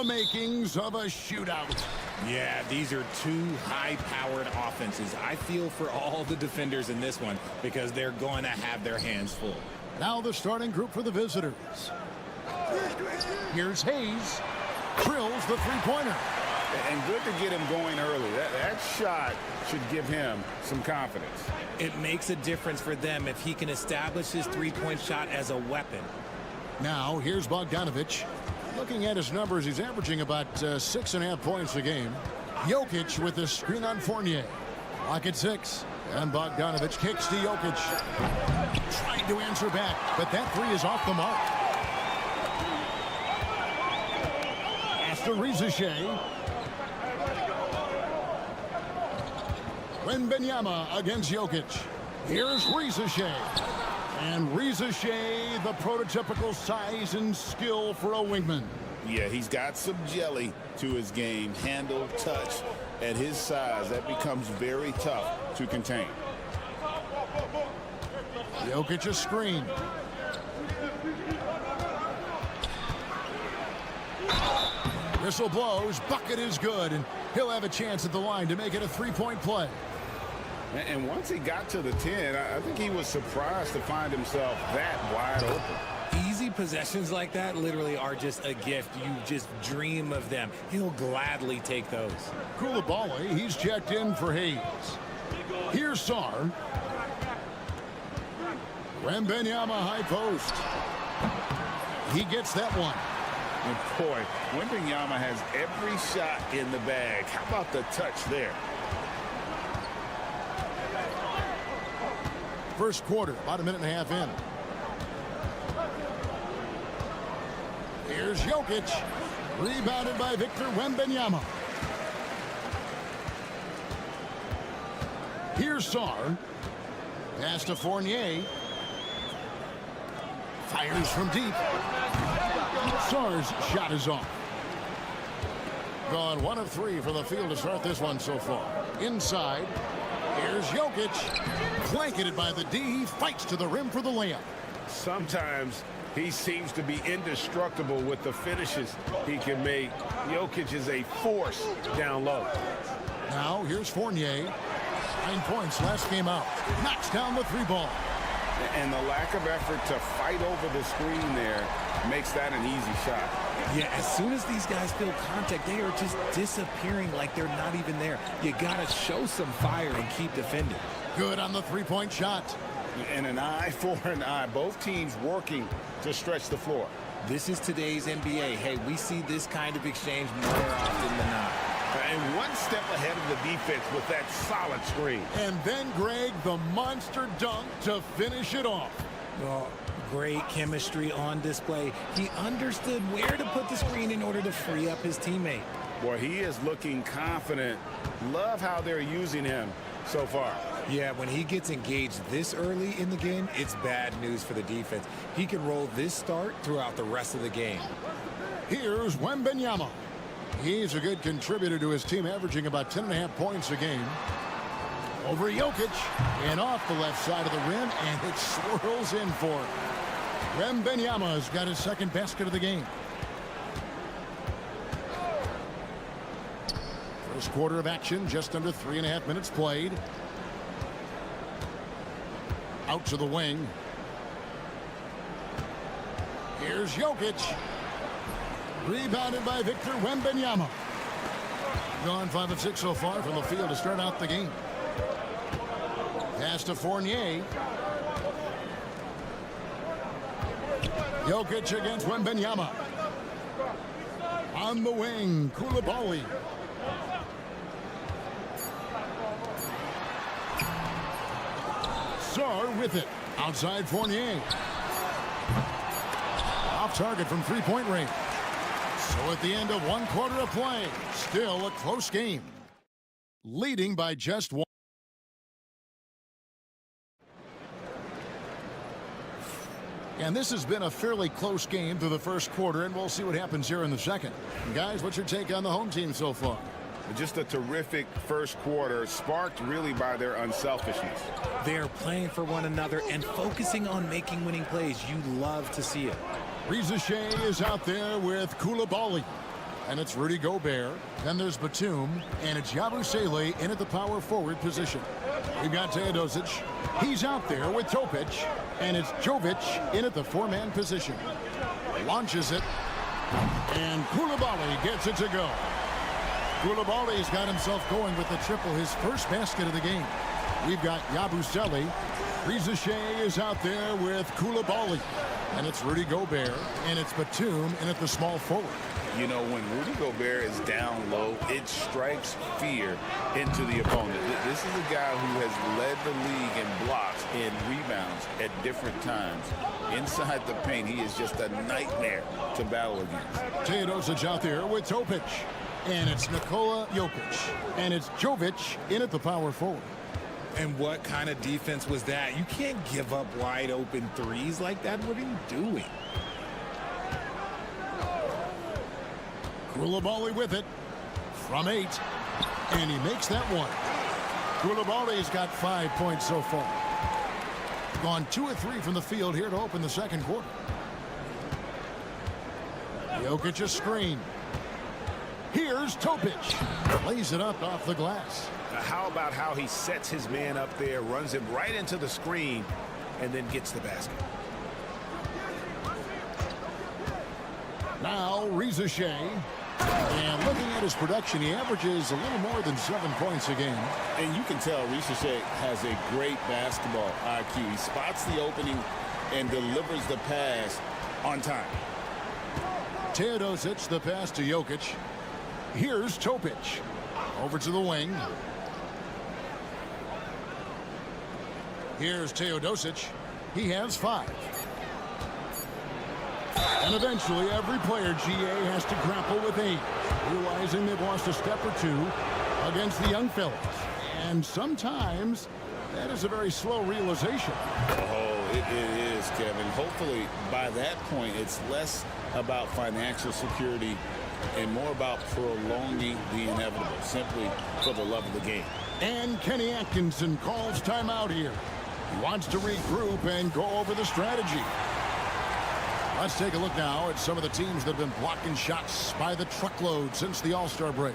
makings of a shootout. Yeah, these are two high-powered offenses. I feel for all the defenders in this one because they're going to have their hands full. Now the starting group for the visitors. Here's Hayes. Drills the three-pointer. And good to get him going early. That shot should give him some confidence. It makes a difference for them if he can establish his three-point shot as a weapon. Now, here's Bogdanovic. Looking at his numbers, he's averaging about 6.5 points a game. Jokic with the screen on Fournier. Lock at 6. And Bogdanovic kicks to Jokic. Trying to answer back, but that three is off the mark. After Rizashay. Wembanyama against Jokic. Here's Rizashay. And Rizashay, the prototypical size and skill for a wingman. Yeah, he's got some jelly to his game. Handle, touch. At his size, that becomes very tough to contain. Jokic a screen. Whistle blows, bucket is good, and he'll have a chance at the line to make it a three-point play. And once he got to the 10, I think he was surprised to find himself that wide open. Easy possessions like that literally are just a gift. You just dream of them. He'll gladly take those. Koulibaly, he's checked in for Hayes. Here's Sarr. Wembanyama high post. He gets that one. And boy, Wembanyama has every shot in the bag. How about the touch there? First quarter, about a minute and a half in. Here's Jokic. Rebounded by Victor Wembanyama. Here's Sarr. Pass to Fournier. Fires from deep. Sarr's shot is off. Gone 1 of 3 for the field to start this one so far. Inside. Here's Jokic. Blanketed by the D. He fights to the rim for the layup. Sometimes he seems to be indestructible with the finishes he can make. Jokic is a force down low. Now here's Fournier. 9 points last game out. Knocks down the 3 ball. And the lack of effort to fight over the screen there makes that an easy shot. Yeah, as soon as these guys feel contact, they are just disappearing like they're not even there. You got to show some fire and keep defending. Good on the 3-point shot. And an eye for an eye. Both teams working to stretch the floor. This is today's NBA. Hey, we see this kind of exchange more often than not. And one step ahead of the defense with that solid screen. And then, Greg, the monster dunk to finish it off. Well, great chemistry on display. He understood where to put the screen in order to free up his teammate. Boy, he is looking confident. Love how they're using him so far. Yeah, when he gets engaged this early in the game, it's bad news for the defense. He can roll this start throughout the rest of the game. Here's Wembanyama. He's a good contributor to his team, averaging about 10.5 points a game. Over Jokic, and off the left side of the rim, and it swirls in for him. Wembanyama's got his second basket of the game. First quarter of action, just under 3.5 minutes played. Out to the wing. Here's Jokic. Rebounded by Victor Wembanyama. Gone 5 of 6 so far from the field to start out the game. Pass to Fournier. Jokic against Wembanyama. On the wing, Koulibaly. Sarr with it. Outside Fournier. Off target from 3-point range. So at the end of 1 quarter of play, still a close game. Leading by just 1. And this has been a fairly close game through the first quarter, and we'll see what happens here in the second. Guys, what's your take on the home team so far? Just a terrific first quarter, sparked really by their unselfishness. They're playing for one another and focusing on making winning plays. You love to see it. Rizachet is out there with Koulibaly. And it's Rudy Gobert. Then there's Batum. And it's Yabusele in at the power forward position. We've got Teodosic. He's out there with Topic. And it's Jovic in at the 4-man position. Launches it. And Koulibaly gets it to go. Koulibaly's got himself going with the triple, his first basket of the game. We've got Yabusele. Rizachet is out there with Koulibaly. And it's Rudy Gobert, and it's Batum in at the small forward. You know, when Rudy Gobert is down low, it strikes fear into the opponent. This is a guy who has led the league in blocks and rebounds at different times. Inside the paint, he is just a nightmare to battle against. Teodosic out there with Topic. And it's Nikola Jokic. And it's Jovic in at the power forward. And what kind of defense was that? You can't give up wide open threes like that. What are you doing? Koulibaly with it from 8. And he makes that one. Koulibaly's got 5 points so far. Gone 2 of 3 from the field here to open the second quarter. Jokic a screen. Here's Topic. Plays it up off the glass. How about how he sets his man up there, runs him right into the screen, and then gets the basket. Now, Reza Shea. And looking at his production, he averages a little more than 7 points a game. And you can tell Reza Shea has a great basketball IQ. He spots the opening and delivers the pass on time. Teodosic, the pass to Jokic. Here's Topic. Over to the wing. Here's Teodosic. He has 5. And eventually, every player, GA, has to grapple with age, realizing they've lost a step or two against the young fellas. And sometimes, that is a very slow realization. Oh, it is, Kevin. Hopefully, by that point, it's less about financial security and more about prolonging the inevitable, simply for the love of the game. And Kenny Atkinson calls timeout here. He wants to regroup and go over the strategy. Let's take a look now at some of the teams that have been blocking shots by the truckload since the All-Star break.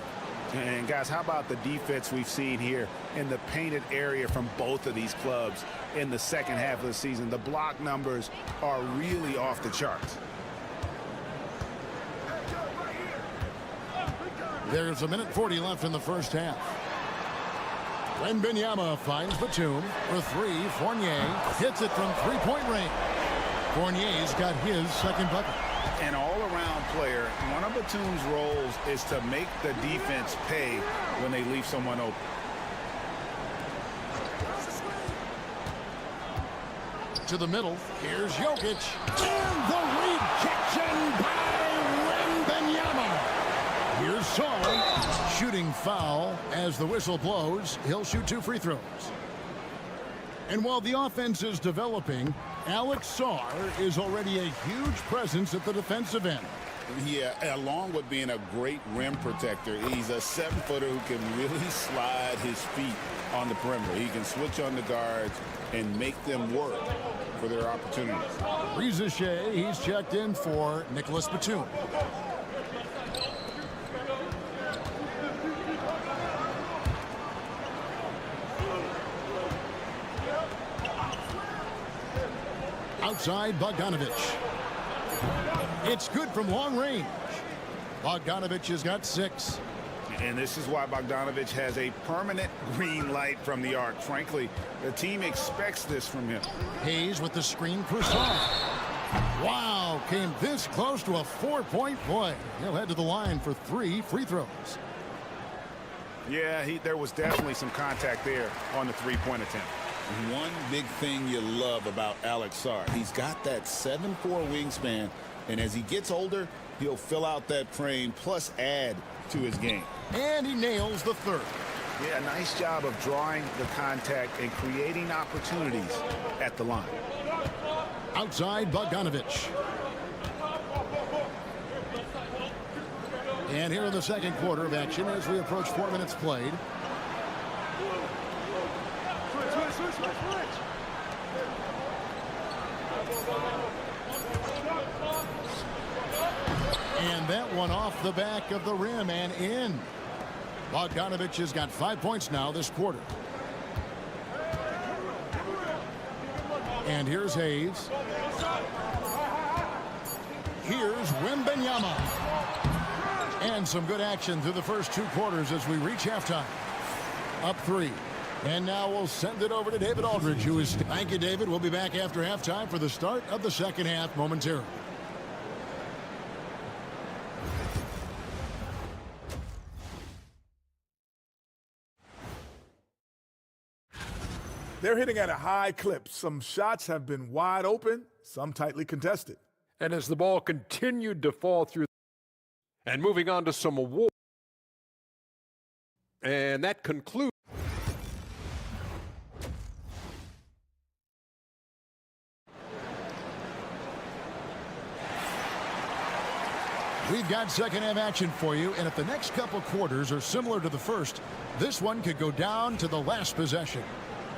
And guys, how about the defense we've seen here in the painted area from both of these clubs in the second half of the season? The block numbers are really off the charts. There's 1:40 left in the first half. Wembanyama finds Batum for 3. Fournier hits it from three-point range. Fournier's got his second bucket. An all-around player, one of Batum's roles is to make the defense pay when they leave someone open. To the middle, here's Jokic. And the rejection by Wembanyama. Here's Saul, shooting foul as the whistle blows. He'll shoot 2 free throws. And while the offense is developing, Alex Sarr is already a huge presence at the defensive end. Yeah, along with being a great rim protector, he's a 7-footer who can really slide his feet on the perimeter. He can switch on the guards and make them work for their opportunities. Reza Shea, he's checked in for Nicholas Batum. Outside, Bogdanovich. It's good from long range. Bogdanovich has got 6. And this is why Bogdanovich has a permanent green light from the arc. Frankly, the team expects this from him. Hayes with the screen for Saul. Wow, came this close to a 4-point play. He'll head to the line for 3 free throws. Yeah, there was definitely some contact there on the three-point attempt. One big thing you love about Alex Sarr, he's got that 7'4" wingspan, and as he gets older, he'll fill out that frame plus add to his game. And he nails the third. Yeah, nice job of drawing the contact and creating opportunities at the line. Outside, Bogdanovich. And here in the second quarter of action as we approach 4 minutes played. And that one off the back of the rim and in. Bogdanovich has got 5 points now this quarter. And here's Hayes. Here's Wembanyama. And some good action through the first 2 quarters as we reach halftime. Up 3. And now we'll send it over to David Aldridge, who is... Thank you, David. We'll be back after halftime for the start of the second half momentarily. They're hitting at a high clip. Some shots have been wide open, some tightly contested. And as the ball continued to fall through, and moving on to some awards. And that concludes. We've got second half action for you, and if the next couple quarters are similar to the first, this one could go down to the last possession.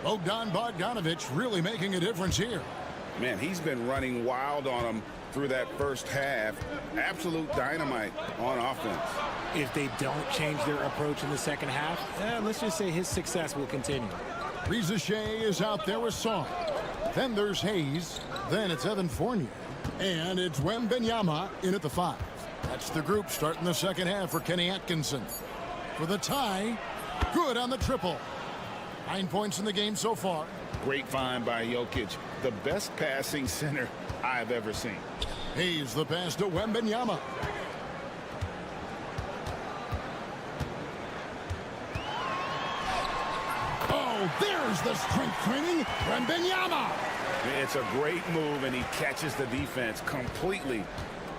Bogdanovich really making a difference here. Man, he's been running wild on him through that first half. Absolute dynamite on offense. If they don't change their approach in the second half, let's just say his success will continue. Rizachet is out there with Song. Then there's Hayes. Then it's Evan Fournier. And it's Wembanyama in at the 5. That's the group starting the second half for Kenny Atkinson. For the tie, good on the triple. 9 points in the game so far. Great find by Jokic. The best passing center I've ever seen. Hayes the pass to Wembanyama. Oh, there's the strength training. Wembanyama. It's a great move, and he catches the defense completely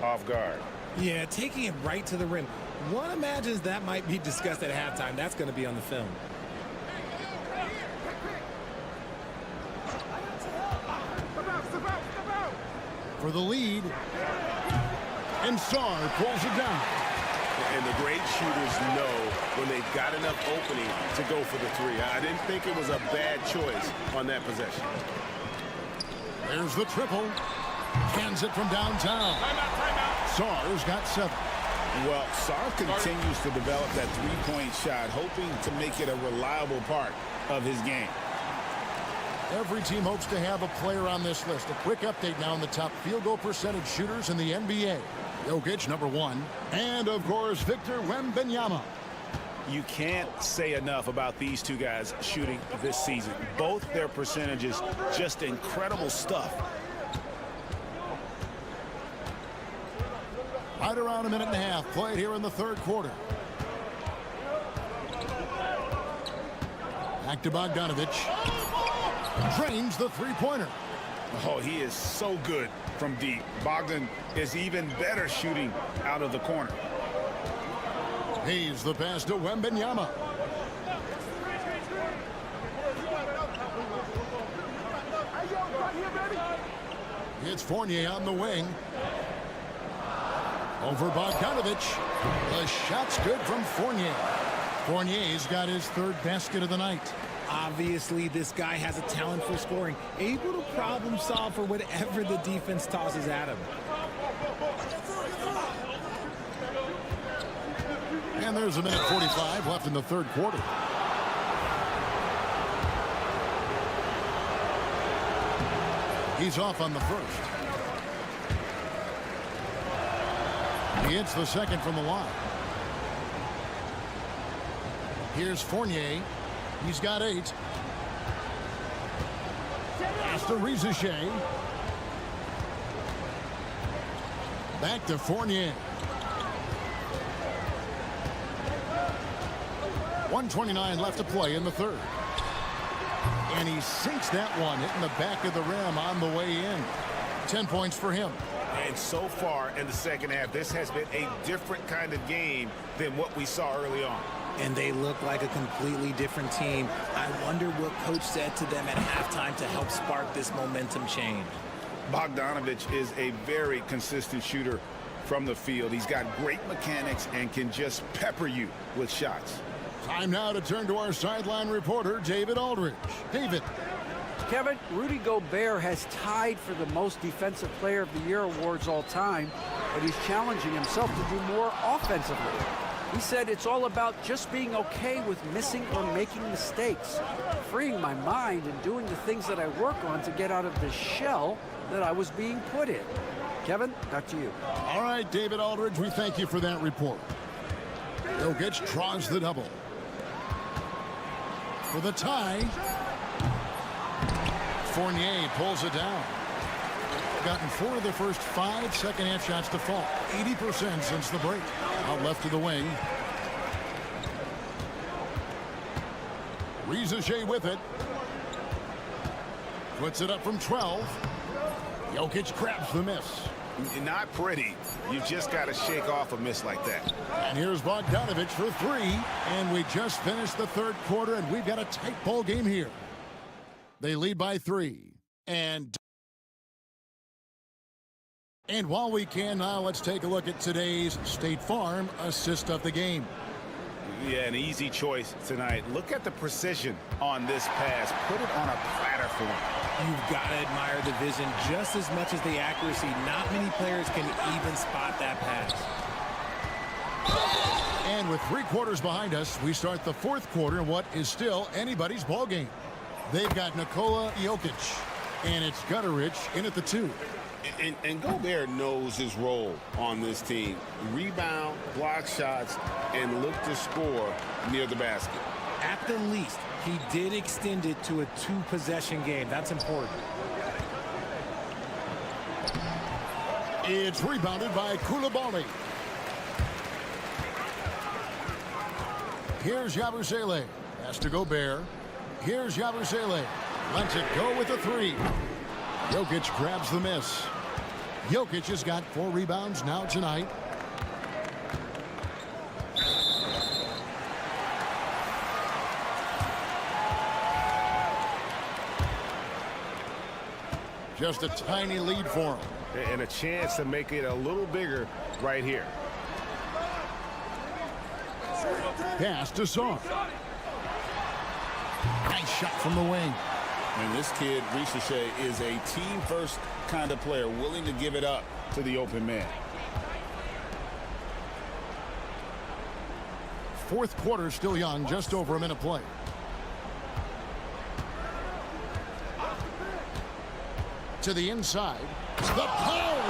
off guard. Yeah, taking it right to the rim. One imagines that might be discussed at halftime. That's going to be on the film. For the lead. And Sarr pulls it down. And the great shooters know when they've got enough opening to go for the 3. I didn't think it was a bad choice on that possession. There's the triple. Cans it from downtown. Sarr's got 7. Well, Sarr continues to develop that three-point shot, hoping to make it a reliable part of his game. Every team hopes to have a player on this list. A quick update now on the top field goal percentage shooters in the NBA. Jokic, number 1. And, of course, Victor Wembanyama. You can't say enough about these two guys shooting this season. Both their percentages, just incredible stuff. Right around a minute and a half played here in the third quarter. Back to Bogdanovich. Drains the three-pointer. Oh, he is so good from deep. Bogdan is even better shooting out of the corner. Hayes the pass to Wembanyama. It's Fournier on the wing. Over Bogdanovich. The shot's good from Fournier. Fournier's got his 3rd basket of the night. Obviously, this guy has a talent for scoring, able to problem solve for whatever the defense tosses at him. And there's a minute 45 left in the third quarter. He's off on the first. He hits the second from the line. Here's Fournier. He's got 8. Pass to Rizachet. Back to Fournier. 1:29 left to play in the third. And he sinks that one, hitting the back of the rim on the way in. 10 points for him. And so far in the second half, this has been a different kind of game than what we saw early on. And they look like a completely different team. I wonder what coach said to them at halftime to help spark this momentum change. Bogdanovich is a very consistent shooter from the field. He's got great mechanics and can just pepper you with shots. Time now to turn to our sideline reporter, David Aldridge. David. Kevin, Rudy Gobert has tied for the most Defensive Player of the Year awards all time, but he's challenging himself to do more offensively. He said it's all about just being okay with missing or making mistakes, freeing my mind and doing the things that I work on to get out of the shell that I was being put in. Kevin, back to you. All right, David Aldridge, we thank you for that report. Jokic draws the double. For the tie, Fournier pulls it down. Gotten 4 of the first 5 second-half shots to fall. 80% since the break. Out left to the wing. Rizachet with it. Puts it up from 12. Jokic grabs the miss. Not pretty. You just got to shake off a miss like that. And here's Bogdanovich for 3. And we just finished the third quarter, and we've got a tight ball game here. They lead by 3. And while we can now, let's take a look at today's State Farm assist of the game. Yeah, an easy choice tonight. Look at the precision on this pass. Put it on a platter for him. You've got to admire the vision just as much as the accuracy. Not many players can even spot that pass. And with 3 quarters behind us, we start the 4th quarter in what is still anybody's ball game. They've got Nikola Jokic, and it's Gutterich in at the 2. And Gobert knows his role on this team. Rebound, block shots, and look to score near the basket. At the least, he did extend it to a 2-possession game. That's important. It's rebounded by Koulibaly. Here's Yabusele. Has to Gobert. Here's Yabusele. Lets it go with a 3. Jokic grabs the miss. Jokic has got 4 rebounds now tonight. Just a tiny lead for him. And a chance to make it a little bigger right here. Pass to Saar. Nice shot from the wing. And this kid, Ricochet, is a team-first kind of player, willing to give it up to the open man. 4th quarter still young, just over a minute play. To the inside. The power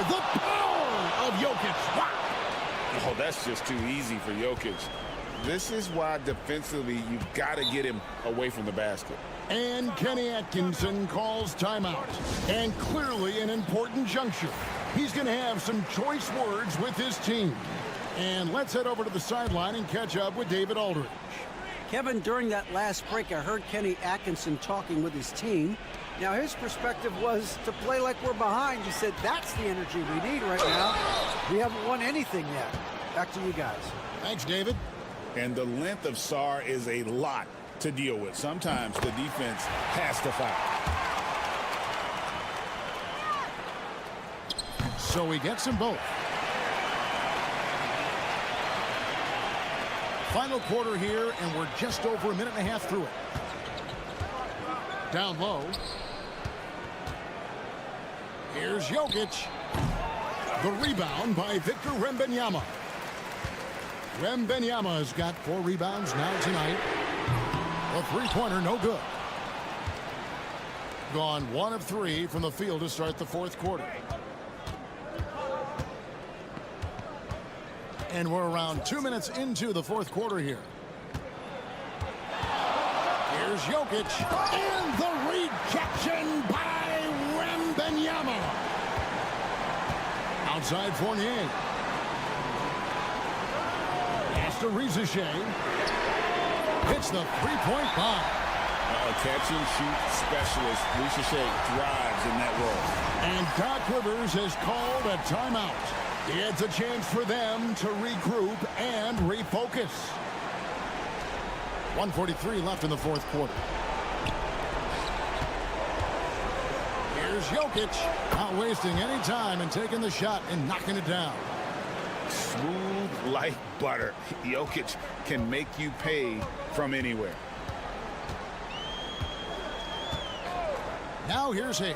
of Jokic. Wow. Oh, that's just too easy for Jokic. This is why defensively you've got to get him away from the basket. And Kenny Atkinson calls timeout. And clearly an important juncture. He's going to have some choice words with his team. And let's head over to the sideline and catch up with David Aldridge. Kevin, during that last break, I heard Kenny Atkinson talking with his team. Now, his perspective was to play like we're behind. He said, that's the energy we need right now. We haven't won anything yet. Back to you guys. Thanks, David. And the length of Saar is a lot to deal with. Sometimes the defense has to foul. So he gets them both. Final quarter here, and we're just over a minute and a half through it. Down low. Here's Jokic. The rebound by Victor Wembanyama. Wembanyama has got 4 rebounds now tonight. A 3-pointer, no good. Gone 1 of 3 from the field to start the 4th quarter. And we're around 2 minutes into the 4th quarter here. Here's Jokic. And the rejection by Wembanyama. Outside Fournier. Pass to Ricochet. Hits the 3-point bomb. A catch-and-shoot specialist. Ricochet thrives in that role. And Doc Rivers has called a timeout. It's a chance for them to regroup and refocus. 1:43 left in the 4th quarter. Here's Jokic. Not wasting any time and taking the shot and knocking it down. Smooth like butter. Jokic can make you pay from anywhere. Now here's Hayes.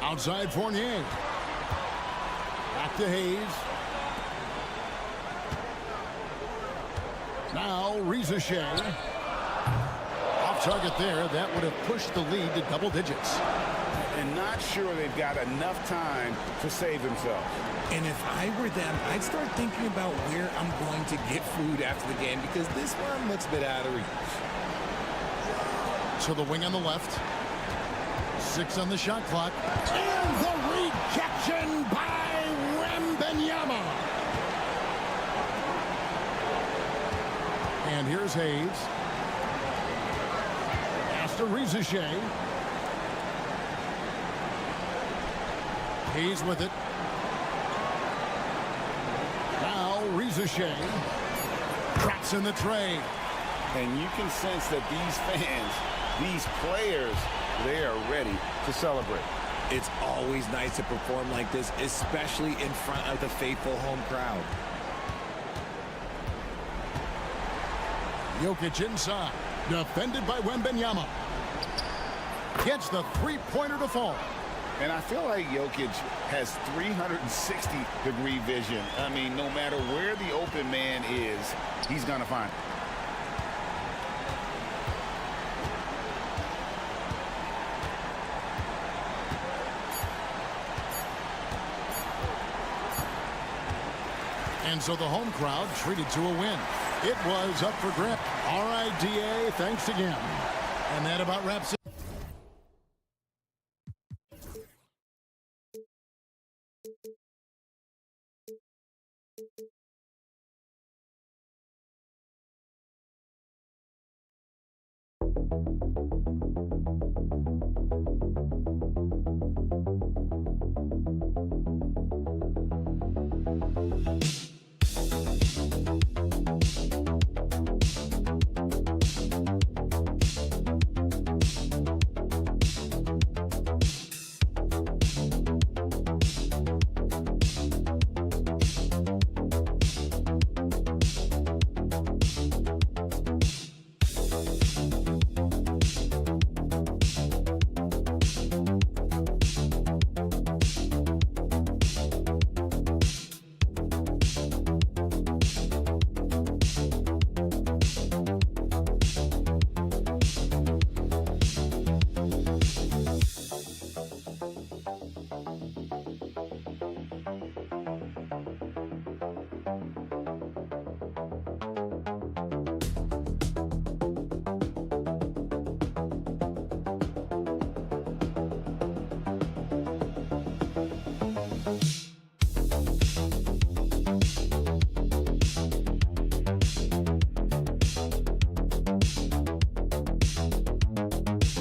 Outside Fournier. Back to Hayes. Now Ricochet. Off target there. That would have pushed the lead to double digits. And not sure they've got enough time to save themselves. And if I were them, I'd start thinking about where I'm going to get food after the game, because this one looks a bit out of reach. To the wing on the left. 6 on the shot clock. And the rejection by Wembanyama. And here's Hayes. Pass to Ricochet. Hayes with it. Now Ricochet. Traps in the tray. And you can sense that these fans, these players, they are ready to celebrate. It's always nice to perform like this, especially in front of the faithful home crowd. Jokic inside. Defended by Wembanyama. Gets the three-pointer to fall. And I feel like Jokic has 360-degree vision. I mean, no matter where the open man is, he's going to find it. And so the home crowd treated to a win. It was up for grabs. All right, DA, thanks again. And that about wraps it.